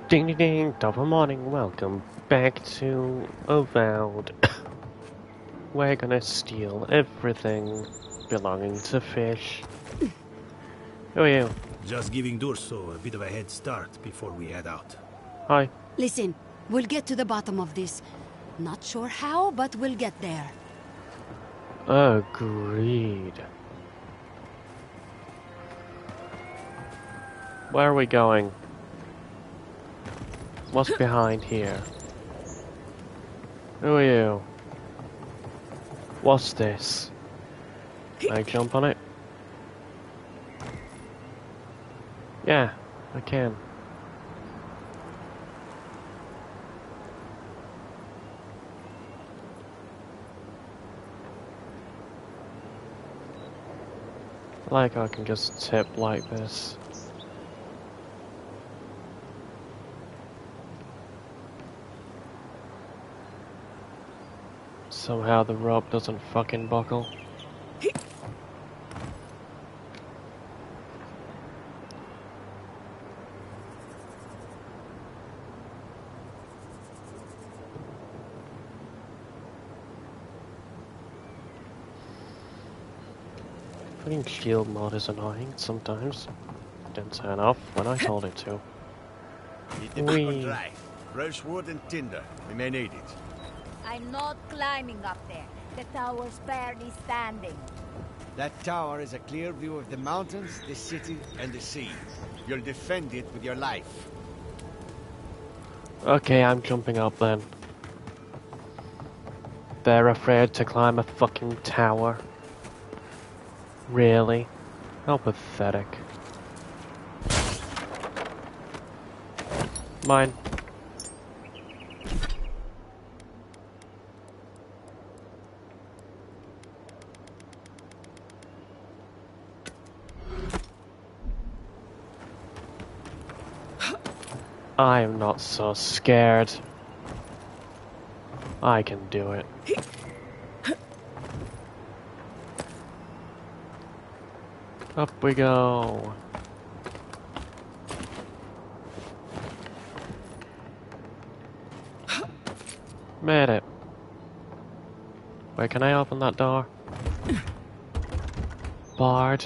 Ding ding ding, double morning, welcome back to Avowed. We're gonna steal everything belonging to fish. Who are you? Just giving Durso a bit of a head start before we head out. Hi. Listen, we'll get to the bottom of this. Not sure how, but we'll get there. Agreed. Where are we going? What's behind here? Who are you? What's this? Can I jump on it? Yeah, I can. Like I can just tip like this. Somehow the rope doesn't fucking buckle. Fucking shield mod is annoying sometimes. Didn't turn off when I told it to. Need the back dry. Fresh wood and tinder. We may need it. I'm not climbing up there. The tower's barely standing. That tower is a clear view of the mountains, the city, and the sea. You'll defend it with your life. Okay, I'm jumping up then. They're afraid to climb a fucking tower. Really? How pathetic. Mine. I am not so scared. I can do it. Up we go. Made it. Wait, can I open that door? Barred?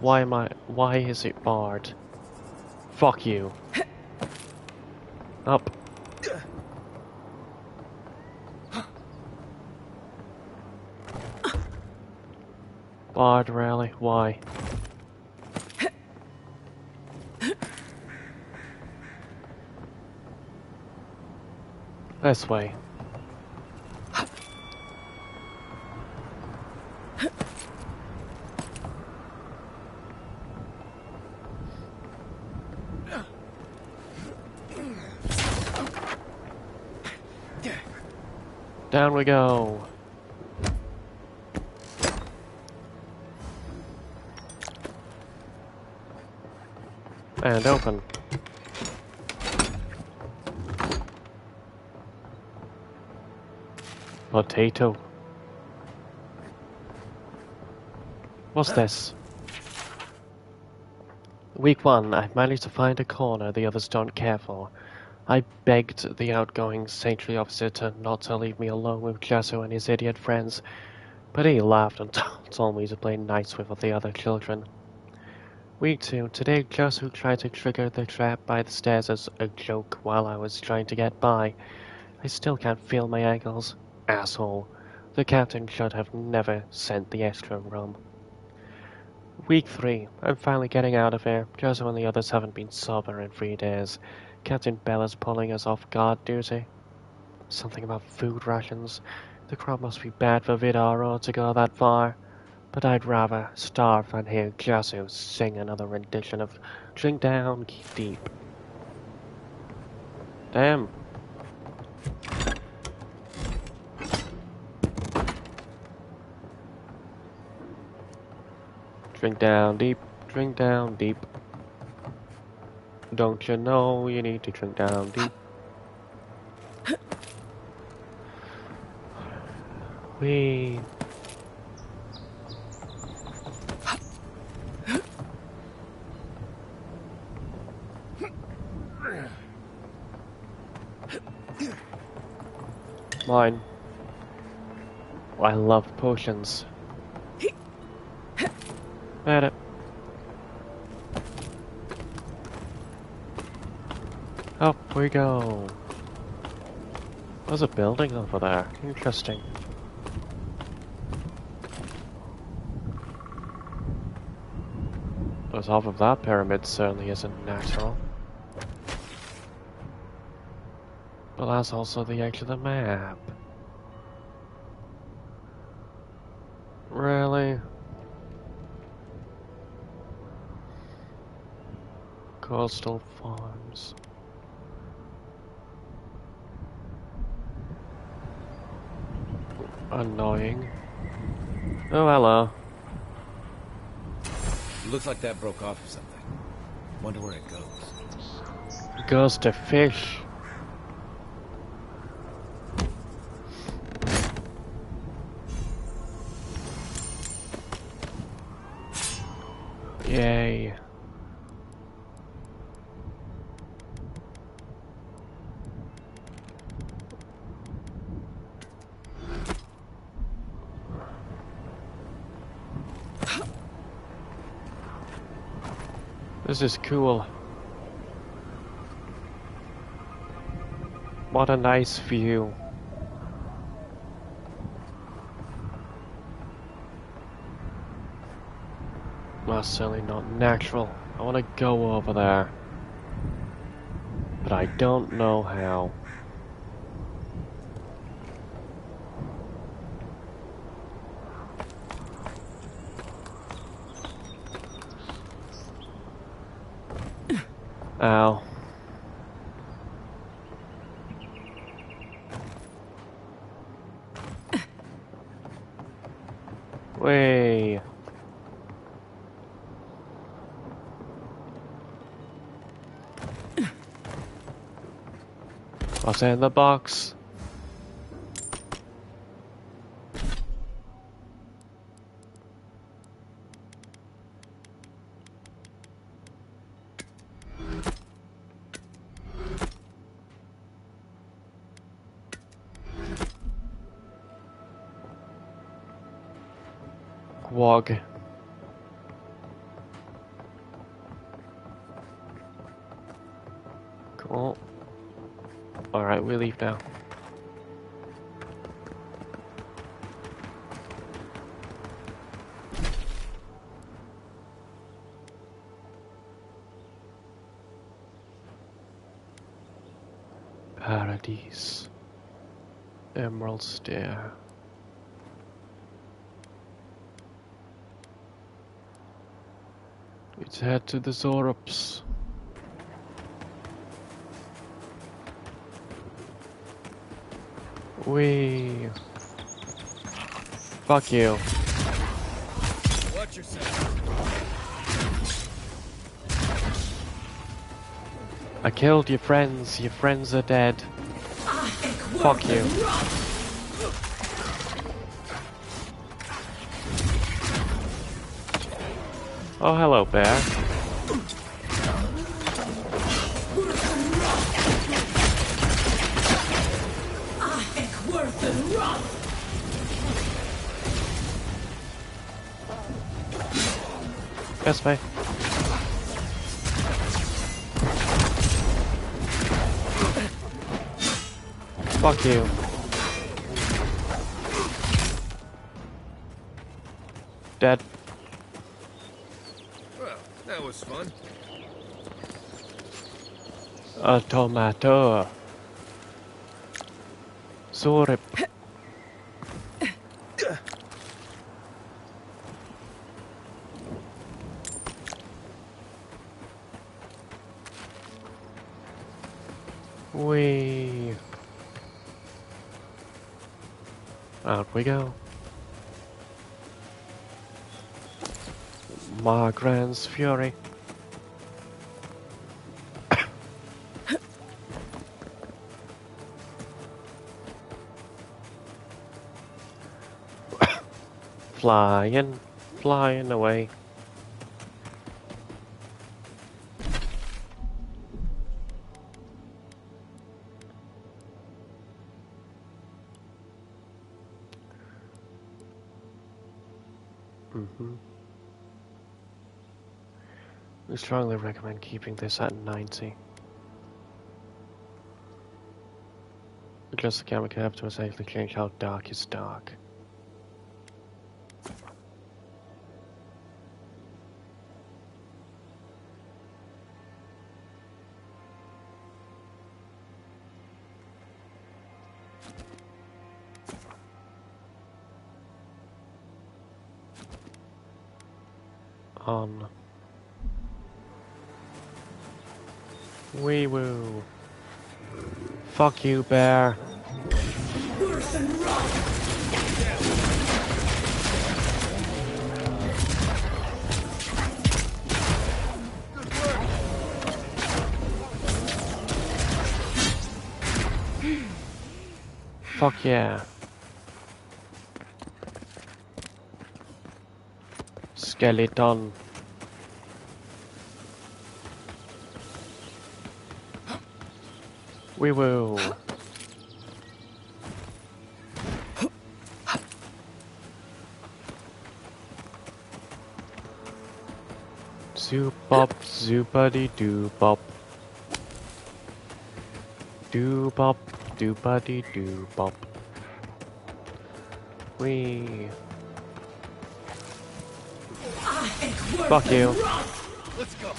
Why is it barred? Fuck you. Up. Barred rally, why? This way. Down we go. And open. Potato. What's this? Week 1, I've managed to find a corner the others don't care for. I begged the outgoing saintly officer not to leave me alone with Jesu and his idiot friends, but he laughed and told me to play nice with the other children. Week 2, today Jesu tried to trigger the trap by the stairs as a joke while I was trying to get by. I still can't feel my ankles. Asshole. The captain should have never sent the extra rum. Week 3, I'm finally getting out of here. Jesu and the others haven't been sober in 3 days. Captain Bella's pulling us off guard duty. Something about food rations. The crop must be bad for Vidaro to go that far. But I'd rather starve than hear Jesu sing another rendition of Drink Down Deep. Damn. Drink down deep, drink down deep. Don't you know you need to drink down deep? Wee. Mine. I love potions. At it. Up we go. There's a building over there. Interesting. The top of that pyramid certainly isn't natural. But that's also the edge of the map. Really? Coastal farms. Annoying. Oh, hello. Looks like that broke off of something. Wonder where it goes. It goes to fish. Yay. This is cool. What a nice view. That's certainly not natural. I want to go over there. But I don't know how. Ow. Way. What's in the box? Wog. Cool. Alright, we leave now. Paradise. Emerald Stair. Let's head to the Zorups. Wee. Fuck you. Watch yourself. I killed your friends. Your friends are dead. Fuck you. Oh, hello, bear. Yes, mate. Fuck you. Dead. Well, that was fun. A tomato. Sorry. Wee. Out we go. Margran's Fury. Flying away. We strongly recommend keeping this at 90. Adjust the camera curve to essentially change how dark is dark. On. Wee woo. Fuck you, bear. Fuck yeah. Skeleton. Wee woo. Zoop bop, zoopity doo bop. Doo bop, doopity doo bop. Wee. Fuck you. Let's go.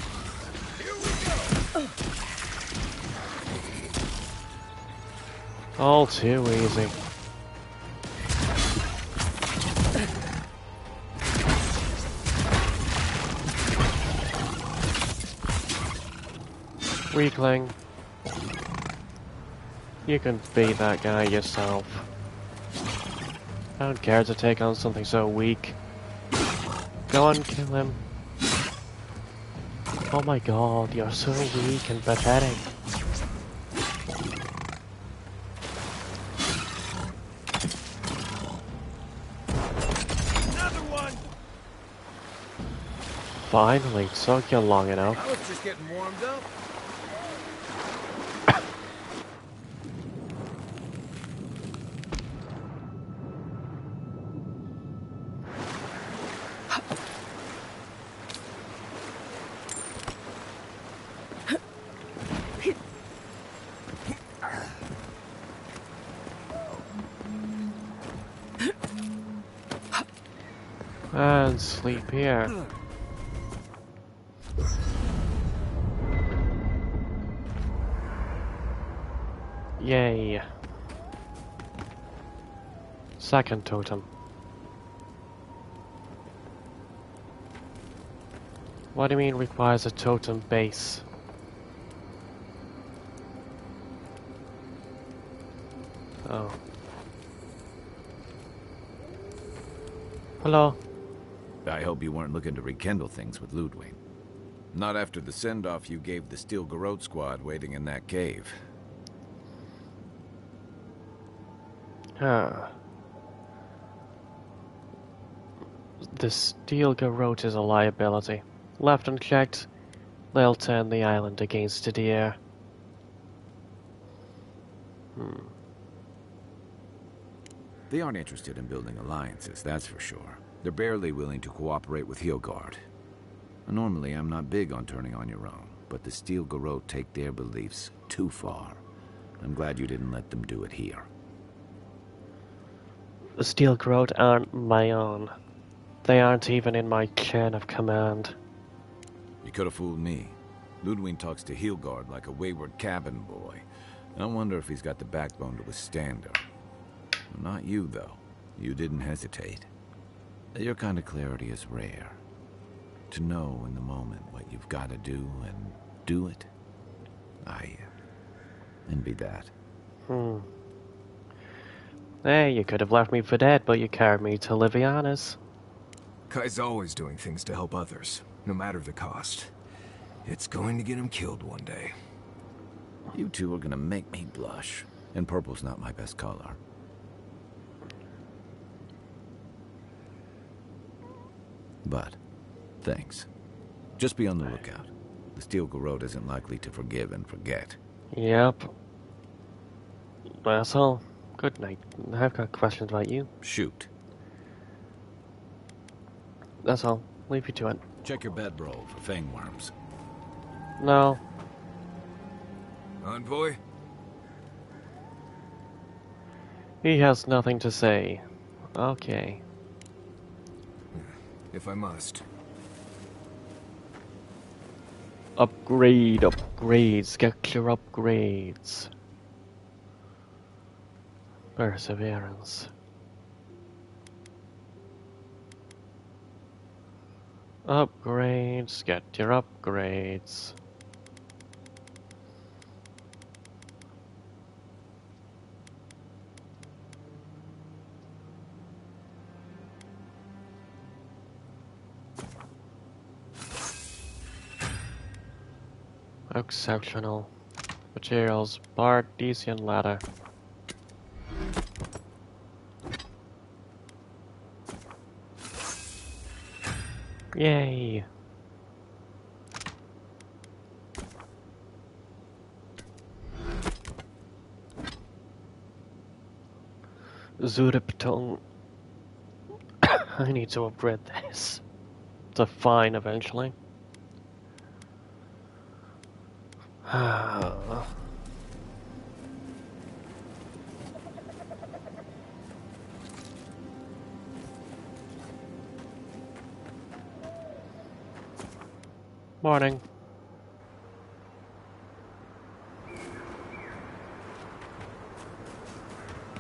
All too easy. Weakling. You can beat that guy yourself. I don't care to take on something so weak. Go on, kill him. Oh my god, you're so weak and pathetic. Another one. Finally, took you long enough. I was just getting warmed up. And sleep here. Yay. Second totem. What do you mean requires a totem base? Oh. Hello. I hope you weren't looking to rekindle things with Ludwig. Not after the send-off you gave the Steel Garrote squad waiting in that cave. Huh. The Steel Garrote is a liability. Left unchecked, they'll turn the island against the air. They aren't interested in building alliances, that's for sure. They're barely willing to cooperate with Hilgard. Normally, I'm not big on turning on your own, but the Steel Garrote take their beliefs too far. I'm glad you didn't let them do it here. The Steel Garrote aren't my own. They aren't even in my chain of command. You could have fooled me. Ludwig talks to Hilgard like a wayward cabin boy. I wonder if he's got the backbone to withstand her. Not you, though. You didn't hesitate. Your kind of clarity is rare. To know in the moment what you've got to do and do it. I envy that. Hey, you could have left me for dead, but you carried me to Liviana's. Kai's always doing things to help others, no matter the cost. It's going to get him killed one day. You two are gonna make me blush. And purple's not my best color. But, thanks. Just be on the lookout. The Steel Garrote isn't likely to forgive and forget. Yep. That's all. Good night. I've got questions about you. Shoot. that's all. Leave you to it. Check your bedroll for fang worms. No. Envoy? He has nothing to say. Okay. If I must. Upgrades. Get your upgrades. Perseverance. Upgrades. Get your upgrades. Exceptional. Materials, bark, decent ladder. Yay! Zuriptung. I need to upgrade this. To fine eventually. Morning.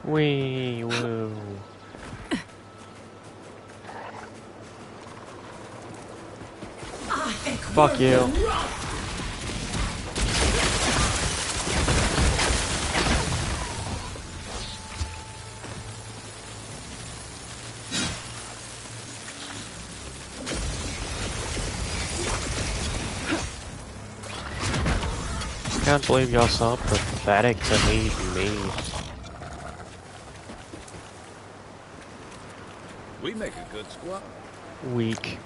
Wee woo. Fuck you. Can't believe you're so pathetic to leave me. We make a good squad. Weak.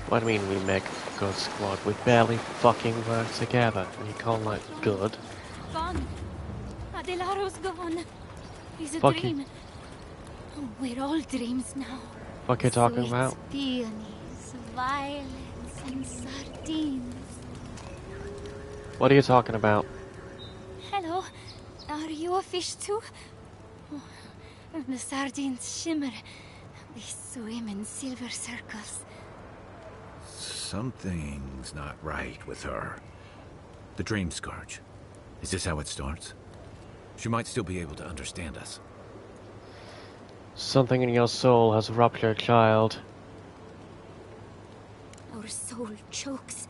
What do you mean we make a good squad? We barely fucking work together. And you call that good? Gone. Adelaro's gone. He's a Fuck dream. you. Oh, we're all dreams now. Fuck you talking Sweet about? peonies, violets, and sardines. What are you talking about? Hello. Are you a fish too? Oh, the sardines shimmer. They swim in silver circles. Something's not right with her. The Dreamscourge. Is this how it starts? She might still be able to understand us. Something in your soul has ruptured, child. Our soul chokes.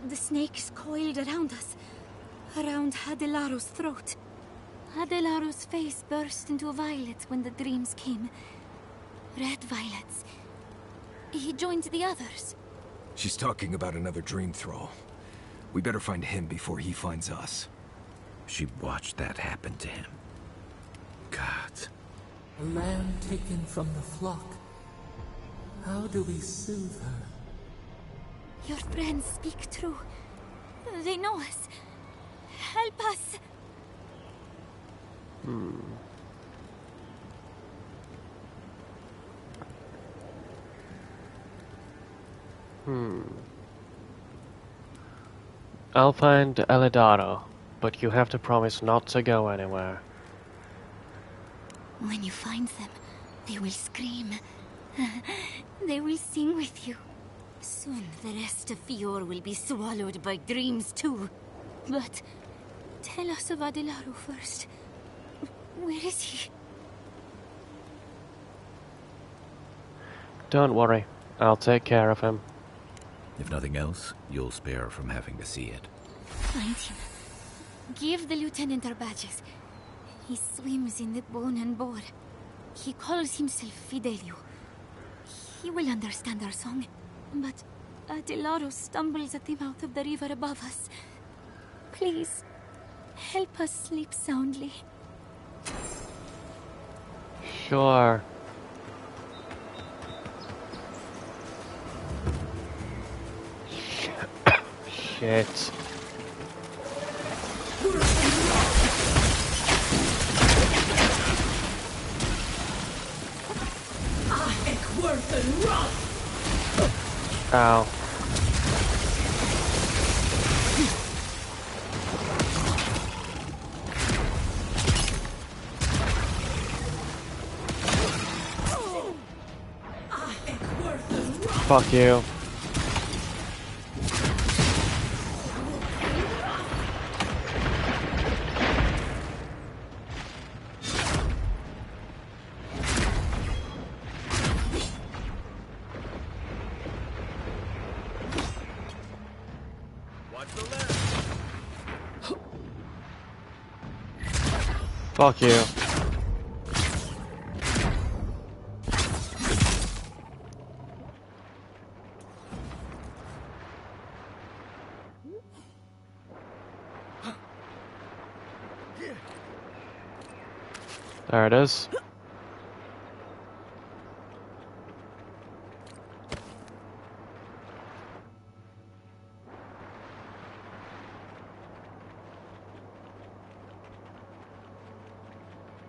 The snake is coiled around us, around Adelaro's throat. Adelaro's face burst into violets when the dreams came. Red violets. He joined the others. She's talking about another dream thrall. We better find him before he finds us. She watched that happen to him. God. A lamb taken from the flock. How do we soothe her? Your friends speak true. They know us. Help us. I'll find Eladaro, but you have to promise not to go anywhere. When you find them, they will scream. They will sing with you. Soon the rest of Fior will be swallowed by dreams too. But tell us of Adelaro first. Where is he? Don't worry, I'll take care of him. If nothing else, you'll spare her from having to see it. Find him. Give the lieutenant our badges. He swims in the bone and boar. He calls himself Fidelio. He will understand our song. But Adelaro stumbles at the mouth of the river above us. Please, help us sleep soundly. Sure. Shit. Ow. Fuck you. Fuck you. There it is.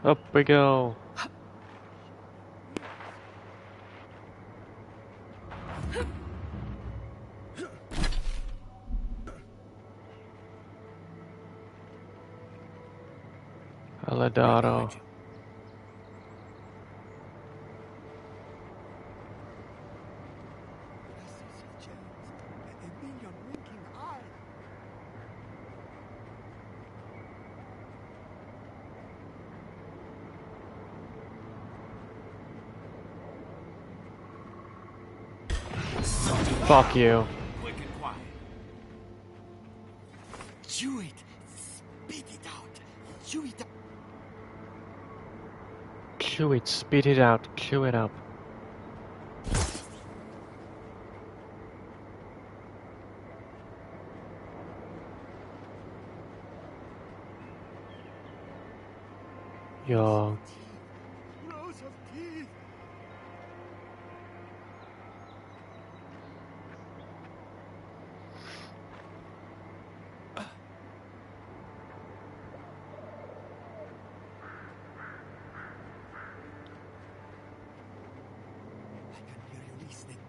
Up we go. Aladaro. Fuck you. Quick and quiet. Chew it. Spit it out. Chew it up. Chew it, spit it out, chew it up. Yo. Rows of teeth. I can hear you listening.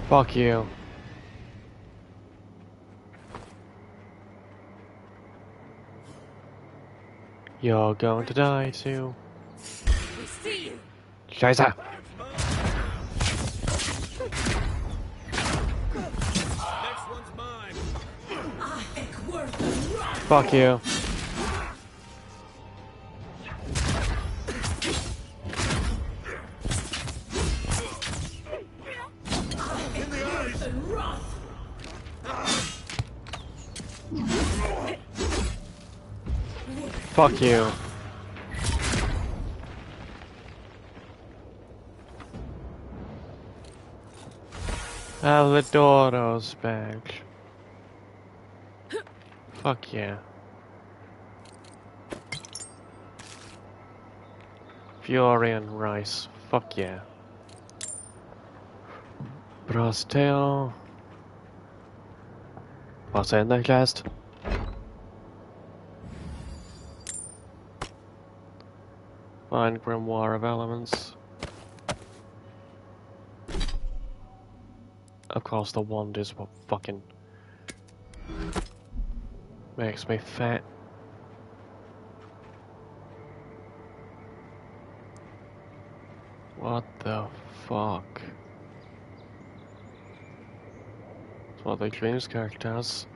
Fuck you. You're going to die too. Scheiße. Next one's mine. Fuck you. Fuck you. Aladoro's badge. Fuck yeah. Fury and rice. Fuck yeah. Brass tail. What's in the chest? Fine grimoire of elements. Of course, the wand is what fucking makes me fat. What the fuck? That's what the Dreamscourge does.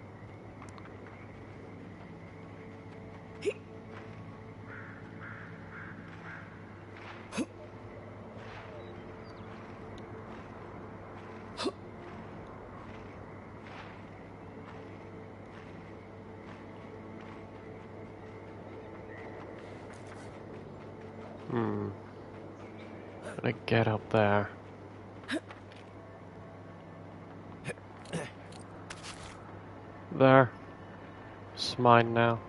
Gonna get up there. There. It's mine now.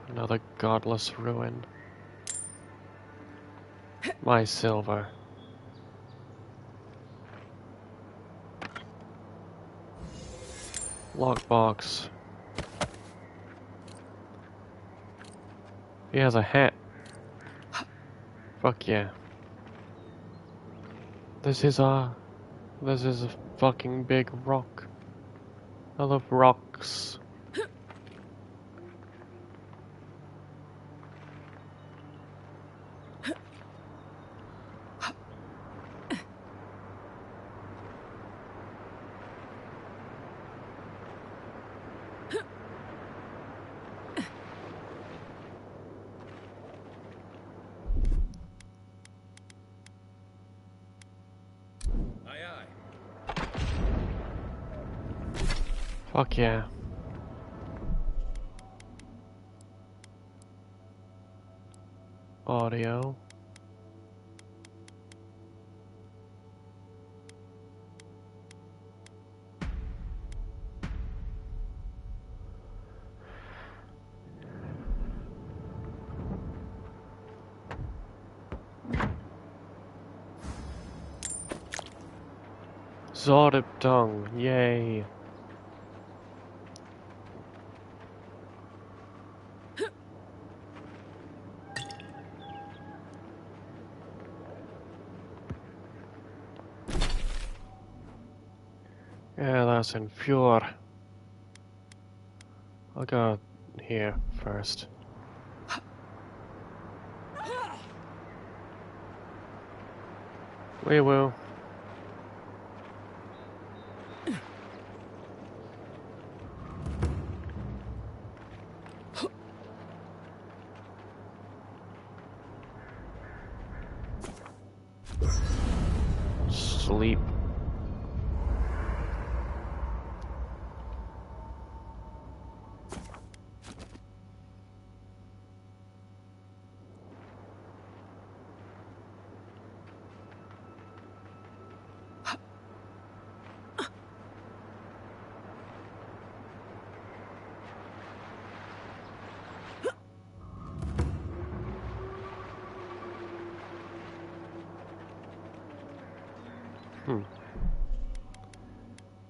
Another godless ruin. My silver. Lockbox. He has a hat. Fuck yeah. This is a fucking big rock. I love rocks. Fuck yeah. Audio. Cxald'dhrest, yay. Yeah, that's in Fjord. I'll go here first. We will. Sleep.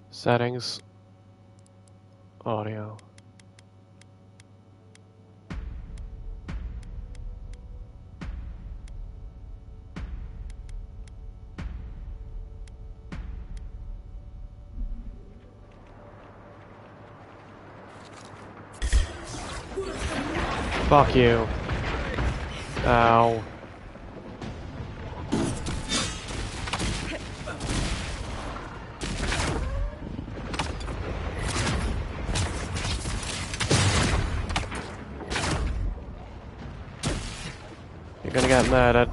Settings. Audio. Fuck you. Ow. You're gonna get murdered.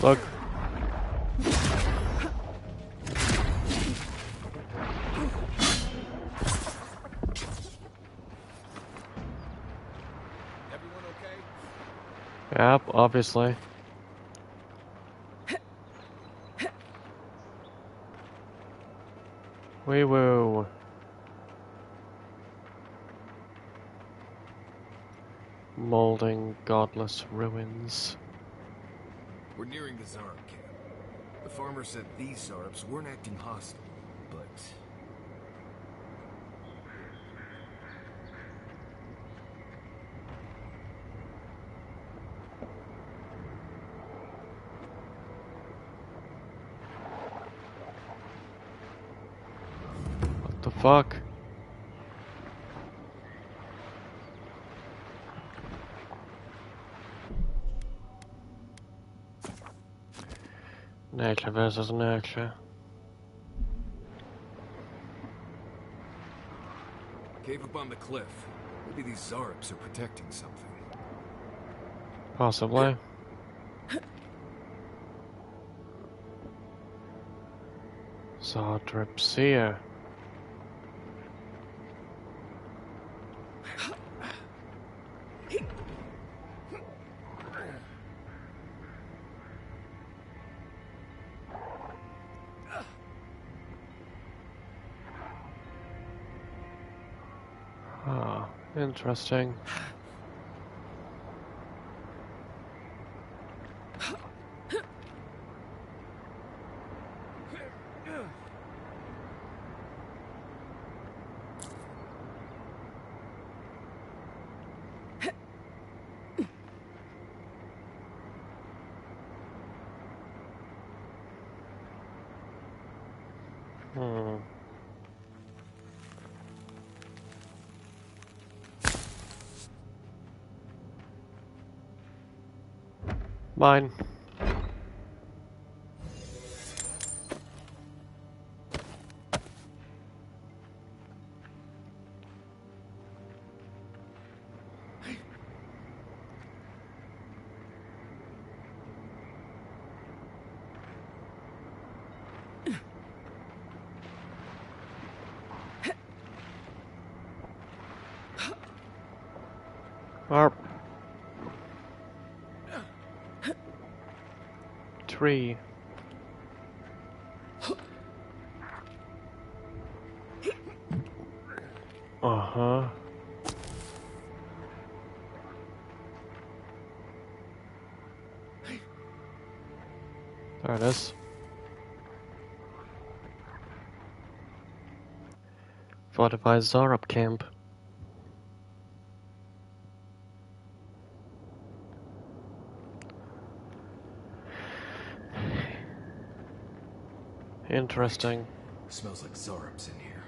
Look. Everyone okay? Yep, obviously. Wee woo. Molding godless ruins. We're nearing the Zarp camp. The farmer said these Zarps weren't acting hostile, but... What the fuck? Nature versus nurture. Cave up on the cliff. Maybe these Zarps are protecting something. Possibly. Cxald'dhrest. Ah, interesting. Hmm. Mine. Arp. 3. Uh-huh. There it is. Fortified Zarab camp. Interesting. Smells like Zarab's in here.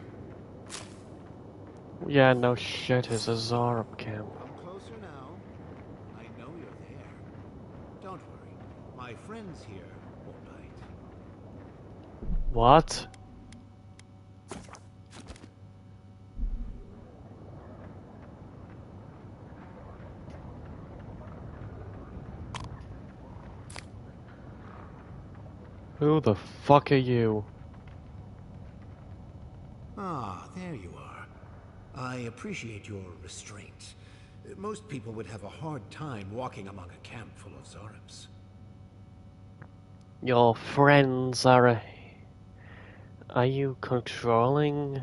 Yeah, no shit, it's a Zarab camp. Come closer now. I know you're there. Don't worry. My friends here won't bite. What? Who the fuck are you? Ah, there you are. I appreciate your restraint. Most people would have a hard time walking among a camp full of Zarabs. Your friends are... Are you controlling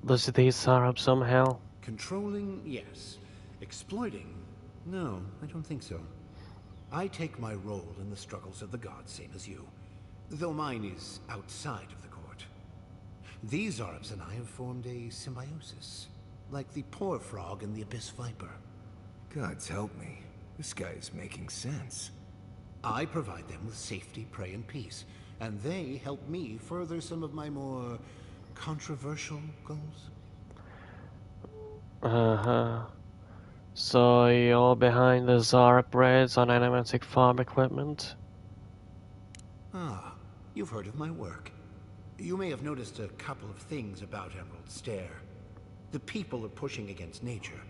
these Zarab somehow? Controlling, yes. Exploiting? No, I don't think so. I take my role in the struggles of the gods, same as you. Though mine is outside of the court. These Zarabs and I have formed a symbiosis. Like the poor frog and the abyss viper. Gods help me. This guy is making sense. I provide them with safety, prey, and peace. And they help me further some of my more controversial goals. Uh-huh. So you're behind the Zarab raids on animatic farm equipment? Ah, you've heard of my work. You may have noticed a couple of things about Emerald Stair. The people are pushing against nature,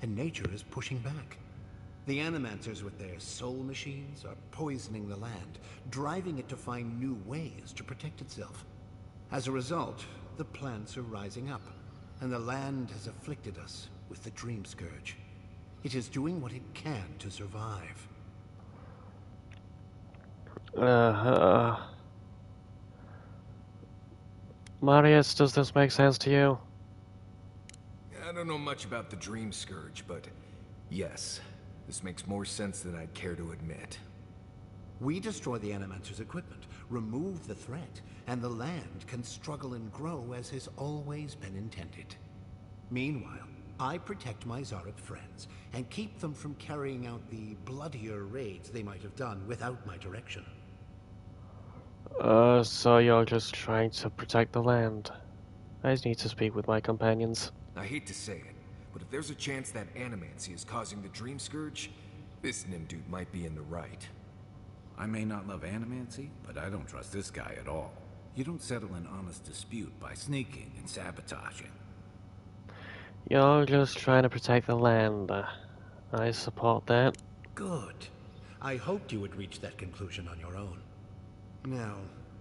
and nature is pushing back. The Animancers with their soul machines are poisoning the land, driving it to find new ways to protect itself. As a result, the plants are rising up, and the land has afflicted us with the Dreamscourge. It is doing what it can to survive. Uh-huh. Marius, does this make sense to you? I don't know much about the Dreamscourge, but yes, this makes more sense than I'd care to admit. We destroy the Animancer's equipment, remove the threat, and the land can struggle and grow as has always been intended. Meanwhile, I protect my Zarab friends and keep them from carrying out the bloodier raids they might have done without my direction. So you're just trying to protect the land. I just need to speak with my companions. I hate to say it, but if there's a chance that animancy is causing the Dreamscourge, this Nim dude might be in the right. I may not love animancy, but I don't trust this guy at all. You don't settle an honest dispute by sneaking and sabotaging. You're just trying to protect the land. I support that. Good. I hoped you would reach that conclusion on your own. Now,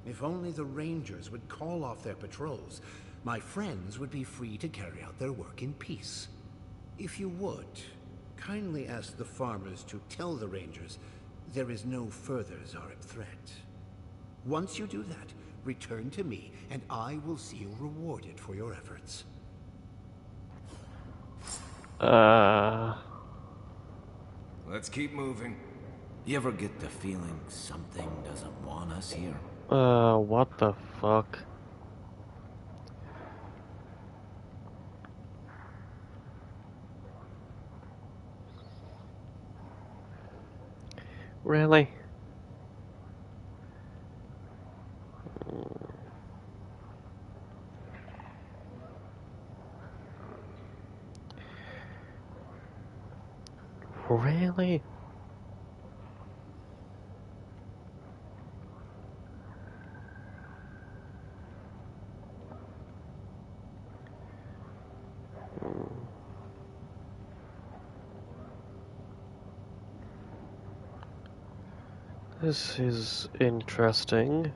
if only the Rangers would call off their patrols, my friends would be free to carry out their work in peace. If you would, kindly ask the farmers to tell the Rangers there is no further Zarab threat. Once you do that, return to me, and I will see you rewarded for your efforts. Let's keep moving. You ever get the feeling something doesn't want us here? What the fuck? Really? Really? This is interesting.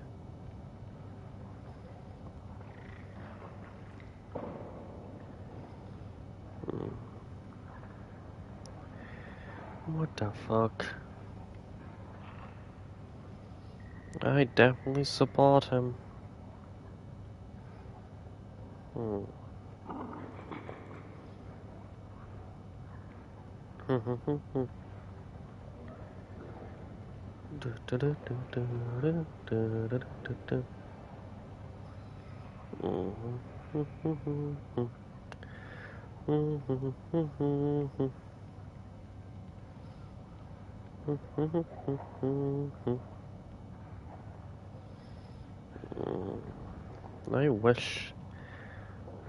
What the fuck? I definitely support him. I wish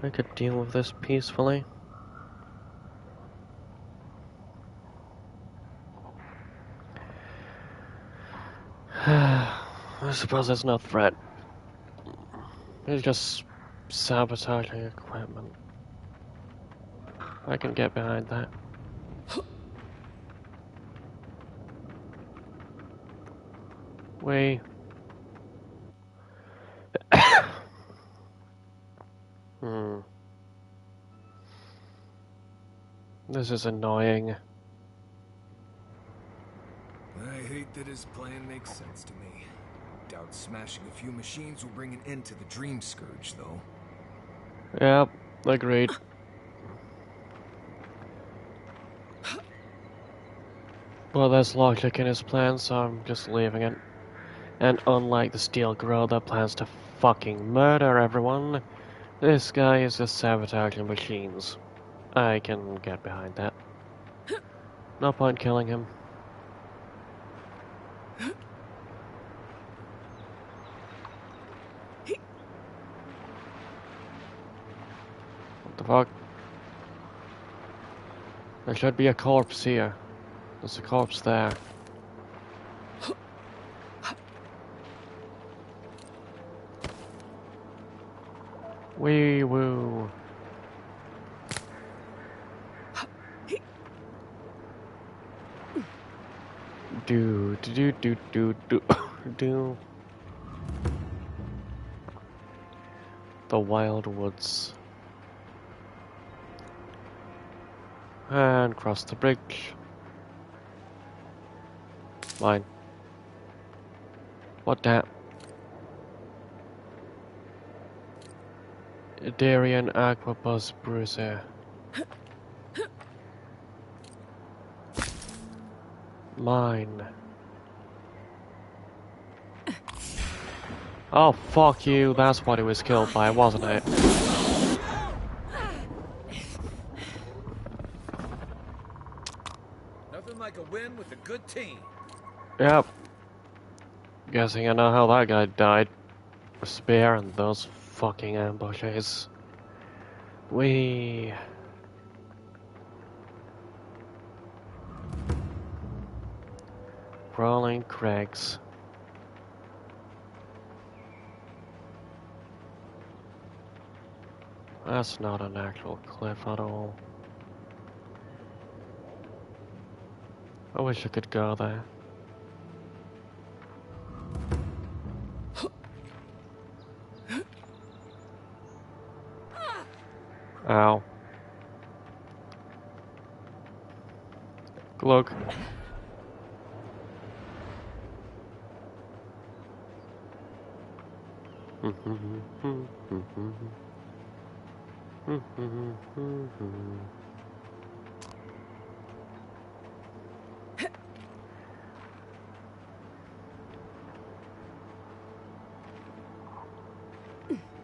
I could deal with this peacefully. I suppose there's no threat. He's just sabotaging equipment. I can get behind that. Wait. This is annoying. I hate that his plan makes sense to me. Doubt smashing a few machines will bring an end to the Dreamscourge, though. Yep, agreed. Well, there's logic in his plan, so I'm just leaving it. And unlike the Steel Girl that plans to fucking murder everyone, this guy is just sabotaging machines. I can get behind that. No point killing him. What the fuck? There should be a corpse here. There's a corpse there. Wee woo. Do do do do do do. The wild woods. And cross the bridge. Mine. What that? Darian Aquabus Bruiser. Mine. Oh, fuck you. That's what he was killed by, wasn't it? Nothing like a win with a good team. Yep. Guessing I know how that guy died. A spear and those fucking ambushes. Wee. Crawling crags. That's not an actual cliff at all. I wish I could go there. Ow. Glug.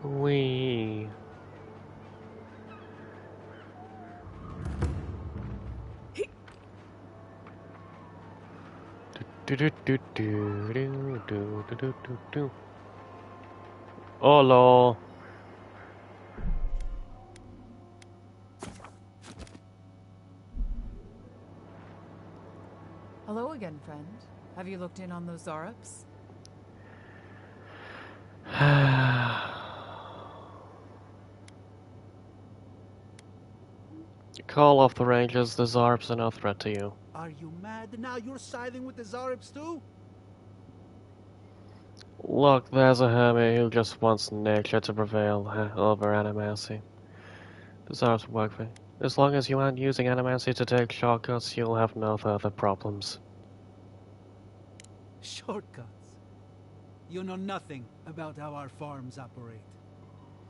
Wee. Do do do do do do do do do do. Oh lol. Hello again, friend. Have you looked in on those Zarups? Call off the Rangers, the Zarps are no threat to you. Are you mad? Now you're siding with the Zarups too? Look, there's a hermit who just wants nature to prevail over animacy. The Zarps work for you. As long as you aren't using animacy to take shortcuts, you'll have no further problems. Shortcuts? You know nothing about how our farms operate.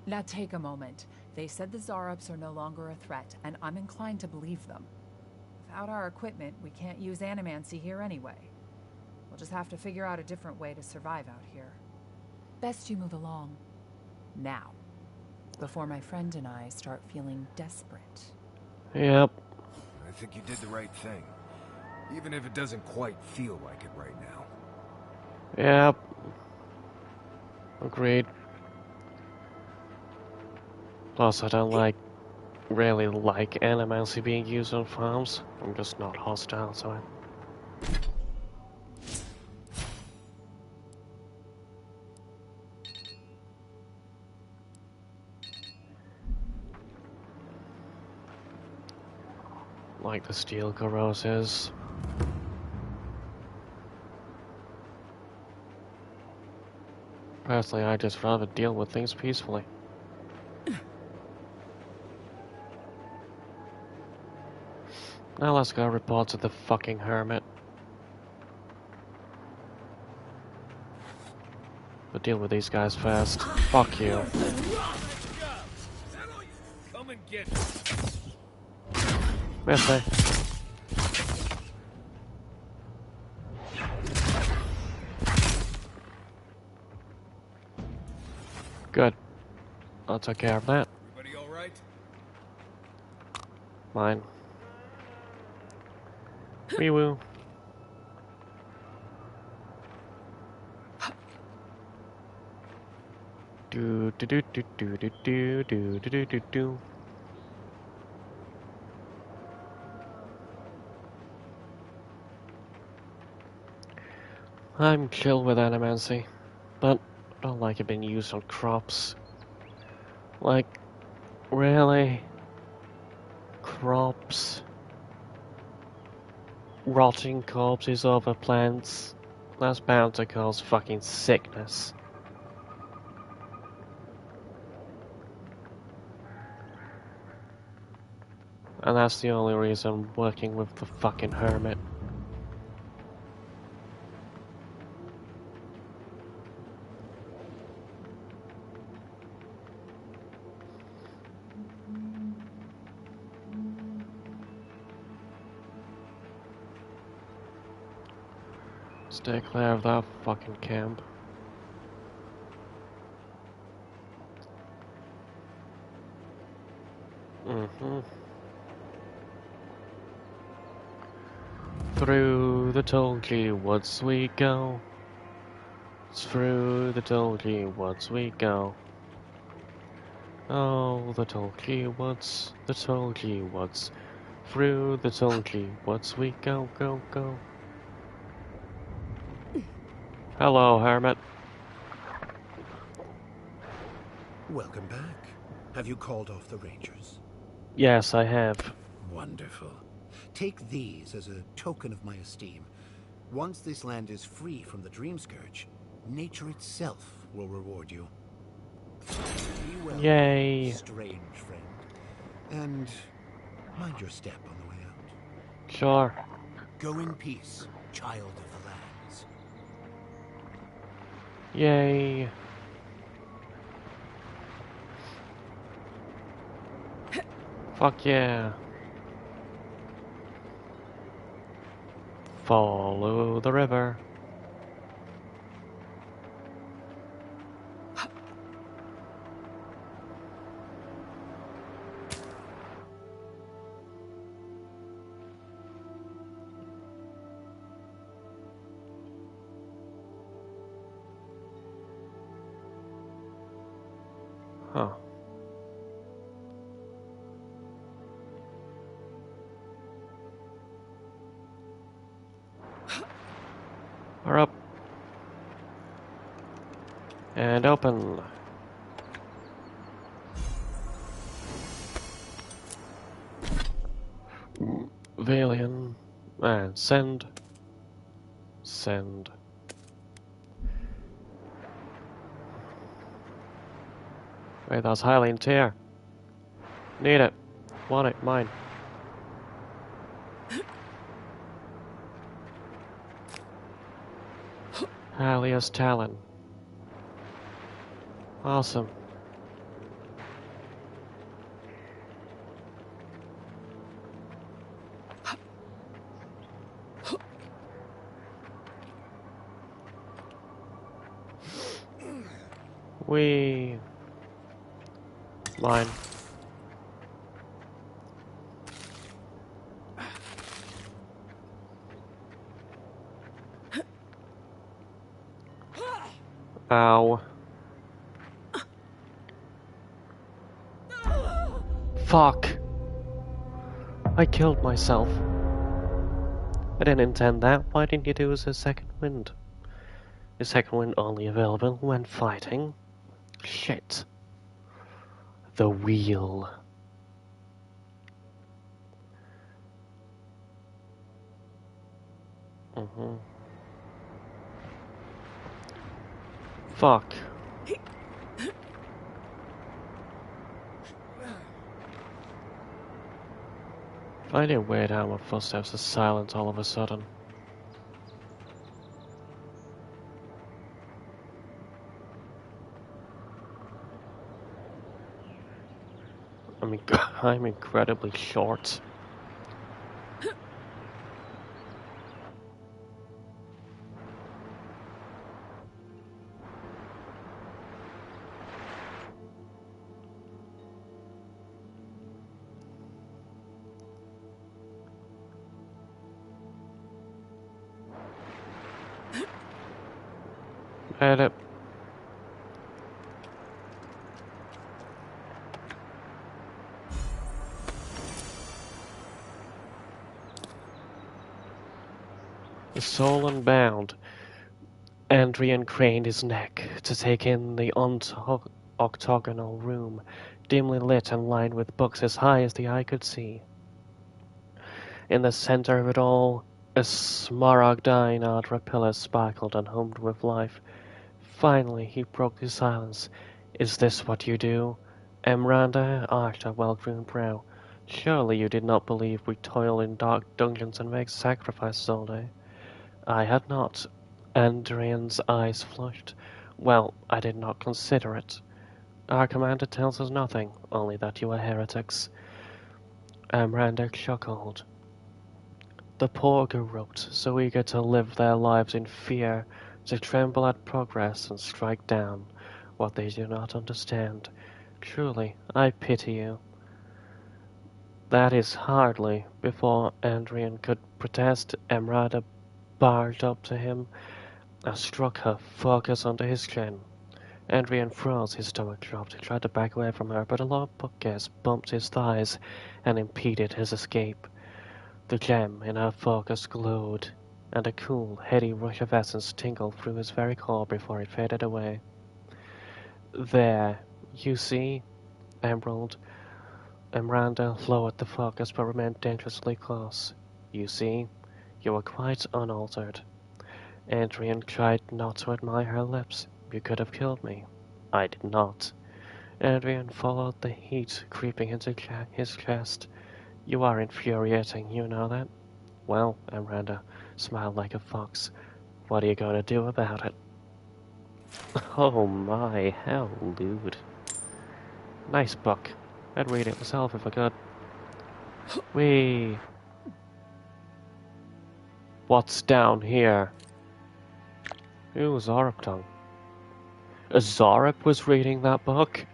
Now take a moment. They said the Zarups are no longer a threat, and I'm inclined to believe them. Without our equipment, we can't use animancy here anyway. We'll just have to figure out a different way to survive out here. Best you move along. Now. Before my friend and I start feeling desperate. Yep. I think you did the right thing. Even if it doesn't quite feel like it right now. Yep. Agreed. Plus, I don't really like animacy being used on farms. I'm just not hostile to it. Like the steel corrosives. Personally, I'd just rather deal with things peacefully. Now let's go report to the fucking hermit. But deal with these guys first. Fuck you. Come and get Miss me. Good. I'll take care of that. Everybody all right? Mine. Wee woo. Do do do do do do do do do do do. I'm chill with animancy, but I don't like it being used on crops. Like, really? Crops? Rotting corpses over plants? That's bound to cause fucking sickness. And that's the only reason I'm working with the fucking hermit. Stay clear of that fucking camp. Through the Tulgee woods we go. Through the Tulgee woods we go. Oh, the Tulgee woods, the Tulgee woods. Through the Tulgee woods we go, go, go. Hello, hermit. Welcome back. Have you called off the Rangers? Yes, I have. Wonderful. Take these as a token of my esteem. Once this land is free from the Dreamscourge, nature itself will reward you. Be well, Yay. strange friend. And mind your step on the way out. Sure. Go in peace, child of the lands. Yay. Fuck yeah. Follow the river. Huh. And open. Valian. And send. Send. Wait, that's Hylian's here. Need it. Want it. Mine. Hylia's Talon. Awesome. Mine. Ow. Fuck. I killed myself. I didn't intend that. Why didn't you do as a second wind? Is second wind only available when fighting? Shit. The wheel. Fuck. Finding weird how my footsteps are silent all of a sudden. I mean, I'm incredibly short. Edit. The soul unbound. Andrian craned his neck to take in the octagonal room, dimly lit and lined with books as high as the eye could see. In the center of it all, a smaragdine ardra pillar sparkled and hummed with life. Finally, he broke the silence. Is this what you do? Emranda arched her well-groomed brow. Surely you did not believe we toil in dark dungeons and make sacrifices all day? I had not. Andrian's eyes flushed. Well, I did not consider it. Our commander tells us nothing, only that you are heretics. Emranda chuckled. The poor corrupt, so eager to live their lives in fear, to tremble at progress and strike down what they do not understand. Truly, I pity you. That is hardly. Before Andrian could protest, Emranda barged up to him and struck her focus under his chin. Andrian froze, his stomach dropped. He tried to back away from her, but a low bookcase bumped his thighs and impeded his escape. The gem in her focus glowed, and a cool, heady rush of essence tingled through his very core before it faded away. There, you see, Emerald. Emranda lowered the focus but remained dangerously close. You see, you are quite unaltered. Adrian tried not to admire her lips. You could have killed me. I did not. Adrian followed the heat creeping into his chest. You are infuriating, you know that? Well, Emranda smiled like a fox. What are you going to do about it? Oh my, how lewd. Nice book. I'd read it myself if I could. Whee! What's down here? Ooh, Zorop tongue. Zorop was reading that book?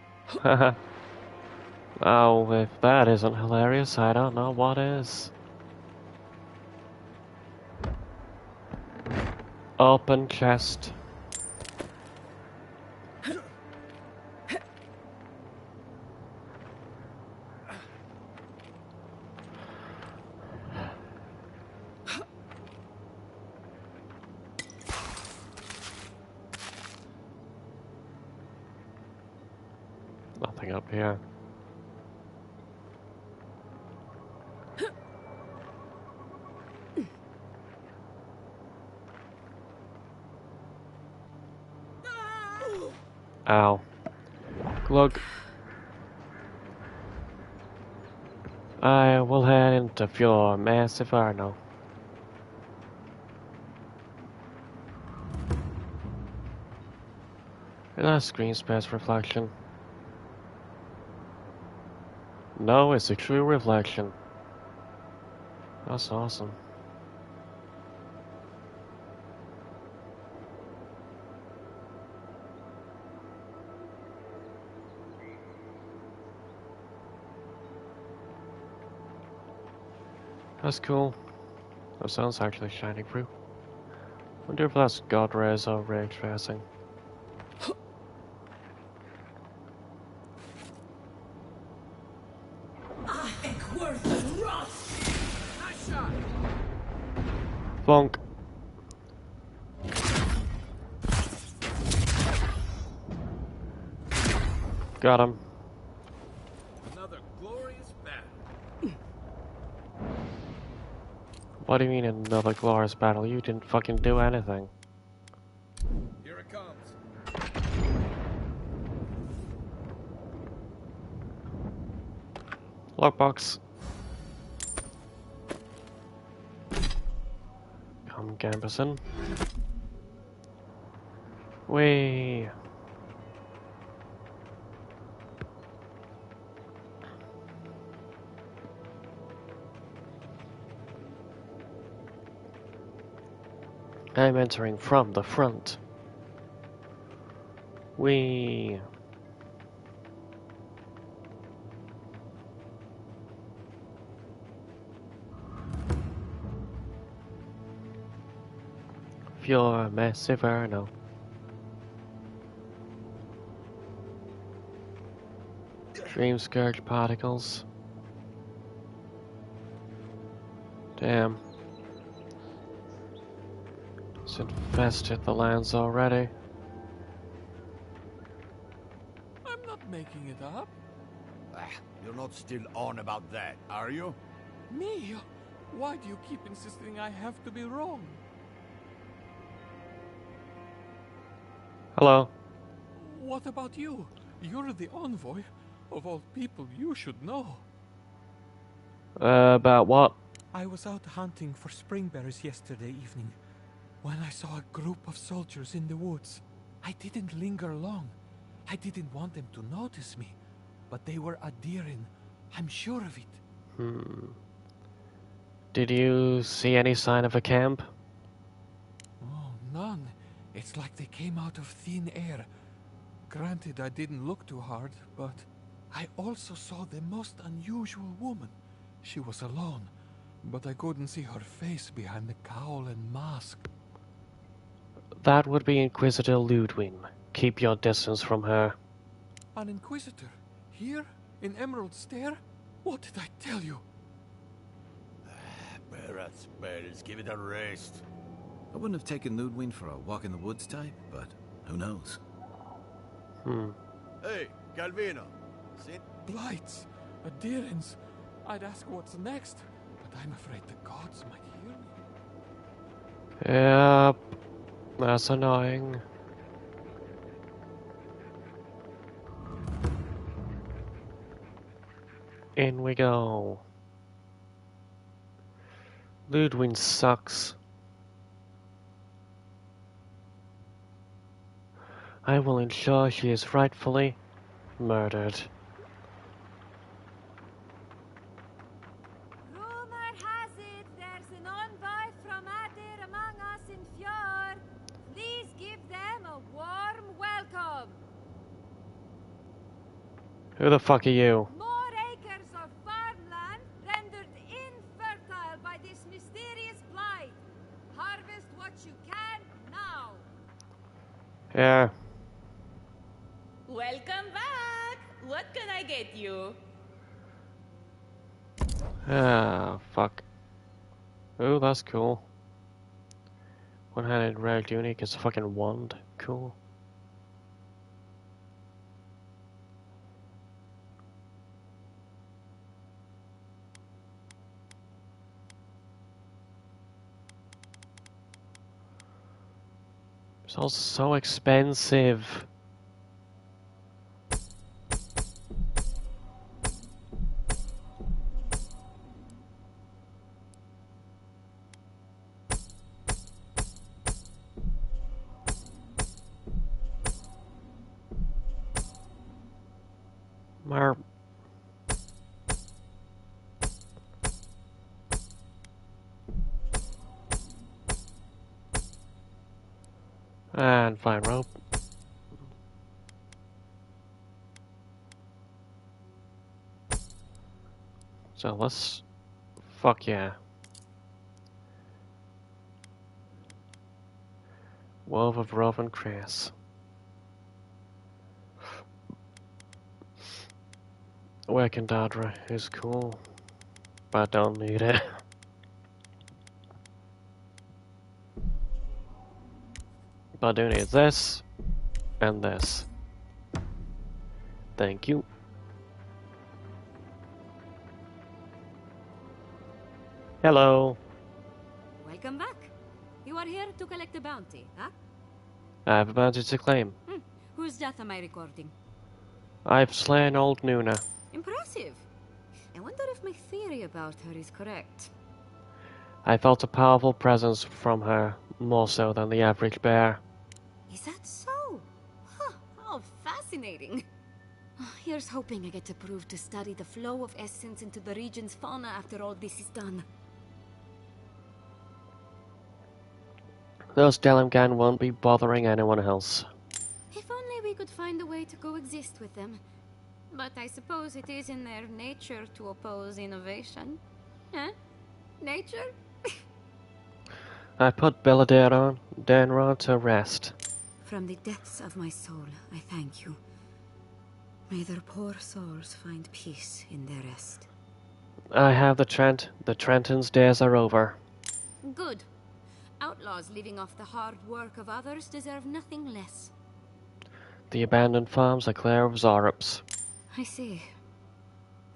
Oh, if that isn't hilarious, I don't know what is. Open chest. Nothing up here. Ow. Glug. I will head into your massive Arno. That's screen space reflection. No, it's a true reflection. That's awesome. That's cool. That sounds actually shining through. Wonder if that's Cxald'dhrest or ray tracing. Bonk. Got him. Another glorious battle. What do you mean another glorious battle? You didn't fucking do anything. Here it comes. Lockbox. Come, Gamberson. Whee! I'm entering from the front. Whee! Pure massive Arno. Dreamscourge particles. Damn. It's infested the lands already. I'm not making it up. You're not still on about that, are you? Me? Why do you keep insisting I have to be wrong? Hello. What about you? You're the envoy. Of all people, you should know. About what? I was out hunting for springberries yesterday evening when I saw a group of soldiers in the woods. I didn't linger long. I didn't want them to notice me, but they were adhering. I'm sure of it. Did you see any sign of a camp? Oh, none. It's like they came out of thin air. Granted, I didn't look too hard, but I also saw the most unusual woman. She was alone, but I couldn't see her face behind the cowl and mask. That would be Inquisitor Ludwig. Keep your distance from her. An Inquisitor? Here? In Emerald Stair? What did I tell you? Barrett's spells, give it a rest. I wouldn't have taken Ludwig for a walk in the woods type, but who knows? Hey, Calvino. Sit. Blights, adherents. I'd ask what's next, but I'm afraid the gods might hear me. Yep. That's annoying. In we go. Ludwig sucks. I will ensure she is rightfully murdered. Rumor has it there's an envoy from Adir among us in Fjord. Please give them a warm welcome. Who the fuck are you? More acres of farmland rendered infertile by this mysterious blight. Harvest what you can now. Yeah. Welcome back! What can I get you? Ah, fuck. Ooh, that's cool. One-handed rare unique is a fucking wand. Cool. It's all so expensive. Mar. And fine rope. So let's... Fuck yeah. Wove of rope and grass. Cxald'dhrest is cool, but I don't need it. But I do need this and this. Thank you. Hello. Welcome back. You are here to collect a bounty, huh? I have a bounty to claim. Whose death am I recording? I've slain old Nuna. Impressive. I wonder if my theory about her is correct. I felt a powerful presence from her, more so than the average bear. Is that so? Huh, how fascinating. Here's hoping I get approved to study the flow of essence into the region's fauna after all this is done. Those Delimgan won't be bothering anyone else. If only we could find a way to coexist with them. But I suppose it is in their nature to oppose innovation. Huh? Nature? I put Cxald'dhrest to rest. From the depths of my soul, I thank you. May their poor souls find peace in their rest. I have the Trent. The Trenton's days are over. Good. Outlaws living off the hard work of others deserve nothing less. The abandoned farms are clear of Zorops. I see.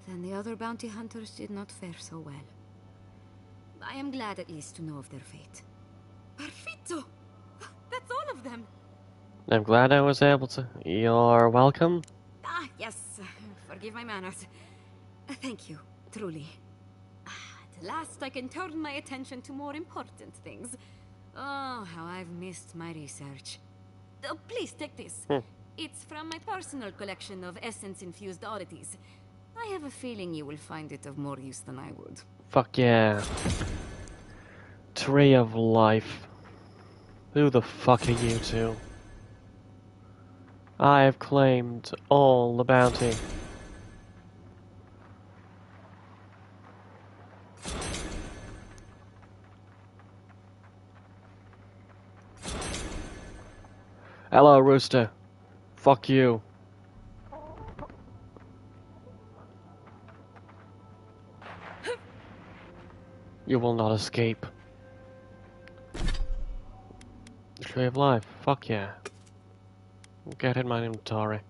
Then the other bounty hunters did not fare so well. I am glad at least to know of their fate. Perfetto! That's all of them! I'm glad I was able to. You're welcome. Ah, yes. Forgive my manners. Thank you, truly. At last I can turn my attention to more important things. Oh, how I've missed my research. Oh, please take this. It's from my personal collection of essence-infused oddities. I have a feeling you will find it of more use than I would. Fuck yeah. Tree of Life. Who the fuck are you two? I have claimed all the bounty. Hello, Rooster. Fuck you. You will not escape. Tree of Life. Fuck yeah. Get in my inventory.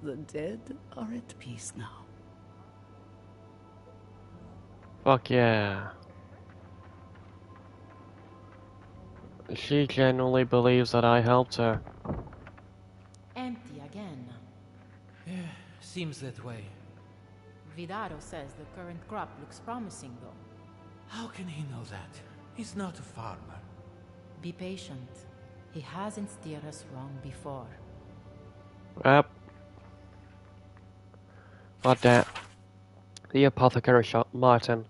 The dead are at peace now. Fuck yeah. She genuinely believes that I helped her. Empty again. Yeah, seems that way. Vidaro says the current crop looks promising, though. How can he know that? He's not a farmer. Be patient. He hasn't steered us wrong before. Yep. What that? The apothecary shop, Martin.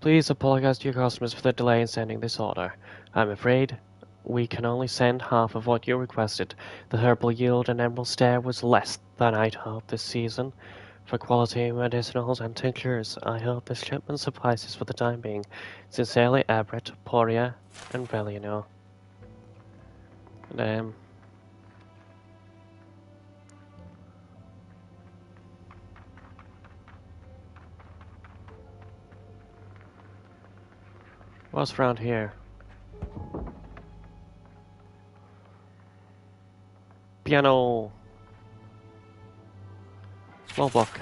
Please apologize to your customers for the delay in sending this order. I'm afraid we can only send half of what you requested. The herbal yield in Emerald Stair was less than I'd hoped this season. For quality medicinals and tinctures, I hope this shipment suffices for the time being. Sincerely, Abret, Poria, and Veliano. Damn. What's around here? Piano. Small block.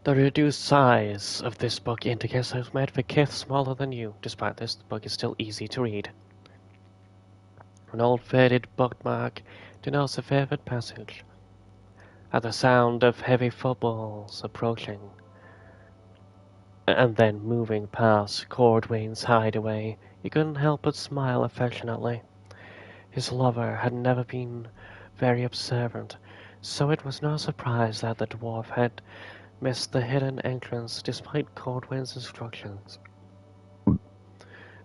The reduced size of this book indicates it was made for kids smaller than you. Despite this, the book is still easy to read. An old faded bookmark denotes a favorite passage. At the sound of heavy footballs approaching, and then moving past Cordwain's hideaway, he couldn't help but smile affectionately. His lover had never been very observant, so it was no surprise that the dwarf had missed the hidden entrance despite Cordwain's instructions.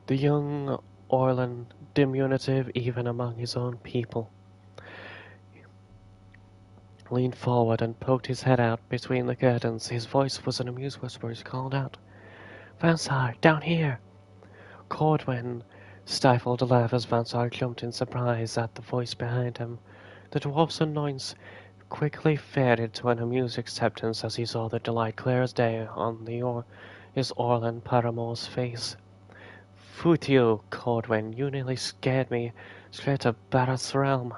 The young Orlan, diminutive even among his own people, leaned forward and poked his head out between the curtains. His voice was an amused whisper as he called out, "Vansar, down here!" Cordwain stifled a laugh as Vansar jumped in surprise at the voice behind him. The dwarf's annoyance quickly faded to an amused acceptance as he saw the delight clear as day on his Orlan paramour's face. "Foot you, Cordwain, you nearly scared me straight to Barrett's realm."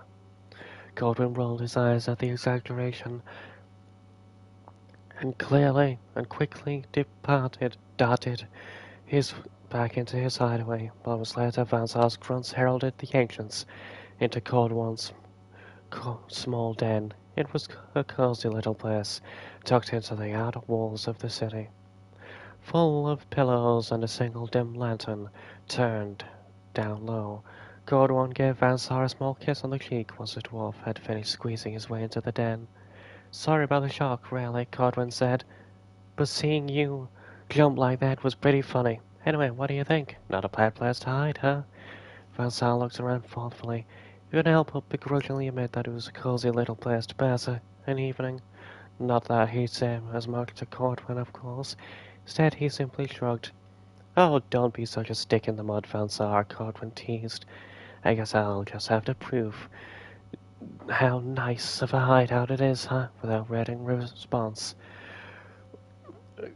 Cordwain rolled his eyes at the exaggeration and quickly darted his back into his hideaway. Moments later, Vansar's grunts heralded the entrance into Cordwain's small den. It was a cozy little place, tucked into the outer walls of the city, full of pillows and a single dim lantern turned down low. Cordwain gave Vansar a small kiss on the cheek once the dwarf had finished squeezing his way into the den. "Sorry about the shock, really," Cordwain said, "but seeing you jump like that was pretty funny. Anyway, what do you think? Not a bad place to hide, huh?" Vansar looked around thoughtfully. He couldn't help but begrudgingly admit that it was a cozy little place to pass an evening. Not that he'd say as much to Cordwain, of course. Instead, he simply shrugged. "Oh, don't be such a stick in the mud, Vansar," Cordwain teased. "I guess I'll just have to prove how nice of a hideout it is, huh?" Without reading response,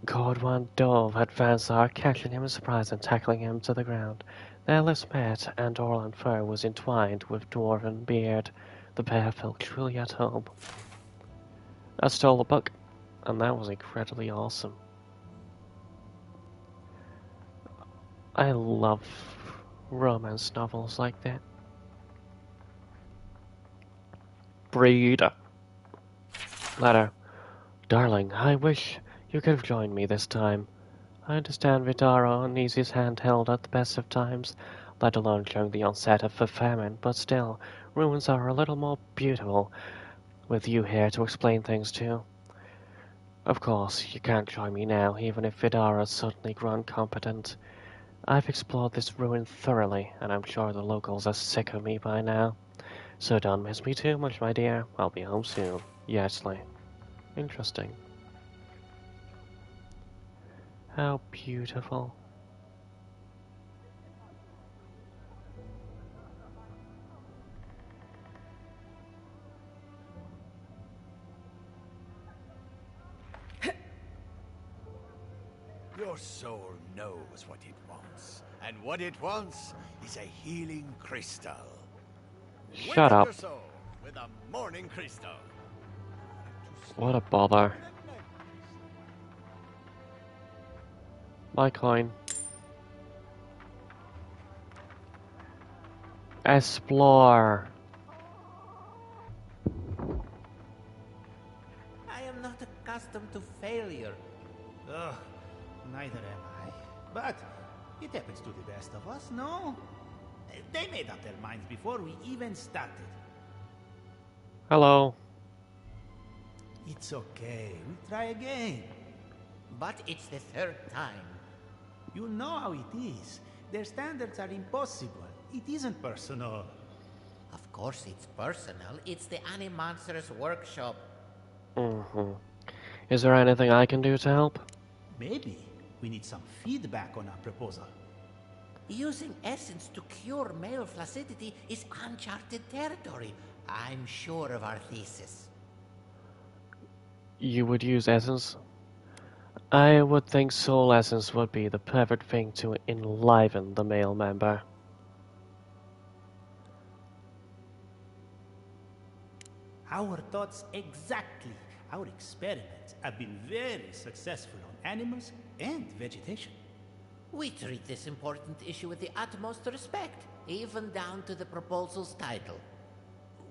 Cordwain dove at Vansar, catching him in surprise and tackling him to the ground. Their lips met, and Orlan fur was entwined with dwarven beard. The pair felt truly at home. I stole a book, and that was incredibly awesome. I love romance novels like that. Breed. Letter. Darling, I wish you could have joined me this time. I understand Vidaro needs his hand held at the best of times, let alone during the onset of a famine, but still, ruins are a little more beautiful with you here to explain things to. Of course, you can't join me now, even if Vidaro's suddenly grown competent. I've explored this ruin thoroughly, and I'm sure the locals are sick of me by now. So don't miss me too much, my dear. I'll be home soon. Yesley. Interesting. How beautiful. Your soul knows what it wants, and what it wants is a healing crystal. Shut up. Your soul with a morning crystal. What a bother. My coin. Explore. I am not accustomed to failure. Ugh, neither am I. But it happens to the best of us, no? They made up their minds before we even started. Hello. It's okay, we'll try again. But it's the third time. You know how it is. Their standards are impossible. It isn't personal. Of course it's personal. It's the Animonsters workshop. Is there anything I can do to help? Maybe we need some feedback on our proposal. Using essence to cure male flaccidity is uncharted territory. I'm sure of our thesis. You would use essence? I would think soul essence would be the perfect thing to enliven the male member. Our thoughts exactly. Our experiments have been very successful on animals and vegetation. We treat this important issue with the utmost respect, even down to the proposal's title.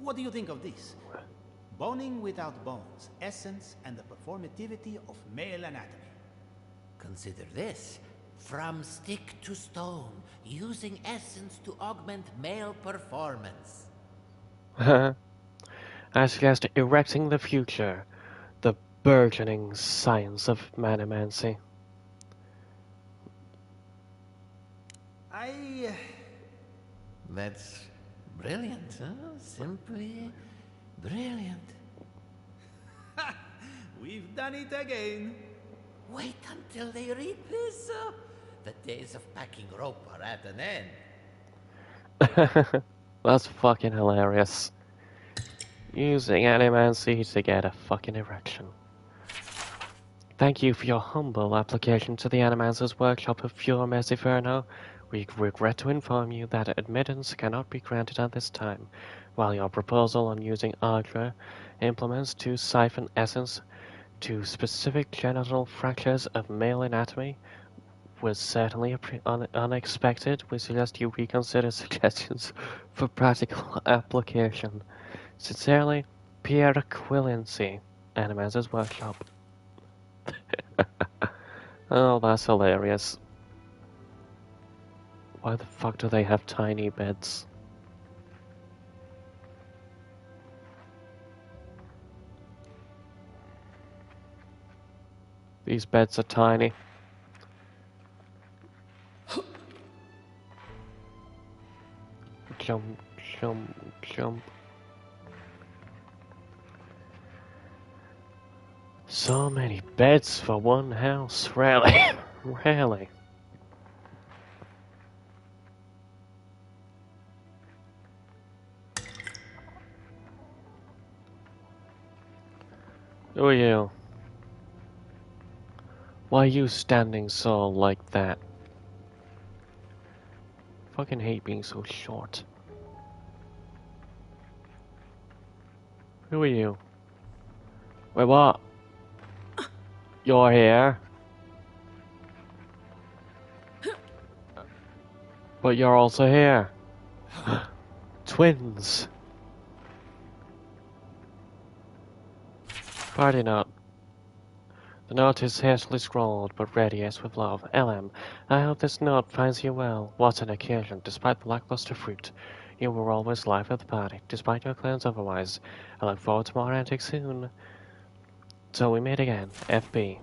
What do you think of this? Boning without bones, essence and the performativity of male anatomy. Consider this. From stick to stone, using essence to augment male performance. I suggest erecting the future, the burgeoning science of manimancy. That's brilliant, huh? Simply brilliant. We've done it again. Wait until they read this. The days of packing rope are at an end. That's fucking hilarious. Using animancy to get a fucking erection. Thank you for your humble application to the Animancer's workshop of Pure Merciferno. We regret to inform you that admittance cannot be granted at this time, while your proposal on using Ardra implements to siphon essence to specific genital fractures of male anatomy was certainly unexpected. We suggest you reconsider suggestions for practical application. Sincerely, Pierre Quillency, Animancer's workshop. Oh, that's hilarious. Why the fuck do they have tiny beds? These beds are tiny. Jump, jump, jump. So many beds for one house, really, really. Who are you? Why are you standing so like that? Fucking hate being so short. Who are you? Wait, what? You're here? But you're also here. Twins. Party note. The note is hastily scrawled, but read yes with love. LM, I hope this note finds you well. What an occasion. Despite the lackluster fruit, you were always life of the party, despite your claims otherwise. I look forward to more antics soon. So we meet again. FB.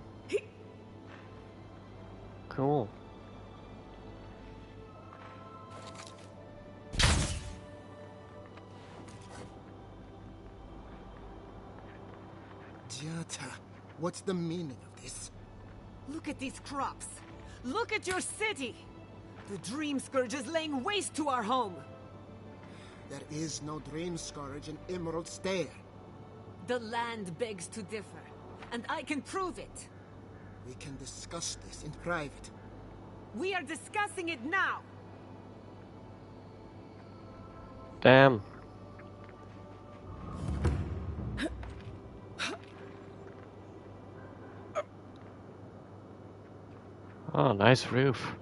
Cool. Jata, what's the meaning of this? Look at these crops. Look at your city. The Dreamscourge is laying waste to our home. There is no Dreamscourge in Emerald Stair. The land begs to differ, and I can prove it. We can discuss this in private. We are discussing it now. Damn. Oh, nice roof.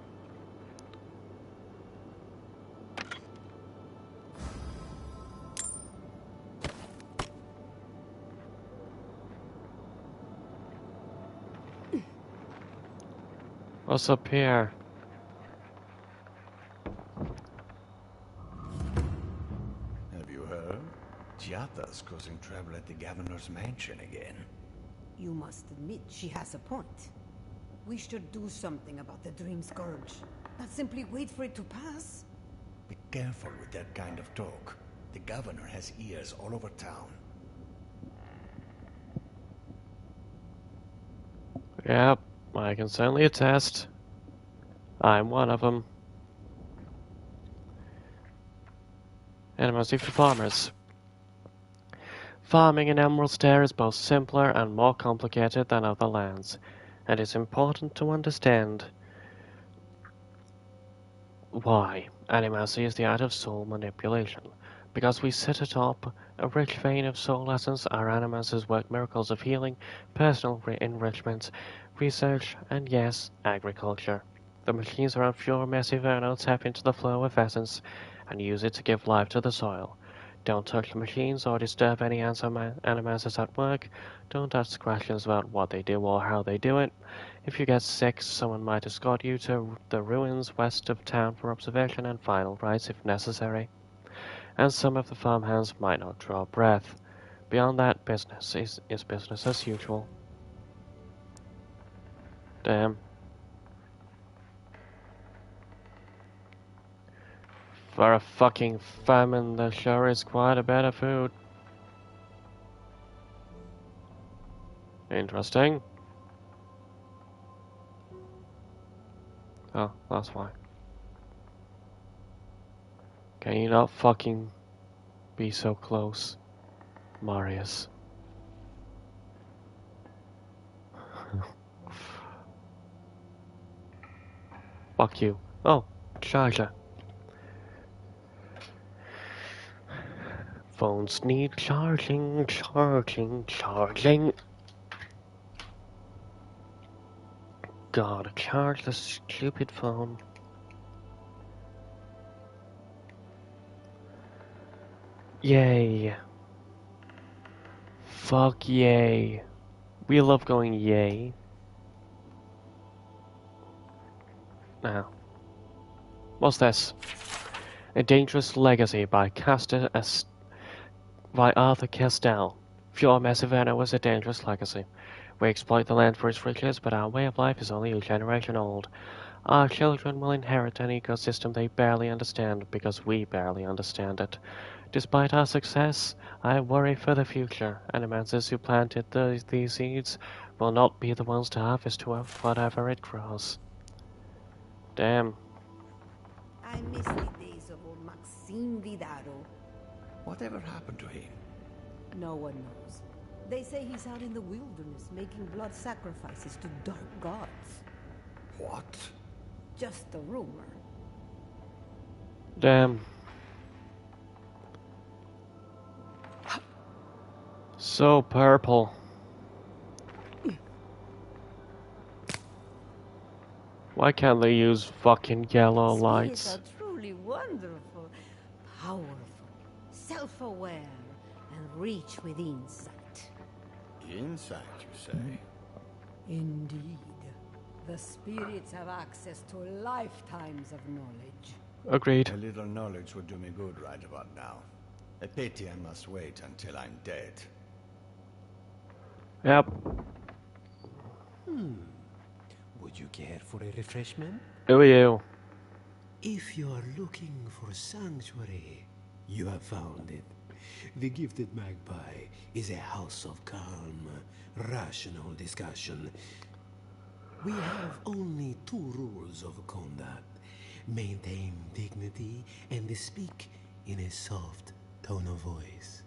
What's up here? Have you heard? Giata's causing trouble at the governor's mansion again. You must admit she has a point. We should do something about the Dreamscourge. Not simply wait for it to pass. Be careful with that kind of talk. The governor has ears all over town. Yep, I can certainly attest. I'm one of them. And mostly for farmers. Farming in Emerald Stair is both simpler and more complicated than other lands, and it's important to understand why. Animacy is the art of soul manipulation. Because we sit atop a rich vein of soul essence, our animators work miracles of healing, personal enrichment, research, and yes, agriculture. The machines around Pure Messiverno tap into the flow of essence and use it to give life to the soil. Don't touch the machines or disturb any animators at work. Don't ask questions about what they do or how they do it. If you get sick, someone might escort you to the ruins west of town for observation and final rites if necessary. And some of the farmhands might not draw breath. Beyond that, business is business as usual. Damn. For a fucking famine, there sure is quite a bit of food. Interesting. Oh, that's fine. Can you not fucking be so close, Marius? Fuck you. Oh, charger. Phones need charging, charging. Gotta charge the stupid phone. Yay. Fuck yay. We love going yay. Now. What's this? A Dangerous Legacy by Arthur Castell. Pure Messiverno was a dangerous legacy. We exploit the land for its riches, but our way of life is only a generation old. Our children will inherit an ecosystem they barely understand because we barely understand it. Despite our success, I worry for the future. Animators who planted these seeds will not be the ones to harvest whatever it grows. Damn. I miss the days of old Maxime Vidaro. Whatever happened to him? No one knows. They say he's out in the wilderness making blood sacrifices to dark gods. What? Just a rumor. Damn. So purple. Why can't they use fucking yellow lights? Spirits are truly wonderful, powerful, self-aware, and rich with insight. Insight, you say? Indeed. The spirits have access to lifetimes of knowledge. Agreed. A little knowledge would do me good right about now. A pity I must wait until I'm dead. Yep. Would you care for a refreshment? Who are you? If you are looking for sanctuary, you have found it. The Gifted Magpie is a house of calm, rational discussion. We have only 2 rules of conduct. Maintain dignity and speak in a soft tone of voice.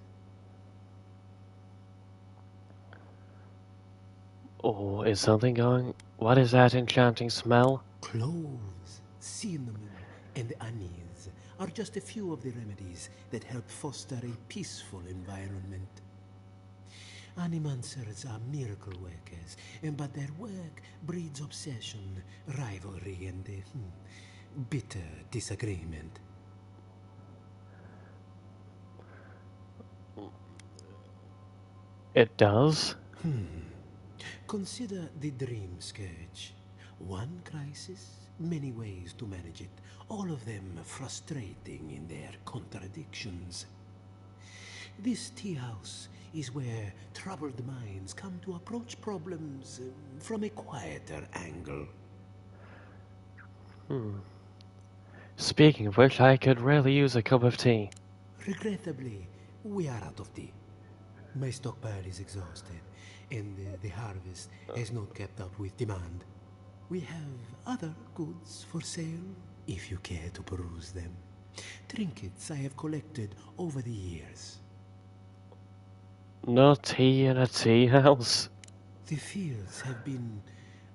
Oh, is something going? What is that enchanting smell? Cloves, cinnamon, and anise are just a few of the remedies that help foster a peaceful environment. Animancers are miracle workers, but their work breeds obsession, rivalry, and bitter disagreement. It does? Consider the Dreamscourge. One crisis, many ways to manage it, all of them frustrating in their contradictions. This tea house is where troubled minds come to approach problems from a quieter angle. Speaking of which, I could really use a cup of tea. Regrettably, we are out of tea. My stockpile is exhausted, and the harvest has not kept up with demand. We have other goods for sale, if you care to peruse them. Trinkets I have collected over the years. No tea in a tea house. The fields have been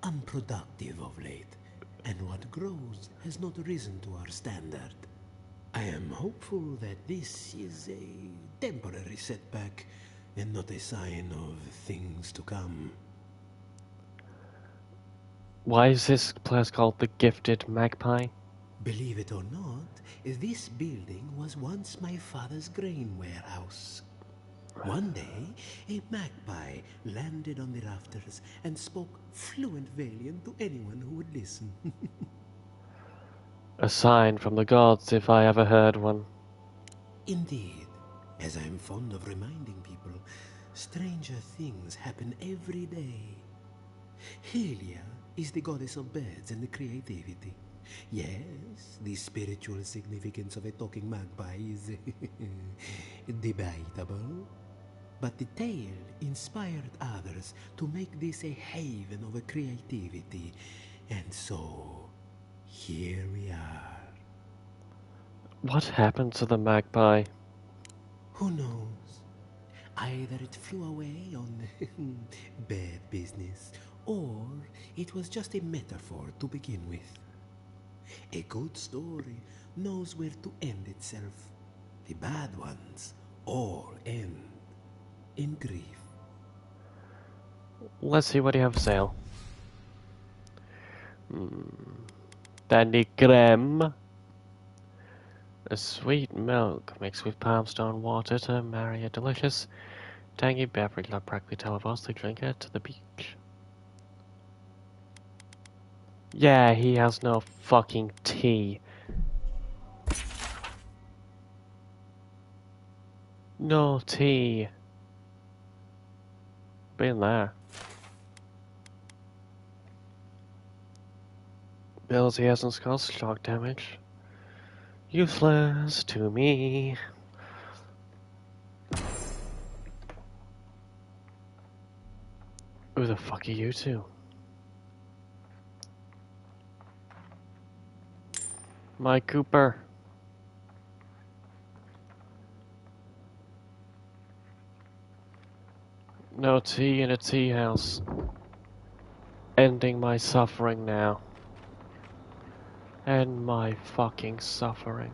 unproductive of late, and what grows has not risen to our standard. I am hopeful that this is a temporary setback and not a sign of things to come. Why is this place called the Gifted Magpie? Believe it or not, this building was once my father's grain warehouse. One day, a magpie landed on the rafters and spoke fluent Valian to anyone who would listen. A sign from the gods, if I ever heard one. Indeed, as I am fond of reminding people, stranger things happen every day. Helia is the goddess of birds and creativity. Yes, the spiritual significance of a talking magpie is debatable. But the tale inspired others to make this a haven of creativity. And so, here we are. What happened to the magpie? Who knows? Either it flew away on bad business, or it was just a metaphor to begin with. A good story knows where to end itself. The bad ones all end in grief. Let's see what you have for sale. Dandy creme. A sweet milk mixed with palmstone water to marry a delicious, tangy beverage that practically teleports the drinker to the beach. Yeah, he has no fucking tea. No tea. Been there. Bills he hasn't caused shock damage. Useless to me. Who the fuck are you two? My Cooper. No tea in a tea house. Ending my suffering now. End my fucking suffering.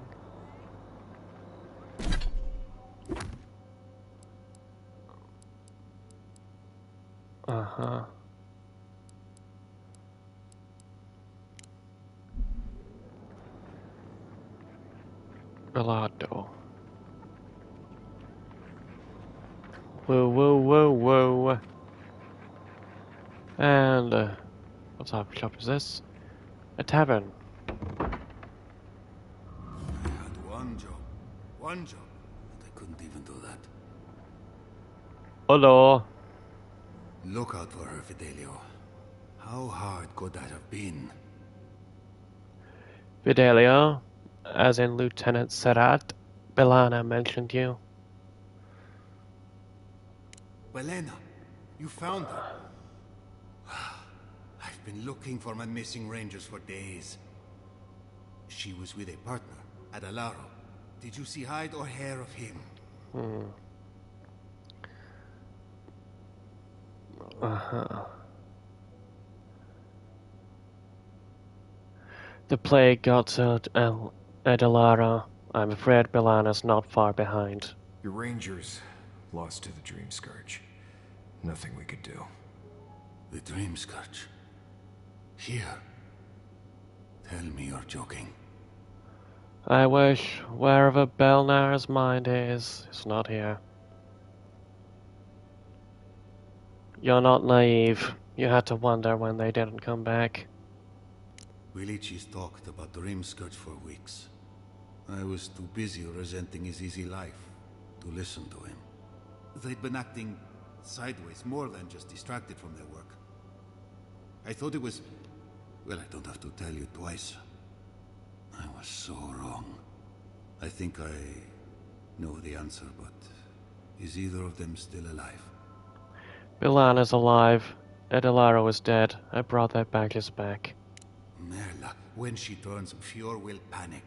Uh-huh. Belado. Whoa, whoa, whoa, whoa. And, what type of shop is this? A tavern. I had one job, and I couldn't even do that. Hello. Look out for her, Fidelio. How hard could that have been? Fidelio, as in Lieutenant Serrat, Belana mentioned you. Belena, you found her. I've been looking for my missing rangers for days. She was with a partner, Adalaro. Did you see hide or hair of him? Uh-huh. The plague got to Adelara. I'm afraid Belana's not far behind. Your rangers lost to the Dreamscourge. Nothing we could do. The Dreamscourge? Here? Tell me you're joking. I wish wherever Belnar's mind is, it's not here. You're not naive. You had to wonder when they didn't come back. Willich's talked about the Dreamscourge for weeks. I was too busy resenting his easy life to listen to him. They'd been acting sideways more than just distracted from their work. I thought it was... well, I don't have to tell you twice. I was so wrong. I think I know the answer, but is either of them still alive? Belana's alive. Adelara is dead. I brought their badges back. Merla, when she turns pure will panic.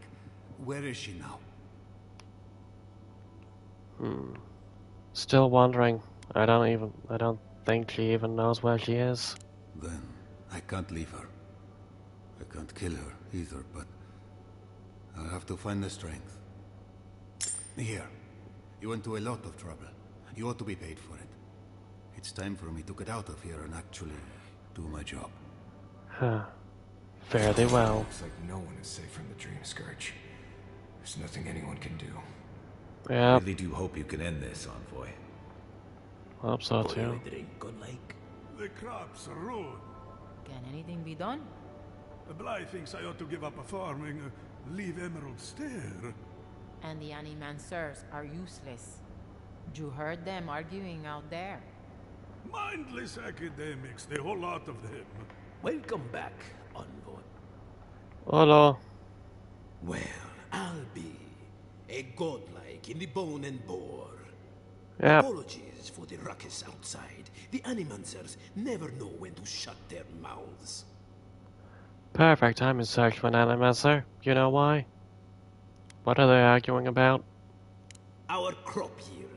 Where is she now? Still wondering. I don't think she even knows where she is. Then I can't leave her. I can't kill her either, but I'll have to find the strength. Here. You went to a lot of trouble. You ought to be paid for it. It's time for me to get out of here and actually do my job. Huh. Fare thee well. Looks like no one is safe from the Dreamscourge. There's nothing anyone can do. Yeah. I really do hope you can end this, Envoy. Hope so Pour you too. a drink, good like. The crops are ruined. Can anything be done? Bly thinks I ought to give up farming, leave Emerald Stair. And the animancers are useless. You heard them arguing out there. Mindless academics, the whole lot of them. Welcome back, Envoy. Hello. Well, I'll be a godlike in the bone and bore. Yep. Apologies for the ruckus outside. The animancers never know when to shut their mouths. Perfect. I'm in search of an animator. You know why? What are they arguing about? Our crop yield.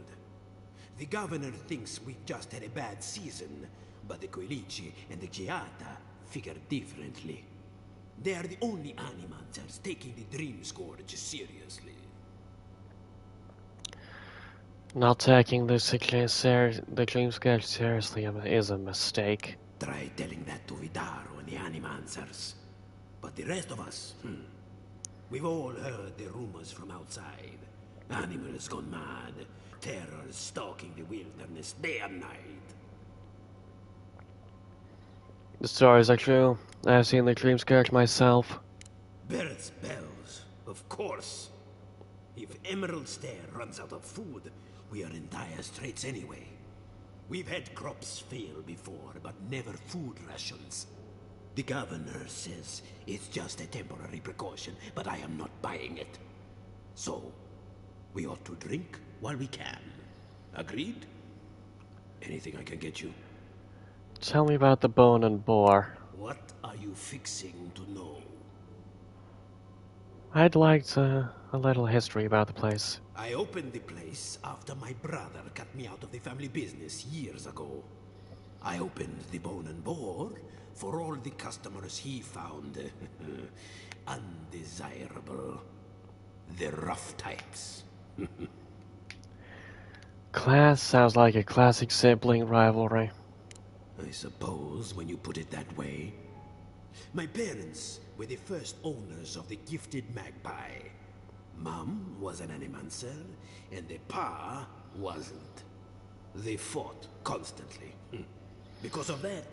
The governor thinks we've just had a bad season, but the Koilichi and the Giata figure differently. They are the only animancers taking the Dreamscourge seriously. Not taking the Dreamscourge seriously is a mistake. Try telling that to Vidaro and the animancers. But the rest of us, we've all heard the rumors from outside. Animals gone mad, terror stalking the wilderness day and night. The stories are true. I've seen the Dreamscourge myself. Birds' bells, of course. If Emerald Stair runs out of food, we are in dire straits anyway. We've had crops fail before, but never food rations. The governor says it's just a temporary precaution, but I am not buying it. So, we ought to drink while we can. Agreed? Anything I can get you? Tell me about the bone and boar. What are you fixing to know? I'd like a little history about the place. I opened the place after my brother cut me out of the family business years ago. I opened the Bone and Boar for all the customers he found undesirable. The rough types. Class sounds like a classic sibling rivalry. I suppose when you put it that way. My parents were the first owners of the gifted magpie. Mom was an animancer, and the pa wasn't. They fought constantly. Because of that,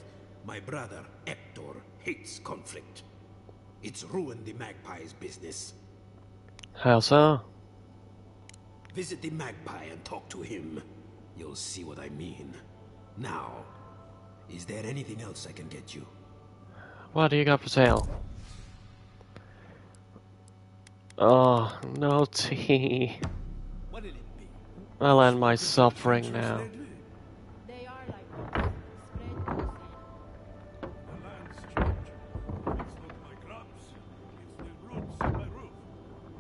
my brother Hector hates conflict. It's ruined the magpie's business. How so? Visit the magpie and talk to him. You'll see what I mean. Now, is there anything else I can get you? What do you got for sale? Oh, no tea. I'll end my suffering now.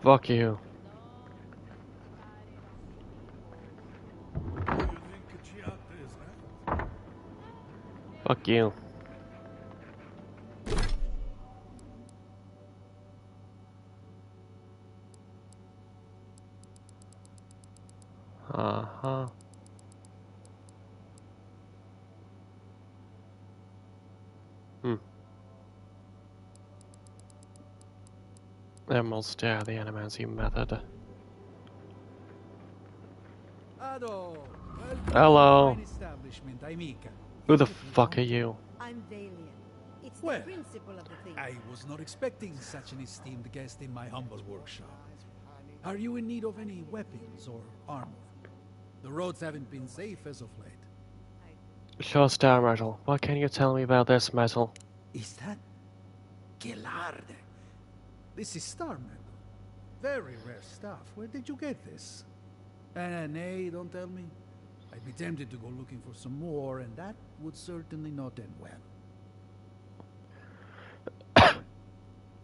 Fuck you. Fuck you. Uh-huh. Emerald Stair, the animancy method. Hello. Who the fuck are you? I'm Valiant. It's Well, the principle of the thing. I was not expecting such an esteemed guest in my humble workshop. Are you in need of any weapons or armor? The roads haven't been safe as of late. Sure, Star Metal. What can you tell me about this metal? Is that Cxald'dhrest? This is star metal. Very rare stuff. Where did you get this? Nay, don't tell me. I'd be tempted to go looking for some more, and that would certainly not end well.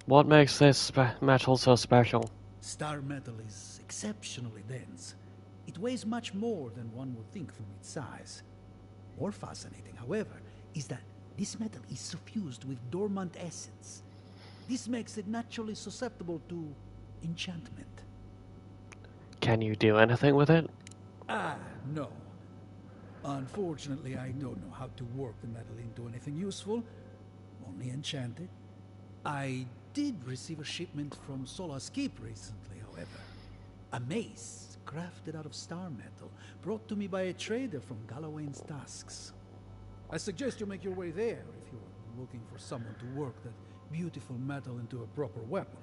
What makes this metal so special? Star metal is exceptionally dense. It weighs much more than one would think from its size. More fascinating, however, is that this metal is suffused with dormant essence. This makes it naturally susceptible to enchantment. Can you do anything with it? No. Unfortunately, I don't know how to work the metal into anything useful. Only enchant it. I did receive a shipment from Solace Keep recently, however. A mace crafted out of star metal, brought to me by a trader from Galloway's Tusks. I suggest you make your way there if you're looking for someone to work that beautiful metal into a proper weapon.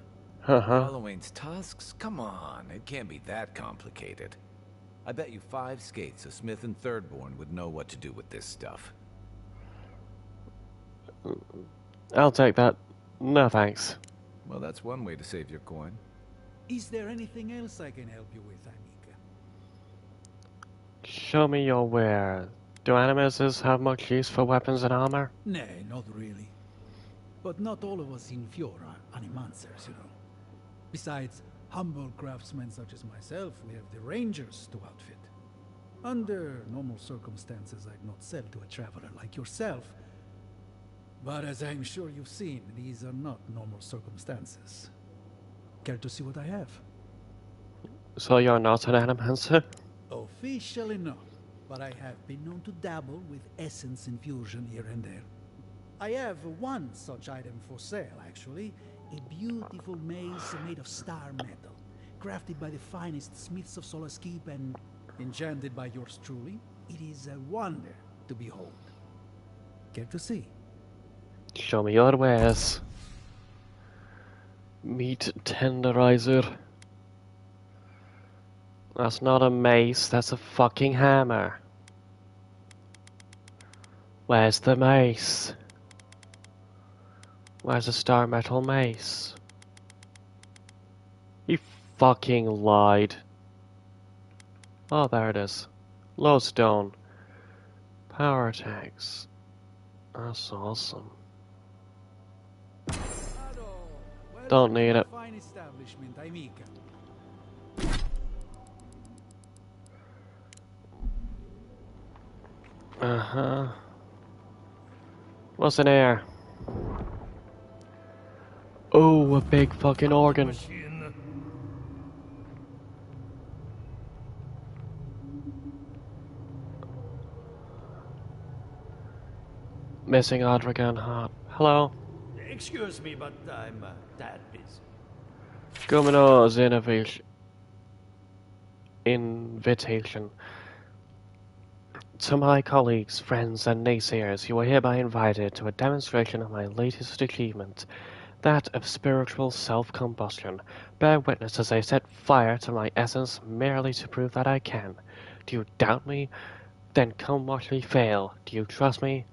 Galloway's Tusks? Come on, it can't be that complicated. I bet you 5 skates a Smith and Thirdborn would know what to do with this stuff. I'll take that. No thanks. Well, that's one way to save your coin. Is there anything else I can help you with, Amika? Show me your wares. Do animuses have much use for weapons and armor? Nay, not really. But not all of us in Fjord are animancers, you know. Besides humble craftsmen such as myself, we have the rangers to outfit. Under normal circumstances, I'd not sell to a traveler like yourself. But as I'm sure you've seen, these are not normal circumstances. Care to see what I have? So you're not an animancer? Officially no, but I have been known to dabble with essence infusion here and there. I have one such item for sale, actually. A beautiful mace made of star metal, crafted by the finest smiths of Solace Keep and enchanted by yours truly. It is a wonder to behold. Care to see? Show me your wares. Meat tenderizer. That's not a mace, that's a fucking hammer. Where's the mace? Where's the star metal mace? You fucking lied. Oh, there it is. Lodestone. Power attacks. That's awesome. Don't need it. Fine establishment, Amika. What's in here? Oh, a big fucking organ. Missing Adrigan heart. Hello. Excuse me, but I'm that busy. Gumino's invitation. To my colleagues, friends, and naysayers, you are hereby invited to a demonstration of my latest achievement, that of spiritual self-combustion. Bear witness as I set fire to my essence merely to prove that I can. Do you doubt me? Then come watch me fail. Do you trust me?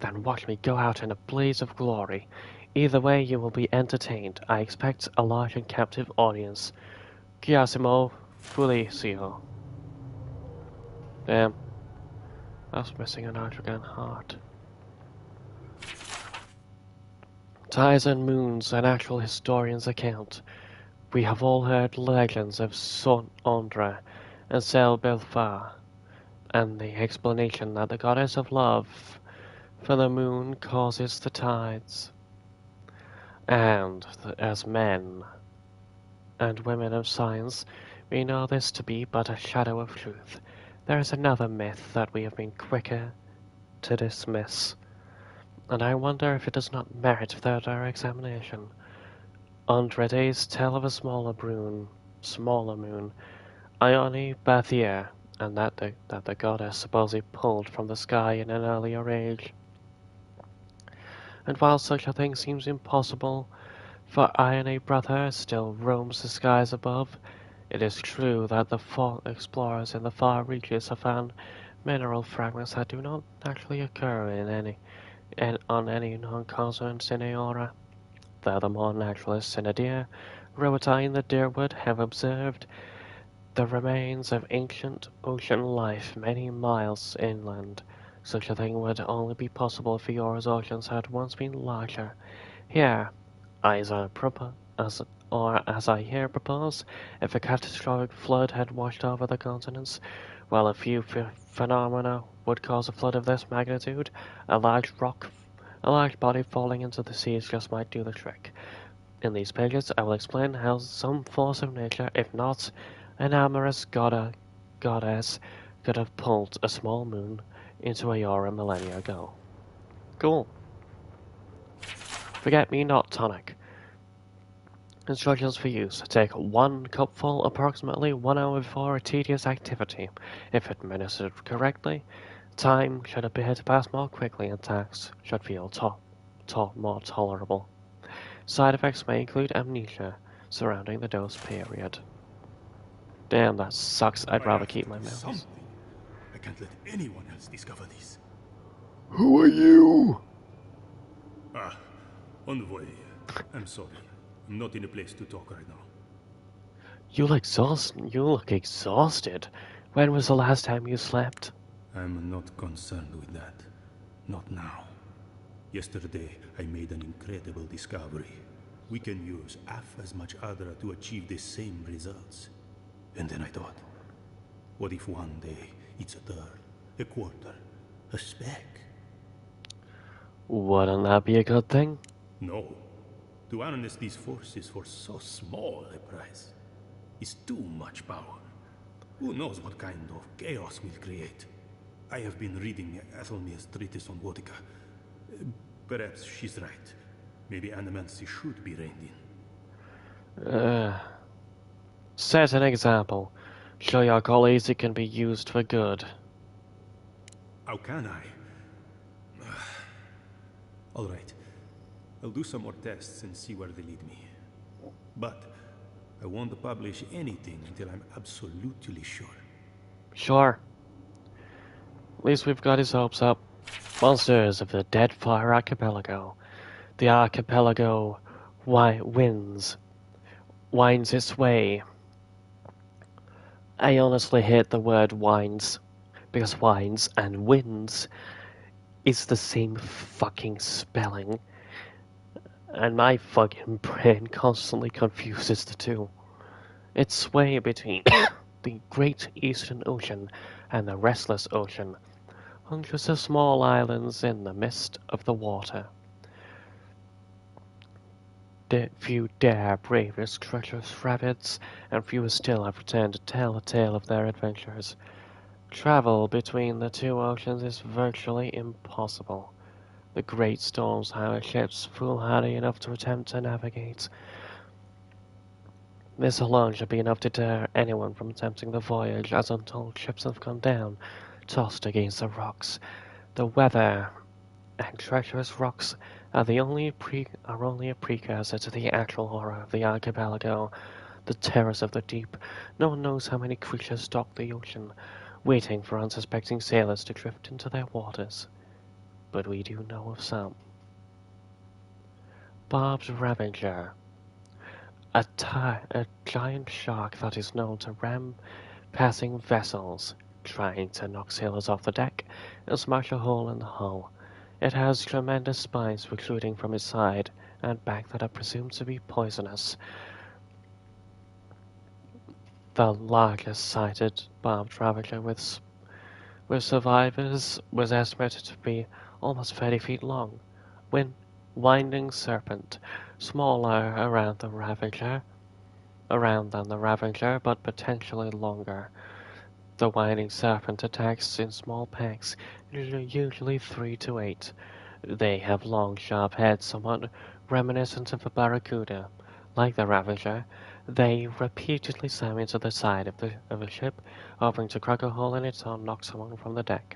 Then watch me go out in a blaze of glory. Either way, you will be entertained. I expect a large and captive audience. Giassimo Felicio. Damn. I was missing an Adrigan heart. Tides and moons, an actual historian's account. We have all heard legends of Saint-Andre and Cxald'dhrest, and the explanation that the goddess of love for the moon causes the tides. And as men and women of science, we know this to be but a shadow of truth. There is another myth that we have been quicker to dismiss, and I wonder if it does not merit further examination. Andredes tell of a smaller moon, Ione Bathier, and that the goddess supposedly pulled from the sky in an earlier age. And while such a thing seems impossible, for Ione Brother still roams the skies above, it is true that the explorers in the far reaches have found mineral fragments that do not actually occur on any non-consonant Cineora. Furthermore, naturalists in Adir, Rowatine the Deerwood have observed the remains of ancient ocean life many miles inland. Such a thing would only be possible if Fiora's oceans had once been larger. Here, as I here propose, if a catastrophic flood had washed over the continents, while a few phenomena would cause a flood of this magnitude, a large body falling into the seas just might do the trick. In these pages, I will explain how some force of nature, if not an amorous goddess, could have pulled a small moon into Ayora millennia ago. Cool. Forget-me-not tonic. Instructions for use. Take 1 cupful approximately 1 hour before a tedious activity. If administered correctly, time should appear to pass more quickly and tasks should feel more tolerable. Side effects may include amnesia surrounding the dose period. Damn, that sucks. I'd rather keep my memories. Something. I can't let anyone else discover this. Who are you? Ah, envoy. I'm sorry. I'm not in a place to talk right now. You look exhausted. When was the last time you slept? I'm not concerned with that. Not now. Yesterday, I made an incredible discovery. We can use half as much Adra to achieve the same results. And then I thought, what if one day it's a third, a quarter, a speck? Wouldn't that be a good thing? No. To harness these forces for so small a price is too much power. Who knows what kind of chaos we'll create? I have been reading Athelmir's treatise on Wotica. Perhaps she's right. Maybe animancy should be reined in. Set an example. Show your colleagues it can be used for good. How can I? All right. I'll do some more tests and see where they lead me. But I won't publish anything until I'm absolutely sure. Sure. At least we've got his hopes up. Monsters of the Dead Fire Archipelago. The archipelago winds its way. I honestly hate the word winds, because winds and winds is the same fucking spelling, and my fucking brain constantly confuses the two. It's sway between the Great Eastern Ocean and the Restless Ocean, hundreds of small islands in the midst of the water. Few dare brave its treacherous rapids, and fewer still have returned to tell the tale of their adventures. Travel between the two oceans is virtually impossible. The great storms have ships foolhardy enough to attempt to navigate. This alone should be enough to deter anyone from attempting the voyage, as untold ships have gone down, tossed against the rocks. The weather and treacherous rocks are only a precursor to the actual horror of the archipelago, the terrors of the deep. No one knows how many creatures stalk the ocean, waiting for unsuspecting sailors to drift into their waters. But we do know of some. Barbed Ravager. A giant shark that is known to ram passing vessels, trying to knock sailors off the deck and smash a hole in the hull. It has tremendous spines protruding from its side and back that are presumed to be poisonous. The largest sighted barbed ravager with survivors was estimated to be almost 30 feet long. Winding serpent, smaller around than the ravager, but potentially longer. The winding serpent attacks in small packs, usually 3 to 8. They have long, sharp heads, somewhat reminiscent of a barracuda. Like the ravager, they repeatedly slam into the side of a ship, offering to crack a hole in it or knock someone from the deck.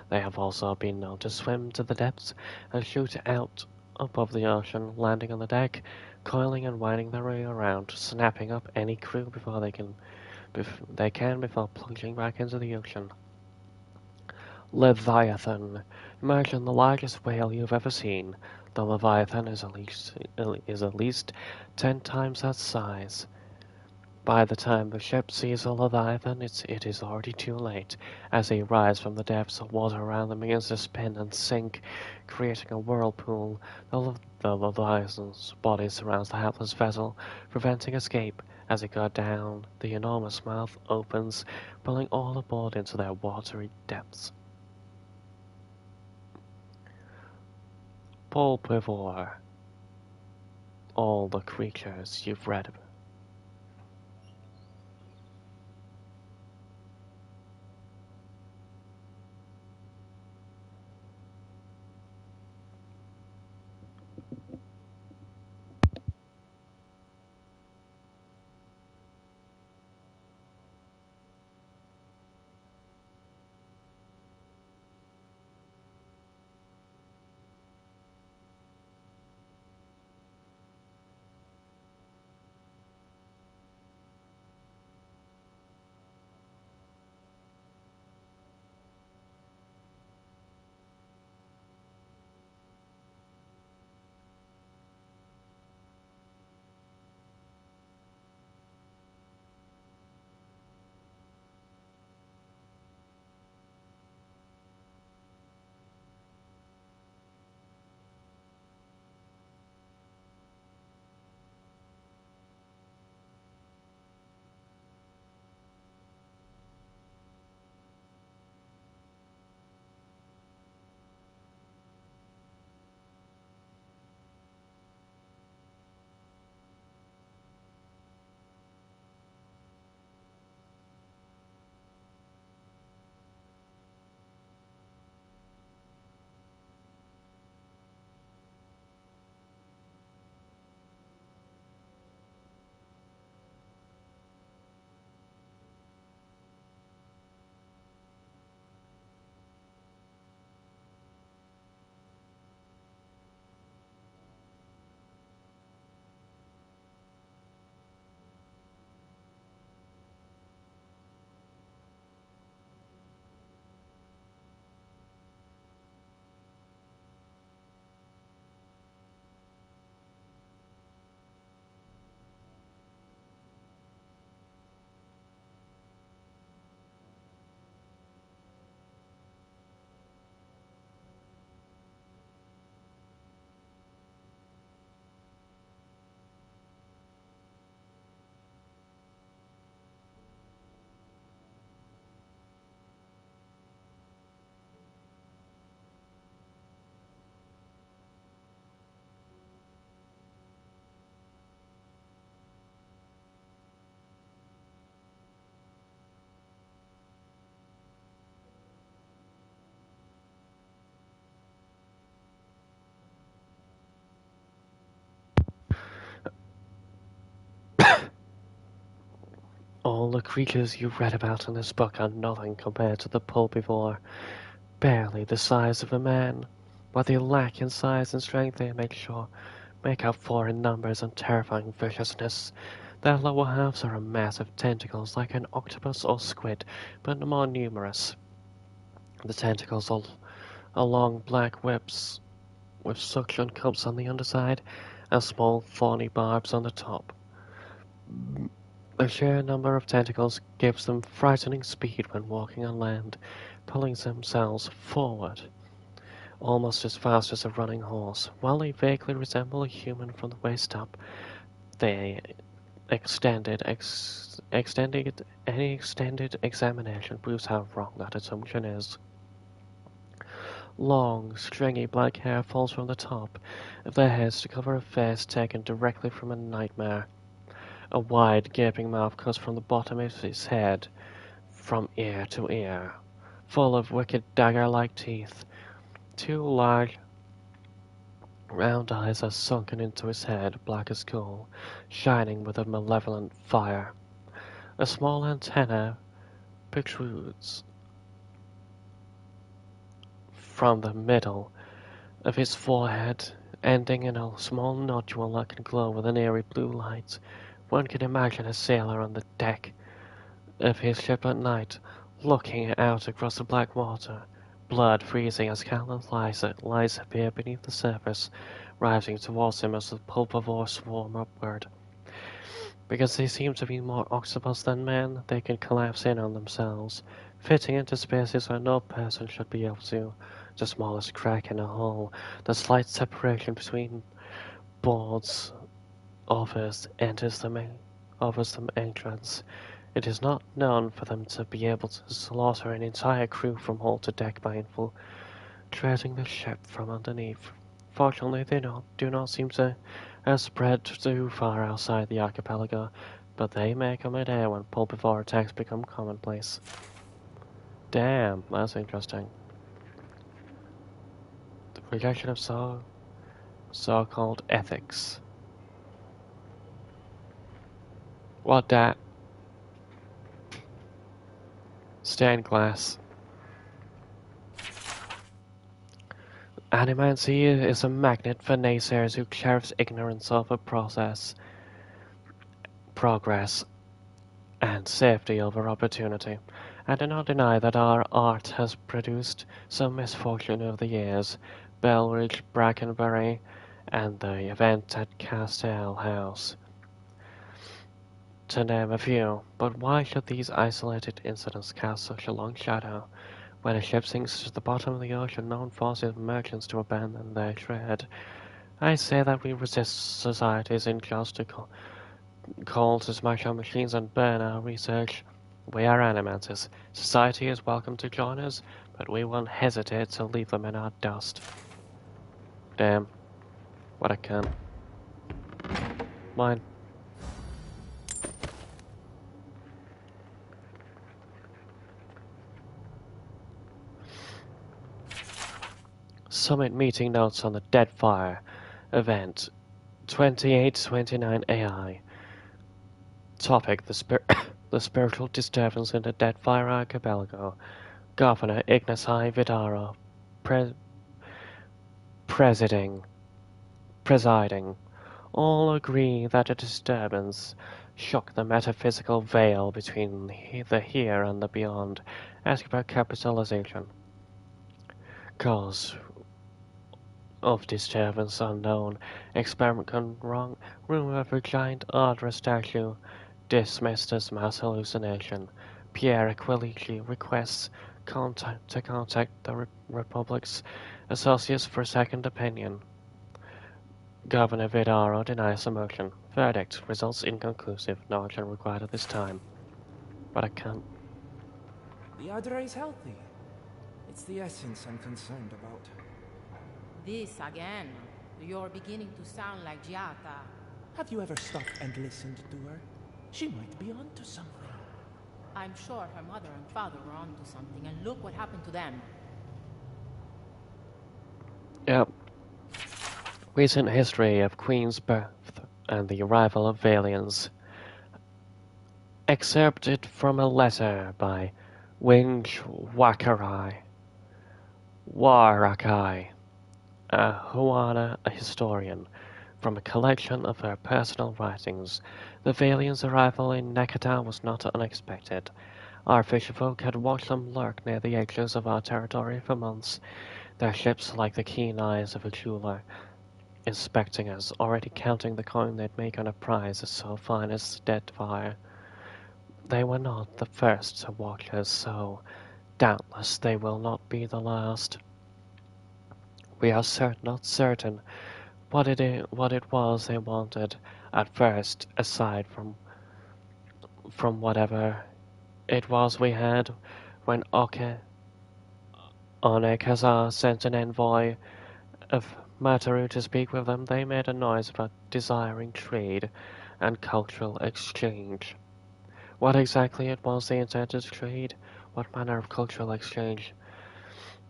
They have also been known to swim to the depths and shoot out above the ocean, landing on the deck, coiling and winding their way around, snapping up any crew before they can before plunging back into the ocean. Leviathan. Imagine the largest whale you've ever seen. The Leviathan is at least 10 times that size. By the time the ship sees a Leviathan, it is already too late. As they rise from the depths, the water around them begins to spin and sink, creating a whirlpool. The Leviathan's body surrounds the hapless vessel, preventing escape. As it goes down, the enormous mouth opens, pulling all aboard into their watery depths. Pulpivore. all the creatures you've read about. All the creatures you've read about in this book are nothing compared to the Pulpivore, barely the size of a man. What they lack in size and strength they make up for in numbers and terrifying viciousness. Their lower halves are massive tentacles like an octopus or squid, but more numerous. The tentacles are long black webs with suction cups on the underside and small thorny barbs on the top. The sheer number of tentacles gives them frightening speed when walking on land, pulling themselves forward almost as fast as a running horse. While they vaguely resemble a human from the waist up, they any extended examination proves how wrong that assumption is. Long, stringy black hair falls from the top of their heads to cover a face taken directly from a nightmare. A wide, gaping mouth cuts from the bottom of his head, from ear to ear, full of wicked dagger-like teeth. Two large, round eyes are sunken into his head, black as coal, shining with a malevolent fire. A small antenna protrudes from the middle of his forehead, ending in a small nodule that can glow with an eerie blue light. One can imagine a sailor on the deck of his ship at night, looking out across the black water, blood freezing as countless lies appear beneath the surface, rising towards him as the Pulpivore swarm upward. Because they seem to be more octopus than men, they can collapse in on themselves, fitting into spaces where no person should be able to. The smallest crack in a hull, the slight separation between boards offers them entrance. It is not known for them to be able to slaughter an entire crew from hull to deck by infiltrating the ship from underneath. Fortunately, they do not seem to have spread too far outside the archipelago, but they may come a day when pull-before attacks become commonplace. Damn, that's interesting. The rejection of so-called ethics. What that? Stained glass. Animancy is a magnet for naysayers who cherish ignorance of a progress, and safety over opportunity. I do not deny that our art has produced some misfortune over the years. Belridge, Brackenbury, and the event at Castell House, to name a few. But why should these isolated incidents cast such a long shadow? When a ship sinks to the bottom of the ocean, no one forces merchants to abandon their trade. I say that we resist society's injustice to call to smash our machines and burn our research. We are animators. Society is welcome to join us, but we won't hesitate to leave them in our dust. Damn. What a cunt. Mine. Summit meeting notes on the Deadfire event 2829 AI. Topic: the spiritual disturbance in the Deadfire Archipelago. Governor Ignacy Vidaro presiding. All agree that the disturbance shook the metaphysical veil between the here and the beyond. Ask about capitalization. Cause of disturbance unknown. Experiment gone wrong. Rumor of a giant Ardra statue dismissed as mass hallucination. Pierre Aquilici requests to contact the Republic's associates for a second opinion. Governor Vidaro denies the motion. Verdict: results inconclusive. No action required at this time. But I can't. The Ardra is healthy. It's the essence I'm concerned about. This again. You're beginning to sound like Giata. Have you ever stopped and listened to her? She might be onto something. I'm sure her mother and father were onto something, and look what happened to them. Yep. Recent history of Queen's birth and the arrival of Valians. Excerpted from a letter by Winch Warakai, a Huana historian, from a collection of her personal writings. The Valians' arrival in Nekata was not unexpected. Our fisherfolk had watched them lurk near the edges of our territory for months, their ships like the keen eyes of a jeweler, inspecting us, already counting the coin they'd make on a prize as so fine as Deadfire. They were not the first to watch us, so doubtless they will not be the last. We are not certain what it was they wanted at first, aside from whatever it was we had when Onekazar sent an envoy of Mataru to speak with them. They made a noise about desiring trade and cultural exchange. What exactly it was they intended to trade, what manner of cultural exchange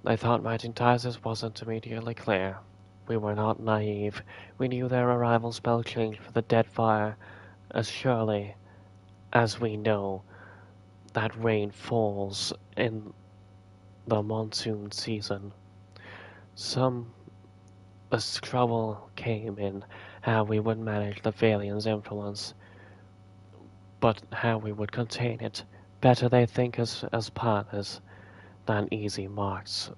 they thought might entice us, wasn't immediately clear. We were not naive. We knew their arrival spelled change for the Deadfire as surely as we know that rain falls in the monsoon season. The trouble came in how we would manage the Valian's influence, but how we would contain it. Better they think us as partners than easy marks.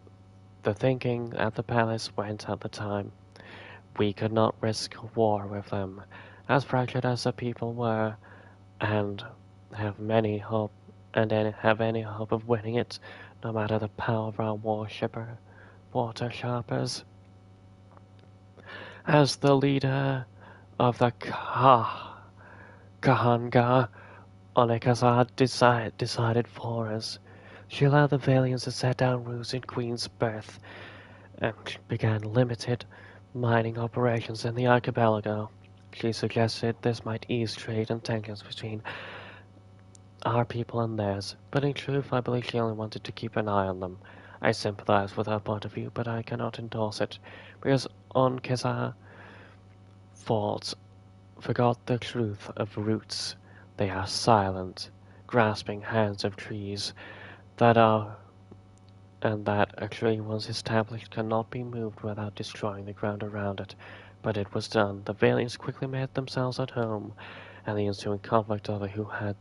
The thinking at the palace went at the time. We could not risk war with them, as fractured as the people were, and have any hope of winning it, no matter the power of our water sharpers. As the leader of the Kahanga, Onekazar decided for us. She allowed the Valians to set down roots in Queen's birth, and began limited mining operations in the archipelago. She suggested this might ease trade and tensions between our people and theirs, but in truth I believe she only wanted to keep an eye on them. I sympathize with her point of view, but I cannot endorse it, because Onkeza Falls forgot the truth of roots. They are silent, grasping hands of trees that are and that a tree once established cannot be moved without destroying the ground around it. But it was done. The Valiants quickly made themselves at home, and the ensuing conflict over who had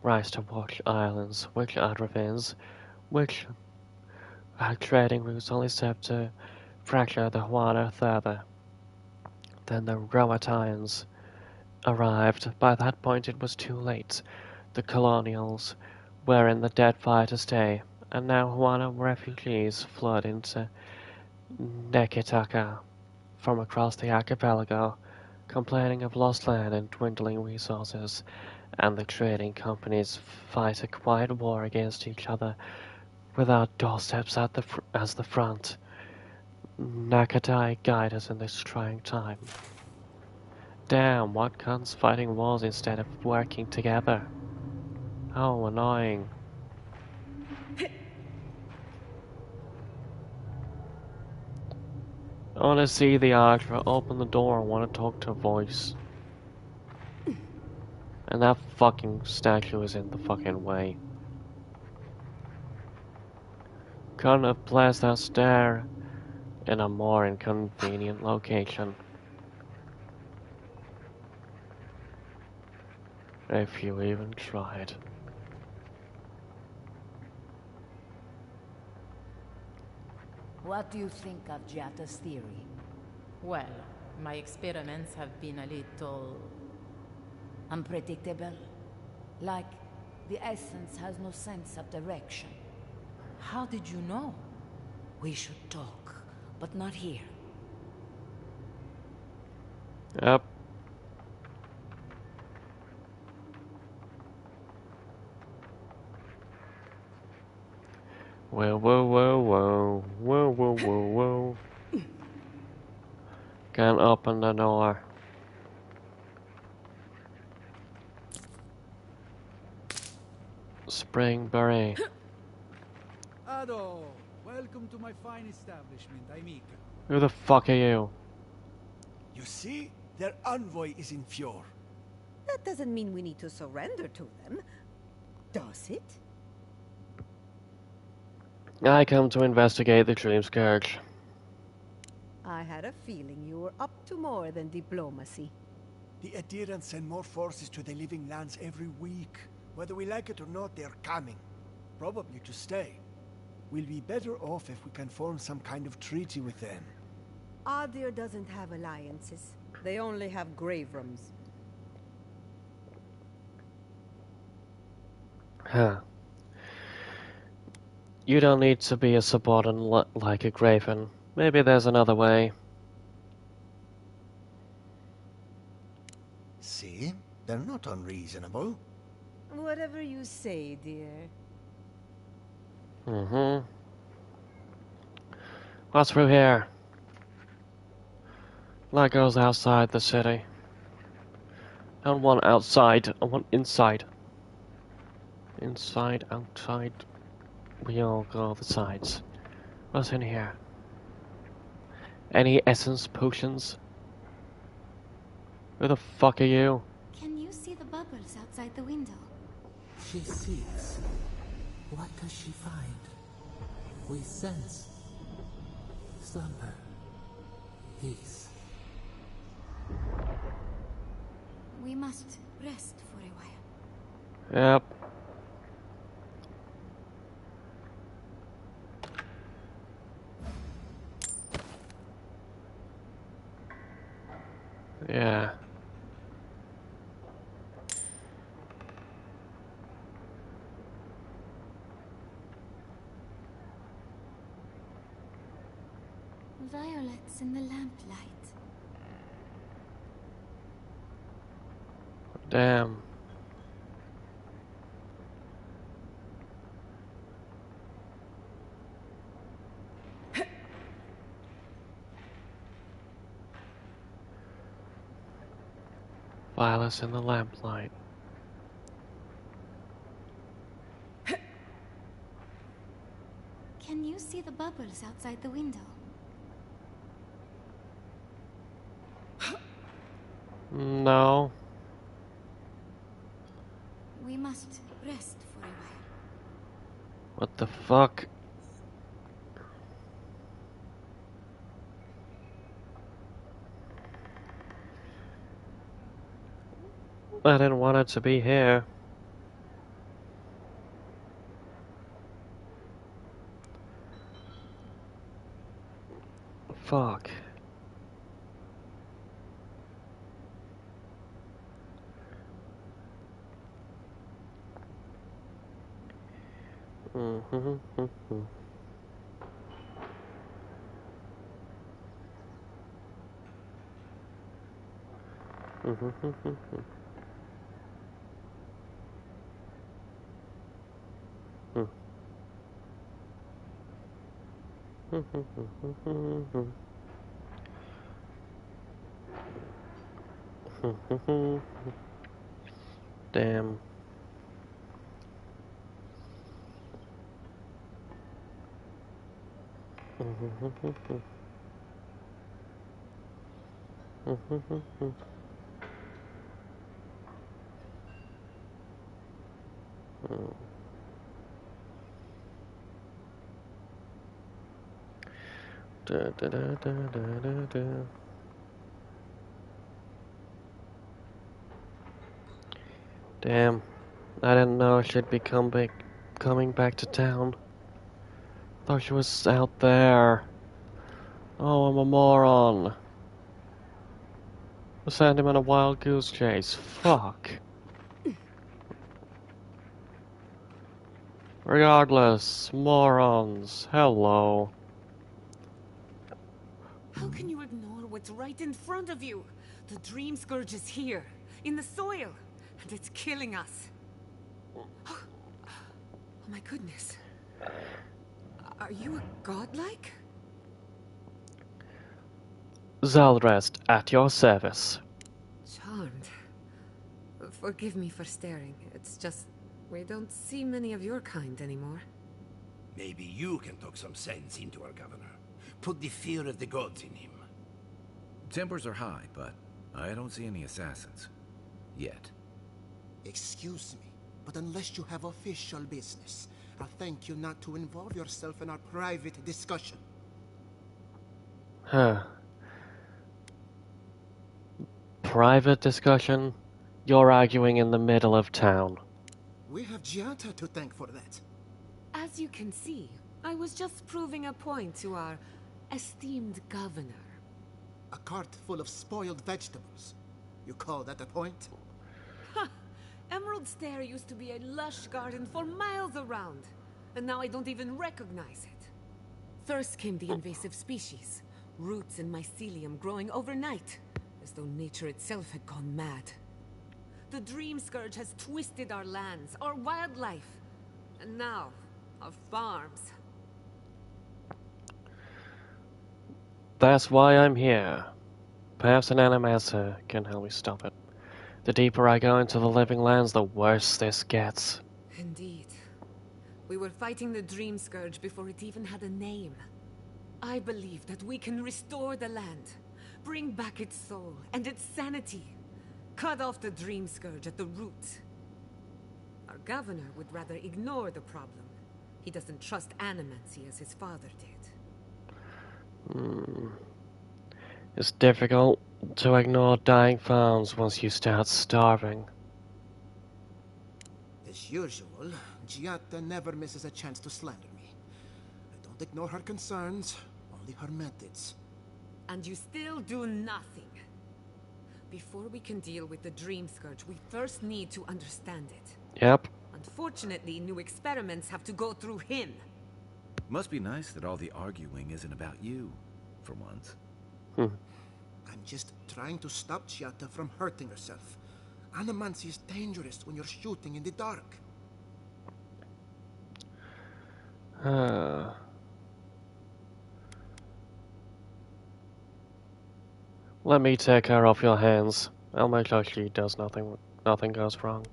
rights to which islands, which ravines, which trading routes only served to fracture the Huana further. Then the Roatans arrived. By that point it was too late. The colonials were in the dead fire to stay, and now Huana refugees flood into Nekitaka from across the archipelago, complaining of lost land and dwindling resources, and the trading companies fight a quiet war against each other without doorsteps as the front. Nakatai guide us in this trying time. Damn, what cunts fighting wars instead of working together? How annoying. I want to see the Archer open the door. I want to talk to a voice. And that fucking statue is in the fucking way. Couldn't have placed that stair in a more inconvenient location. If you even tried. What do you think of Giatta's theory? Well, my experiments have been a little... unpredictable? Like, the essence has no sense of direction. How did you know? We should talk, but not here. Yep. Whoa, whoa, whoa, whoa, whoa, whoa, whoa, whoa. Can't open the door. Springbury. Ado, welcome to my fine establishment, Aimika. Who the fuck are you? You see? Their envoy is in Fjord. That doesn't mean we need to surrender to them, does it? I come to investigate the Dreamscourge. I had a feeling you were up to more than diplomacy. The adherents send more forces to the living lands every week. Whether we like it or not, they're coming. Probably to stay. We'll be better off if we can form some kind of treaty with them. Adir doesn't have alliances. They only have grave rooms. Huh. You don't need to be a subordinate like a Graven. Maybe there's another way. See? They're not unreasonable. Whatever you say, dear. Mm-hmm. What's through here? That goes outside the city. I don't want outside, I want inside. Inside, outside. We all go the sides. What's in here? Any essence potions? Who the fuck are you? Can you see the bubbles outside the window? She seeks. What does she find? We sense slumber, peace. We must rest for a while. Yep. Yeah. Violets in the lamplight. Damn. Silas in the lamplight. Can you see the bubbles outside the window? No. We must rest for a while. What the fuck? I didn't want it to be here. Fuck. Damn. Da, da, da, da, da, da. Damn, I didn't know she'd be coming back to town. Thought she was out there. Oh, I'm a moron. I sent him on a wild goose chase. Fuck. Regardless, morons. Hello. How can you ignore what's right in front of you? The Dreamscourge is here, in the soil, and it's killing us. Oh my goodness. Are you a godlike? Cxald'dhrest, at your service. Charmed. Forgive me for staring. It's just, we don't see many of your kind anymore. Maybe you can talk some sense into our governor. Put the fear of the gods in him. Tempers are high, but I don't see any assassins. Yet. Excuse me, but unless you have official business, I'll thank you not to involve yourself in our private discussion. Huh. Private discussion? You're arguing in the middle of town. We have Giata to thank for that. As you can see, I was just proving a point to our esteemed governor. A cart full of spoiled vegetables. You call that a point? Ha! Emerald Stair used to be a lush garden for miles around, and now I don't even recognize it. First came the invasive species, roots and mycelium growing overnight, as though nature itself had gone mad. The Dreamscourge has twisted our lands, our wildlife, and now, our farms. That's why I'm here. Perhaps an animator can help me stop it. The deeper I go into the living lands, the worse this gets. Indeed. We were fighting the Dreamscourge before it even had a name. I believe that we can restore the land, bring back its soul and its sanity, cut off the Dreamscourge at the root. Our governor would rather ignore the problem. He doesn't trust animancy as his father did. It's difficult to ignore dying farms once you start starving. As usual, Giata never misses a chance to slander me. I don't ignore her concerns, only her methods. And you still do nothing. Before we can deal with the Dreamscourge, we first need to understand it. Yep. Unfortunately, new experiments have to go through him. Must be nice that all the arguing isn't about you, for once. I'm just trying to stop Giata from hurting herself. Animancy is dangerous when you're shooting in the dark. Let me take her off your hands. I'll make sure she does nothing goes wrong.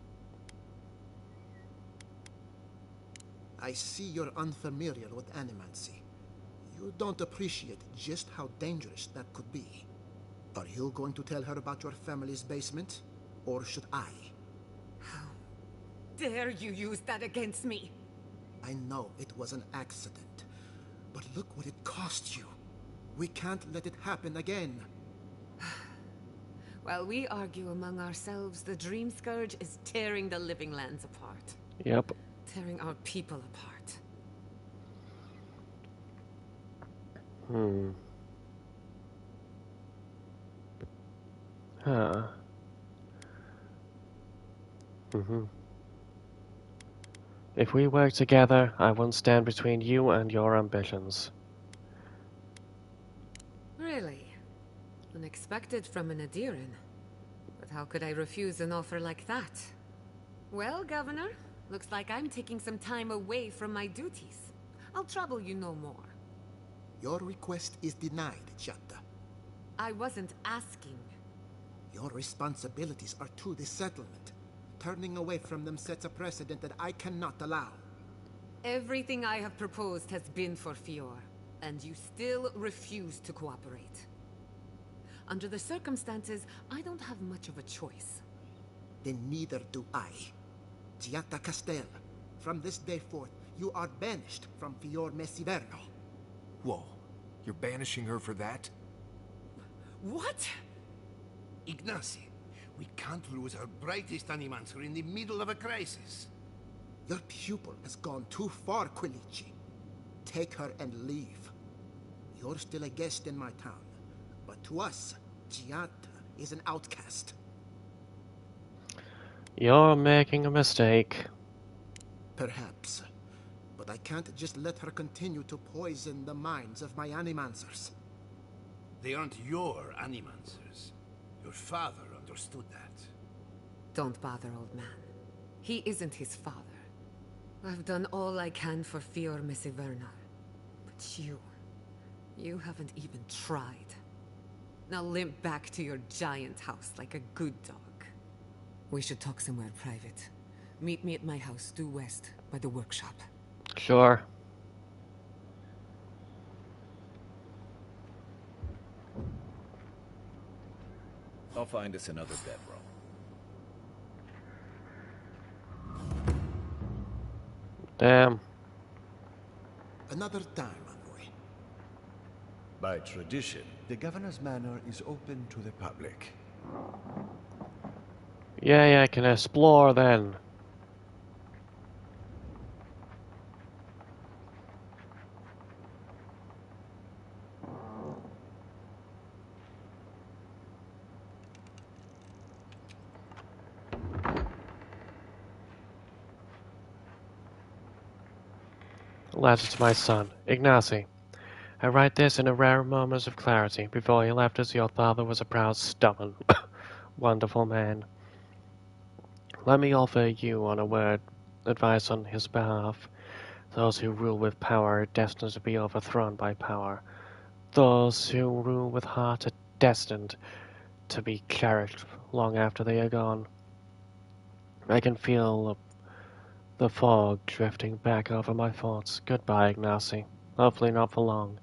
I see you're unfamiliar with animancy. You don't appreciate just how dangerous that could be. Are you going to tell her about your family's basement? Or should I? How dare you use that against me? I know it was an accident, but look what it cost you. We can't let it happen again. While we argue among ourselves, the Dreamscourge is tearing the living lands apart. Yep. Tearing our people apart. Huh. If we work together, I won't stand between you and your ambitions. Really? Unexpected from an Adiran. But how could I refuse an offer like that? Well, Governor, looks like I'm taking some time away from my duties. I'll trouble you no more. Your request is denied, Chatta. I wasn't asking. Your responsibilities are to the settlement. Turning away from them sets a precedent that I cannot allow. Everything I have proposed has been for Fior, and you still refuse to cooperate. Under the circumstances, I don't have much of a choice. Then neither do I. Giatta Castel, from this day forth, you are banished from Fior Messiverno. Whoa, you're banishing her for that? What? Ignacy, we can't lose our brightest animancer in the middle of a crisis. Your pupil has gone too far, Quilici. Take her and leave. You're still a guest in my town, but to us, Giatta is an outcast. You're making a mistake. Perhaps. But I can't just let her continue to poison the minds of my animancers. They aren't your animancers. Your father understood that. Don't bother, old man. He isn't his father. I've done all I can for Fior Messiverno. But you haven't even tried. Now limp back to your giant house like a good dog. We should talk somewhere private. Meet me at my house due west by the workshop. Sure. I'll find us another bedroom. Damn. Another time, envoy. By tradition, the governor's manor is open to the public. Yeah, I can explore then. Letter to my son, Ignacy. I write this in a rare moment of clarity. Before he left us, your father was a proud, stubborn, wonderful man. Let me offer you on a word advice on his behalf. Those who rule with power are destined to be overthrown by power. Those who rule with heart are destined to be cherished long after they are gone. I can feel the fog drifting back over my thoughts. Goodbye, Ignacy. Hopefully not for long.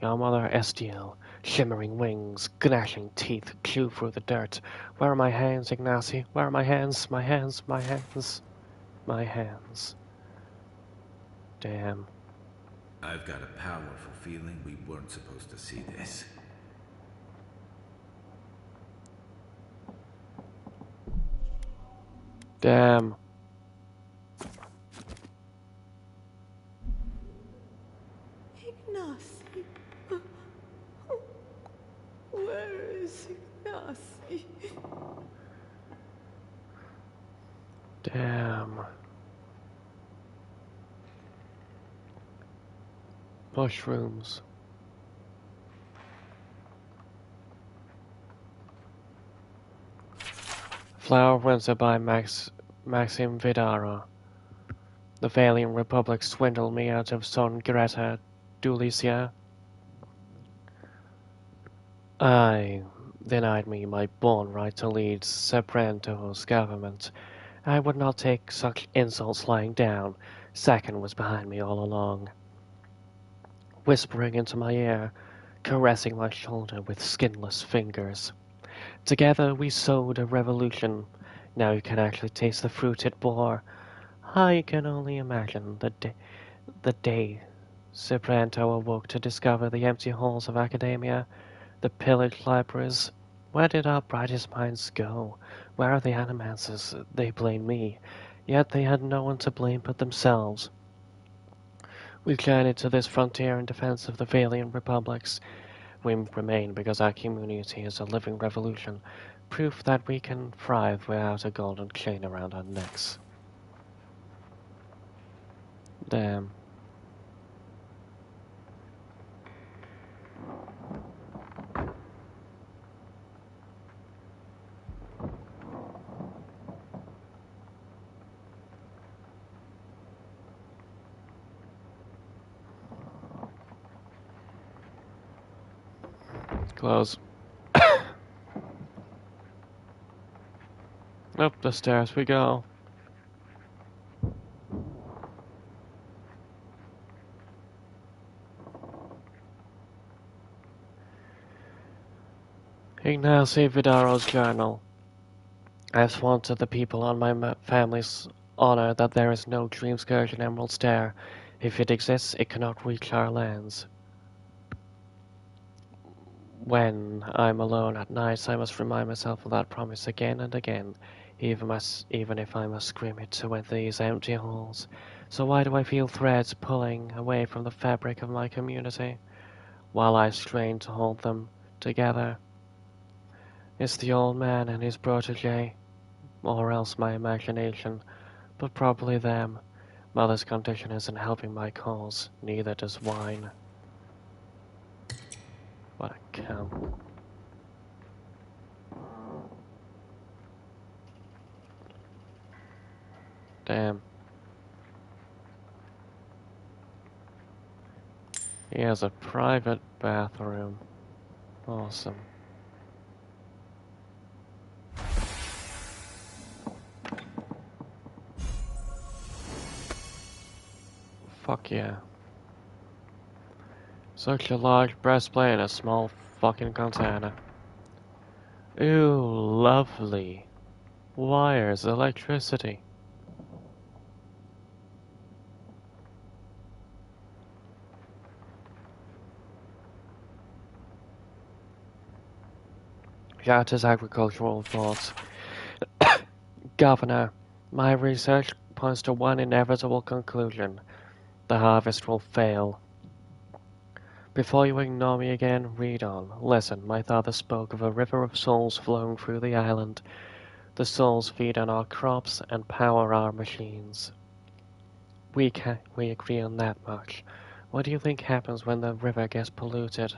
Your mother, Estiel, shimmering wings, gnashing teeth, chew through the dirt. Where are my hands, Ignacy? Where are my hands? My hands, my hands, my hands. Damn. I've got a powerful feeling we weren't supposed to see this. Damn. Ignacy. Where is Ignacy? Damn. Mushrooms. Flower Windsor by Maxim Vidara. The Valiant Republic swindled me out of Son Greta Dulicia. I denied me my born right to lead Sepranto's government. I would not take such insults lying down. Second was behind me all along, whispering into my ear, caressing my shoulder with skinless fingers. Together we sowed a revolution. Now you can actually taste the fruit it bore. I can only imagine the day Sepranto awoke to discover the empty halls of academia, the pillaged libraries. Where did our brightest minds go? Where are the animancers? They blame me, yet they had no one to blame but themselves. We journeyed to this frontier in defense of the Valiant Republics. We remain because our community is a living revolution, proof that we can thrive without a golden chain around our necks. Damn. Close. Up the stairs we go. Ignacio Vidaro's journal. I have sworn to the people on my family's honor that there is no Dreamscourge in Emerald Stair. If it exists, it cannot reach our lands. When I'm alone at night, I must remind myself of that promise again and again, even if I must scream it to enter these empty halls. So why do I feel threads pulling away from the fabric of my community, while I strain to hold them together? It's the old man and his protege, or else my imagination, but probably them. Mother's condition isn't helping my cause, neither does wine. What a cow. Damn. He has a private bathroom. Awesome. Fuck yeah. Such a large breastplate and a small fucking container. Ooh, lovely. Wires, electricity. Yata's agricultural thoughts. Governor, my research points to one inevitable conclusion. The harvest will fail. Before you ignore me again, read on. Listen, my father spoke of a river of souls flowing through the island. The souls feed on our crops and power our machines. We agree on that much. What do you think happens when the river gets polluted?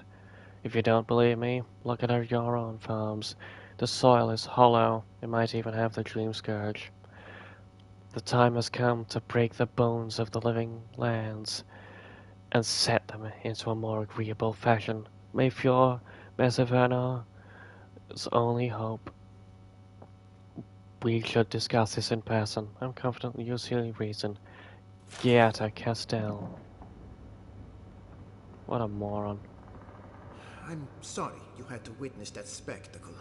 If you don't believe me, look at your own farms. The soil is hollow. It might even have the Dreamscourge. The time has come to break the bones of the living lands and set them into a more agreeable fashion. Mayfjord, Mesavernar's only hope. We should discuss this in person. I'm confident you'll see reason. Giata Castell. What a moron. I'm sorry you had to witness that spectacle.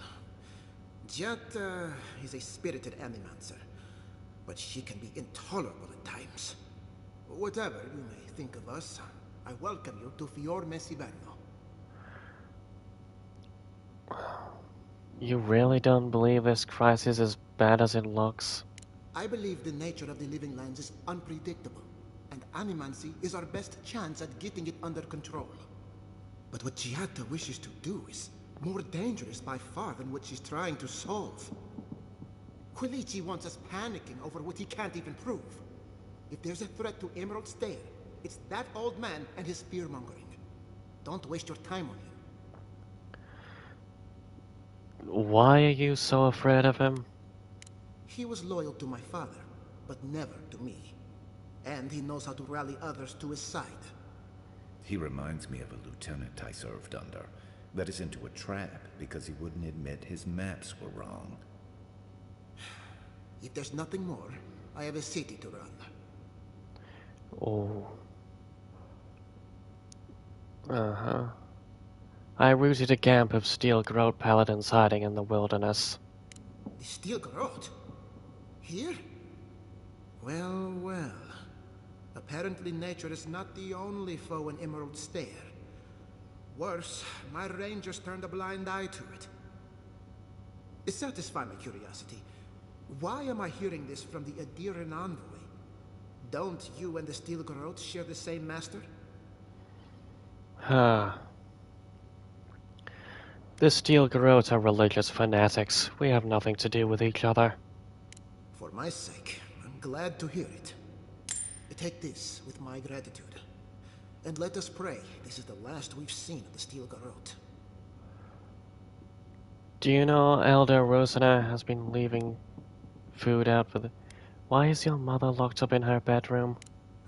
Giata is a spirited animancer, but she can be intolerable at times. Whatever you may think of us, I welcome you to Fior Mesiverno. You really don't believe this crisis is as bad as it looks? I believe the nature of the living lands is unpredictable, and animancy is our best chance at getting it under control. But what Giata wishes to do is more dangerous by far than what she's trying to solve. Quilici wants us panicking over what he can't even prove. If there's a threat to Emerald Stair, it's that old man and his fear-mongering. Don't waste your time on him. Why are you so afraid of him? He was loyal to my father, but never to me. And he knows how to rally others to his side. He reminds me of a lieutenant I served under. led us into a trap because he wouldn't admit his maps were wrong. If there's nothing more, I have a city to run. Oh. Uh-huh. I routed a camp of steel growth paladins hiding in the wilderness. The steel growth? Here? Well, well. Apparently nature is not the only foe in Emerald Stair. Worse, my rangers turned a blind eye to it. Satisfy my curiosity. Why am I hearing this from the Adiran envoy? Don't you and the steel growth share the same master? The steel growths are religious fanatics. We have nothing to do with each other. For my sake, I'm glad to hear it. Take this with my gratitude. And let us pray this is the last we've seen of the steel growth. Do you know Elder Rosana has been leaving food out for the... Why is your mother locked up in her bedroom?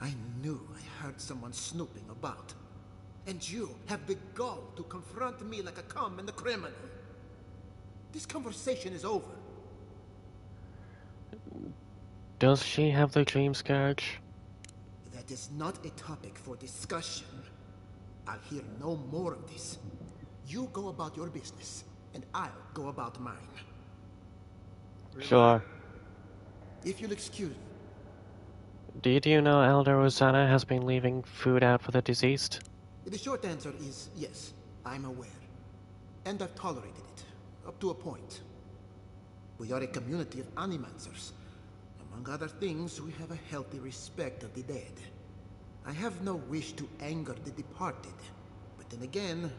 I knew I heard someone snooping about. And you have the gall to confront me like a common criminal. This conversation is over. Does she have the Dreamscourge? That is not a topic for discussion. I'll hear no more of this. You go about your business, and I'll go about mine. Sure. If you'll excuse me. Did you know Elder Rosana has been leaving food out for the deceased? The short answer is yes, I'm aware. And I've tolerated it, up to a point. We are a community of animancers. Among other things, we have a healthy respect of the dead. I have no wish to anger the departed. But then again,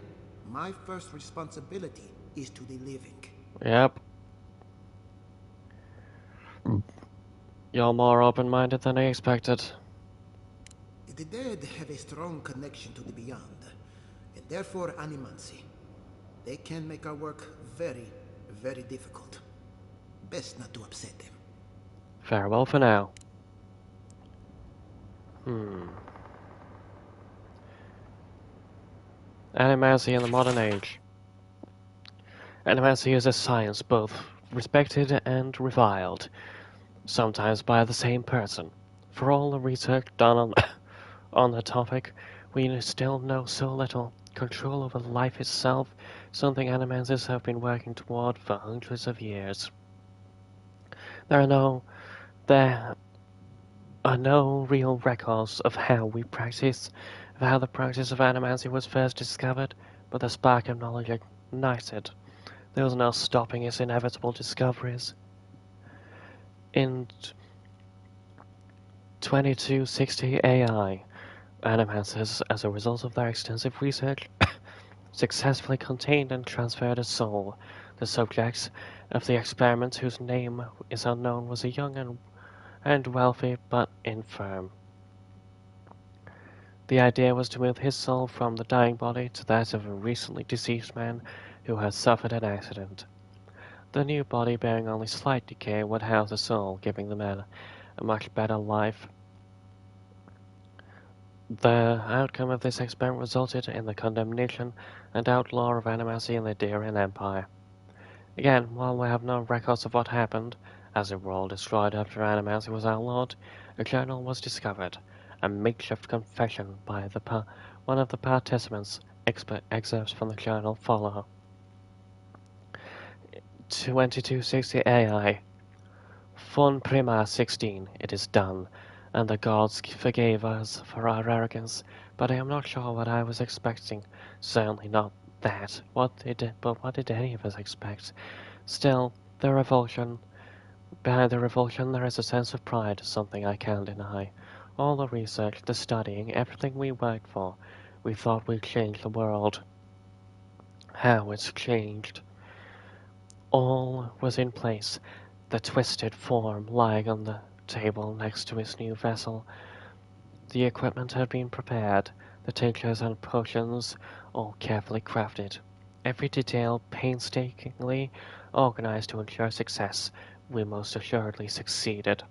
my first responsibility is to the living. Yep. You're more open-minded than I expected. The dead have a strong connection to the beyond, and therefore animancy. They can make our work very, very difficult. Best not to upset them. Farewell for now. Animancy in the modern age. Animancy is a science both respected and reviled, sometimes by the same person. For all the research done on the topic, we still know so little. Control over life itself, something animancers have been working toward for hundreds of years. There are no real records of how the practice of animancy was first discovered, but the spark of knowledge ignited. There was no stopping its inevitable discoveries. In 2260 AI, animancers, as a result of their extensive research, successfully contained and transferred a soul. The subject of the experiment, whose name is unknown, was a young and wealthy but infirm. The idea was to move his soul from the dying body to that of a recently deceased man who had suffered an accident. The new body, bearing only slight decay, would house the soul, giving the man a much better life. The outcome of this experiment resulted in the condemnation and outlaw of animancy in the Darian Empire. Again, while we have no records of what happened, as the world destroyed after animancy was outlawed, a journal was discovered, a makeshift confession by one of the participants. Excerpts from the journal follow. 2260 AI. Fun Prima 16. It is done, and the gods forgave us for our arrogance, but I am not sure what I was expecting. Certainly not that. What did any of us expect? Still, behind the revulsion there is a sense of pride, something I can't deny. All the research, the studying, everything we worked for, we thought we'd change the world. How it's changed. All was in place, the twisted form lying on the table next to his new vessel. The equipment had been prepared, the tinctures and potions all carefully crafted. Every detail painstakingly organized to ensure success. We most assuredly succeeded.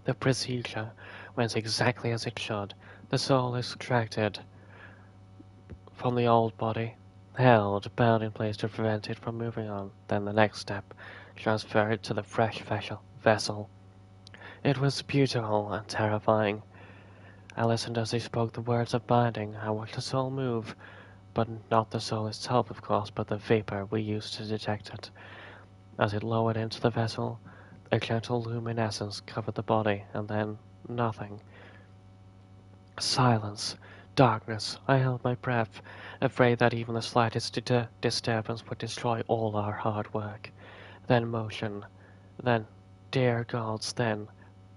The procedure went exactly as it should. The soul is extracted from the old body, held, bound in place to prevent it from moving on. Then the next step, transfer it to the fresh vessel. It was beautiful and terrifying. I listened as he spoke the words of binding. I watched the soul move, but not the soul itself, of course, but the vapor we used to detect it. As it lowered into the vessel, a gentle luminescence covered the body, and then nothing. Silence. Darkness. I held my breath, afraid that even the slightest disturbance would destroy all our hard work. Then motion. Then, dear gods, then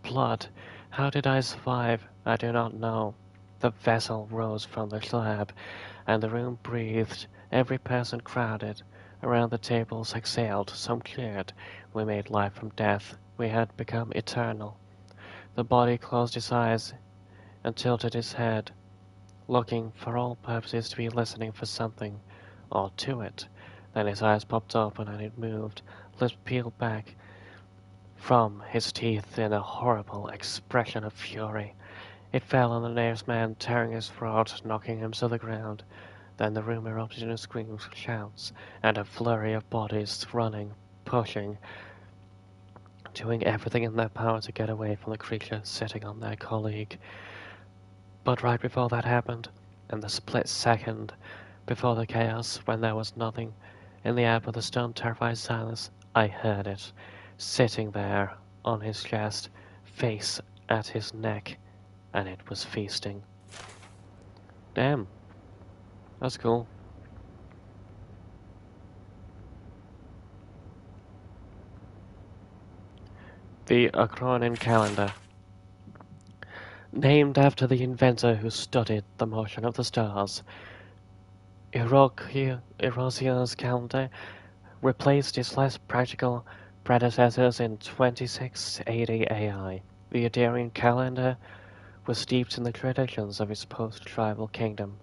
blood. How did I survive? I do not know. The vessel rose from the slab, and the room breathed. Every person crowded around the tables exhaled. Some cleared. We made life from death. We had become eternal. The body closed its eyes and tilted his head, looking for all purposes to be listening for something, or to it. Then his eyes popped open and it moved, lips peeled back from his teeth in a horrible expression of fury. It fell on the nearest man, tearing his throat, knocking him to the ground. Then the room erupted in screams, shouts, and a flurry of bodies running, pushing, doing everything in their power to get away from the creature sitting on their colleague. But right before that happened, in the split second before the chaos, when there was nothing in the air but the stone terrified silence, I heard it, sitting there on his chest, face at his neck, and it was feasting. Damn. That's cool. The Acronin calendar. Named after the inventor who studied the motion of the stars, Erosion's calendar replaced its less practical predecessors in 2680 AI. The Adarian calendar was steeped in the traditions of its post-tribal kingdom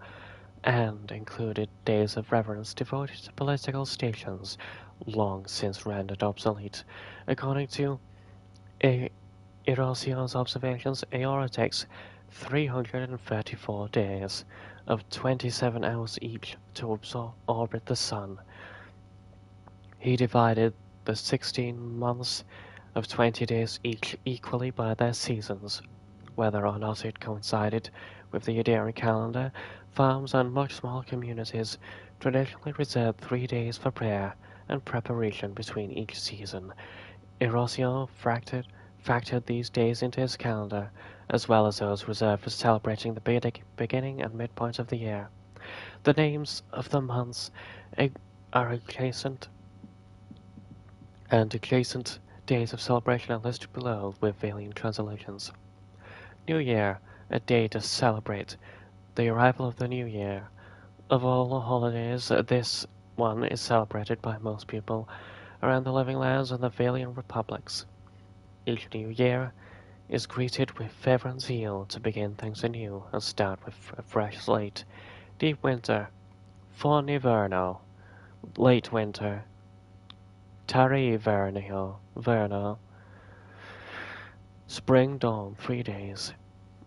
and included days of reverence devoted to political stations long since rendered obsolete. According to Erosion's observations, Eora takes 334 days of 27 hours each to orbit the Sun. He divided the 16 months of 20 days each equally by their seasons. Whether or not it coincided with the Adarian calendar, farms and much smaller communities traditionally reserved 3 days for prayer and preparation between each season. Erosion factored these days into his calendar, as well as those reserved for celebrating the beginning and midpoint of the year. The names of the months are adjacent, and adjacent days of celebration are listed below with valiant translations. New Year, a day to celebrate the arrival of the new year. Of all the holidays, this one is celebrated by most people around the Living Lands and the Valiant Republics. Each new year is greeted with fervor and zeal to begin things anew and start with a fresh slate. Deep winter, Forniverno. Late winter, Verno. Spring dawn, 3 days.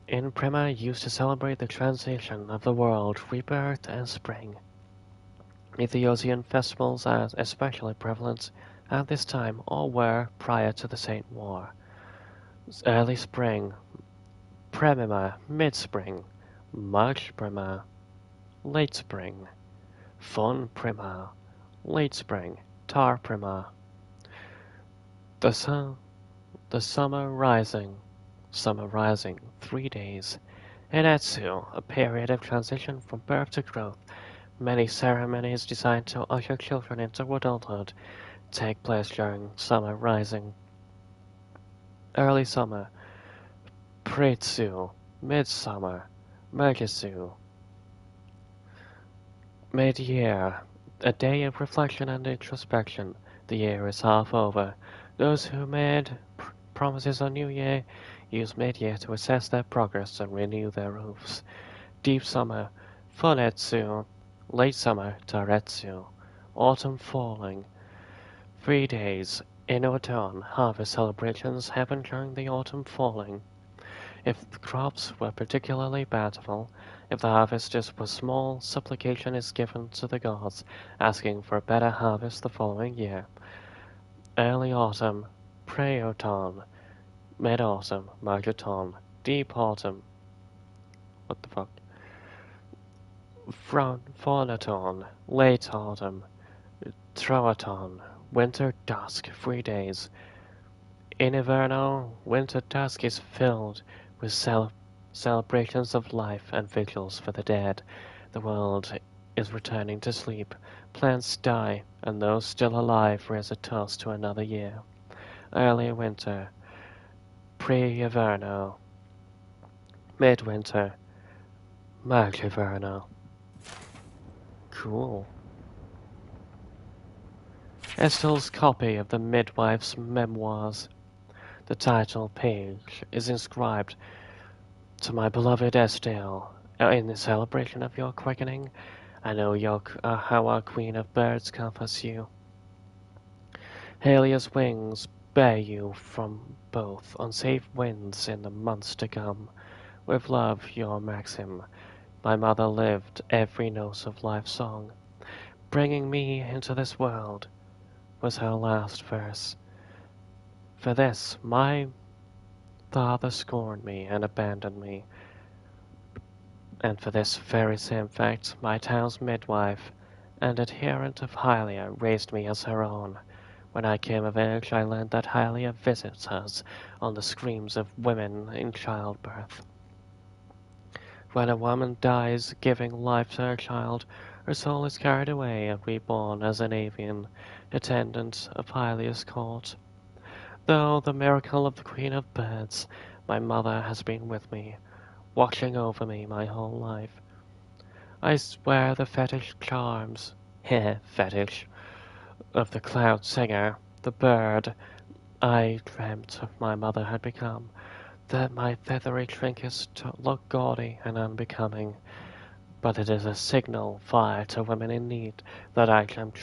In Prima used to celebrate the transition of the world, rebirth and spring. Ethiopian festivals are especially prevalent at this time or were prior to the Saint War. Early spring, Premima, mid-spring, March Prima, late spring, Fun Prima, late spring, Tar Prima. The summer rising, 3 days. Enetsu, a period of transition from birth to growth. Many ceremonies designed to usher children into adulthood take place during summer rising. Early summer, Pritsu, midsummer, Mergisu. Mid-year, a day of reflection and introspection. The year is half over. Those who made promises on New Year use mid-year to assess their progress and renew their oaths. Deep summer, Funetsu. Late summer, Taretsu. Autumn falling. 3 days. In autumn, harvest celebrations happen during the autumn falling. If the crops were particularly bountiful, if the harvests were small, supplication is given to the gods, asking for a better harvest the following year. Early autumn, pre-autumn, mid-autumn, march-autumn, deep autumn. What the fuck? Faunaton, late autumn, Troaton, winter dusk, 3 days. In Inverno, winter dusk is filled with celebrations of life and vigils for the dead. The world is returning to sleep. Plants die, and those still alive raise a toast to another year. Early winter, pre-Inverno, midwinter, March-Inverno. Cool. Estel's copy of the midwife's memoirs. The title page is inscribed, "To my beloved Estelle, in the celebration of your quickening, I know how our queen of birds comforts you. Halia's wings bear you from both unsafe winds in the months to come. With love, your Maxim. My mother lived every note of life's song. Bringing me into this world was her last verse. For this, my father scorned me and abandoned me. And for this very same fact, my town's midwife and adherent of Hylia raised me as her own. When I came of age, I learned that Hylia visits us on the screams of women in childbirth. When a woman dies giving life to her child, her soul is carried away and reborn as an avian, attendant of Hylia's court. Though the miracle of the Queen of Birds, my mother has been with me, watching over me my whole life. I swear the fetish charms, fetish, of the cloud singer, the bird I dreamt of my mother had become, that my feathery trinkets look gaudy and unbecoming, but it is a signal fire to women in need that I am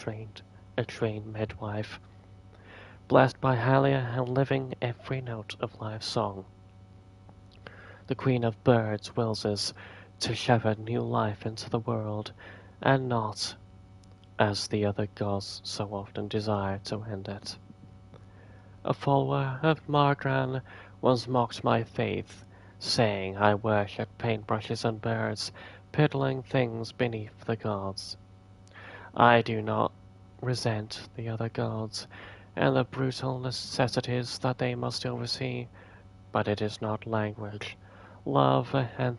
a trained midwife, blessed by Halia and living every note of life's song. The Queen of Birds wills us to shepherd new life into the world, and not, as the other gods so often desire, to end it. A follower of Margran once mocked my faith, saying I worship paintbrushes and birds, piddling things beneath the gods. I do not resent the other gods, and the brutal necessities that they must oversee, but it is not language, love, and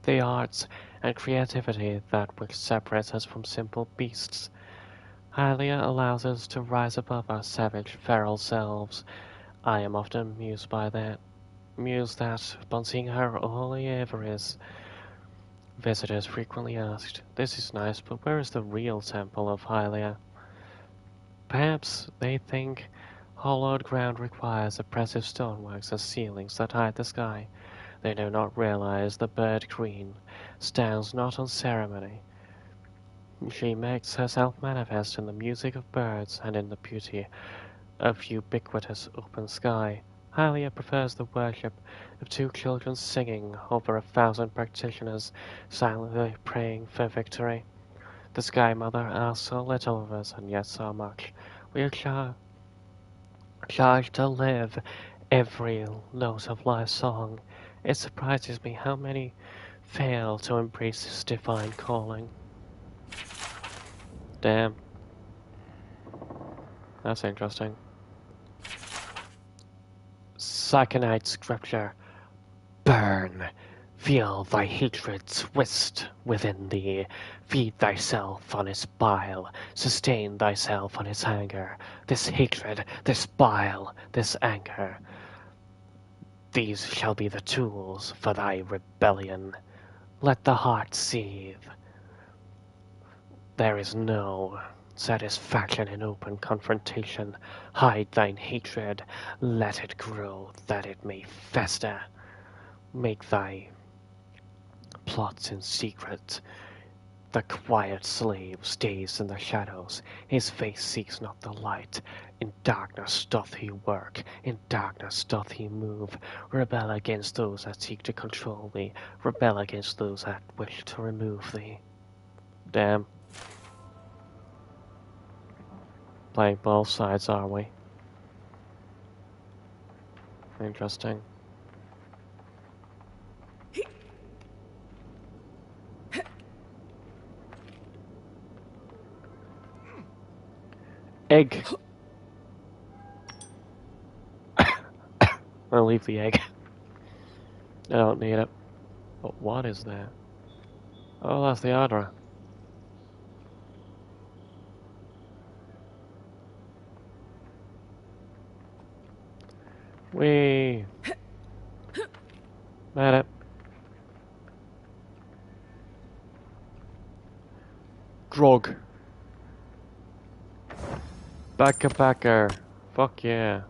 the arts and creativity that which separates us from simple beasts. Hylia allows us to rise above our savage, feral selves. I am often amused that, upon seeing her holy aviaries, visitors frequently asked, "This is nice, but where is the real temple of Hylia?" Perhaps they think hollowed ground requires oppressive stoneworks and ceilings that hide the sky. They do not realize the bird queen stands not on ceremony. She makes herself manifest in the music of birds and in the beauty of ubiquitous open sky. Hylia prefers the worship of 2 children singing over 1,000 practitioners silently praying for victory. The Sky Mother asks so little of us, and yet so much. We are charged to live every note of life's song. It surprises me how many fail to embrace this divine calling. Damn. That's interesting. Psychonite scripture. Burn. Feel thy hatred twist within thee. Feed thyself on its bile. Sustain thyself on its anger. This hatred, this bile, this anger. These shall be the tools for thy rebellion. Let the heart seethe. There is no satisfaction in open confrontation. Hide thine hatred. Let it grow, that it may fester. Make thy plots in secret. The quiet slave stays in the shadows, his face seeks not the light. In darkness doth he work, in darkness doth he move. Rebel against those that seek to control thee, rebel against those that wish to remove thee. Damn. Playing both sides, are we? Interesting. Egg. I'll leave the egg. I don't need it. But what is that? Oh, that's the Ardra. Whee! Made it. Drug. Backer. Fuck yeah.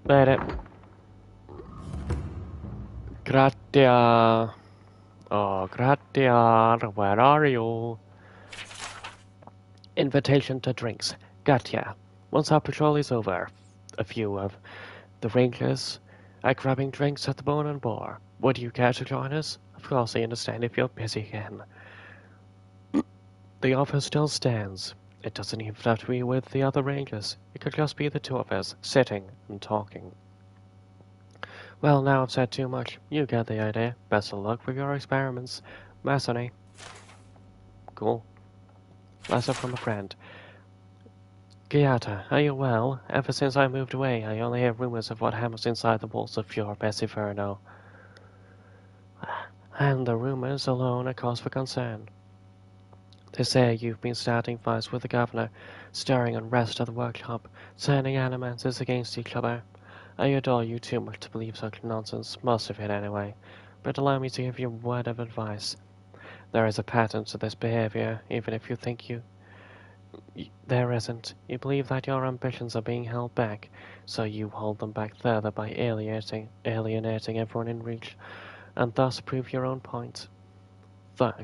Made it. Gratia. Oh, Gratia, where are you? Invitation to drinks. Gotcha. Once our patrol is over, a few of the Rangers are grabbing drinks at the Bone and Boar. Would you care to join us? Of course, I understand if you're busy again. The offer still stands. It doesn't even have to be with the other Rangers. It could just be the two of us, sitting and talking. Well, now I've said too much. You get the idea. Best of luck with your experiments. Masony. Cool. Lesson from a friend. Giata, are you well? Ever since I moved away, I only hear rumors of what happens inside the walls of your Bessiferno. And the rumors alone are cause for concern. They say you've been starting fights with the governor, stirring unrest at the workshop, turning animators against each other. I adore you too much to believe such nonsense, most of it anyway, but allow me to give you a word of advice. There is a pattern to this behavior, even if you think there isn't. You believe that your ambitions are being held back, so you hold them back further by alienating everyone in reach, and thus prove your own point.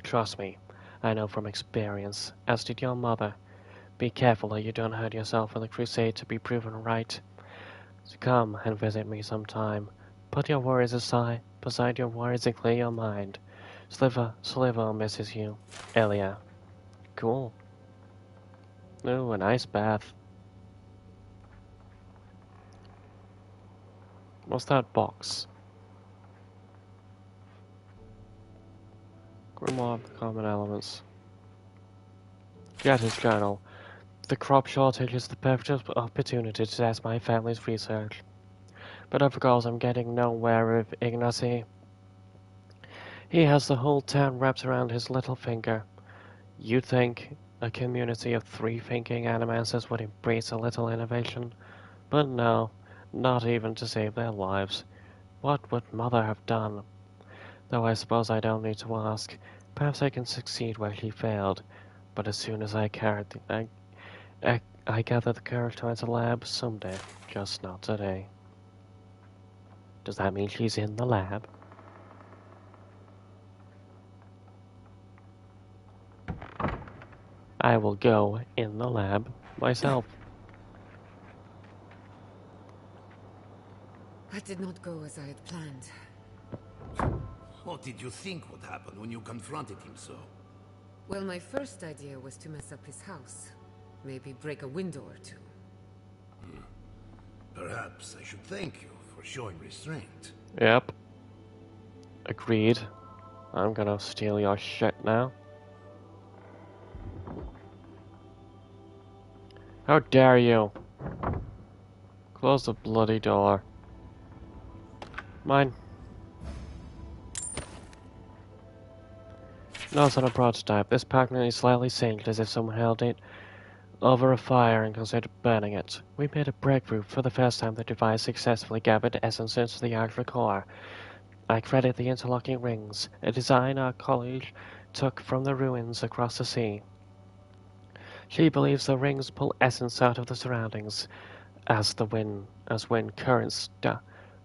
Trust me, I know from experience, as did your mother. Be careful that you don't hurt yourself in the crusade to be proven right. So come and visit me sometime. Put your worries aside, your worries and clear your mind. Sliver misses you. Elia. Cool. Ooh, a nice bath. What's that box? Grimoire of the Common Elements. Get his journal. The crop shortage is the perfect opportunity to test my family's research. But of course I'm getting nowhere with Ignacy. He has the whole town wrapped around his little finger. You'd think a community of free-thinking animancers would embrace a little innovation. But no, not even to save their lives. What would Mother have done? Though I suppose I don't need to ask. Perhaps I can succeed where she failed. But as soon as I gather the courage to enter the lab someday, just not today. Does that mean she's in the lab? I will go in the lab myself. That did not go as I had planned. What did you think would happen when you confronted him so? Well, my first idea was to mess up his house. Maybe break a window or two. Perhaps I should thank you for showing restraint. Yep. Agreed. I'm gonna steal your shit now. How dare you? Close the bloody door. Mine. Notes on a prototype. This package is slightly singed as if someone held it over a fire and considered burning it. We made a breakthrough. For the first time, the device successfully gathered essence into the actual core. I credit the interlocking rings, a design our college took from the ruins across the sea. She believes the rings pull essence out of the surroundings, as wind currents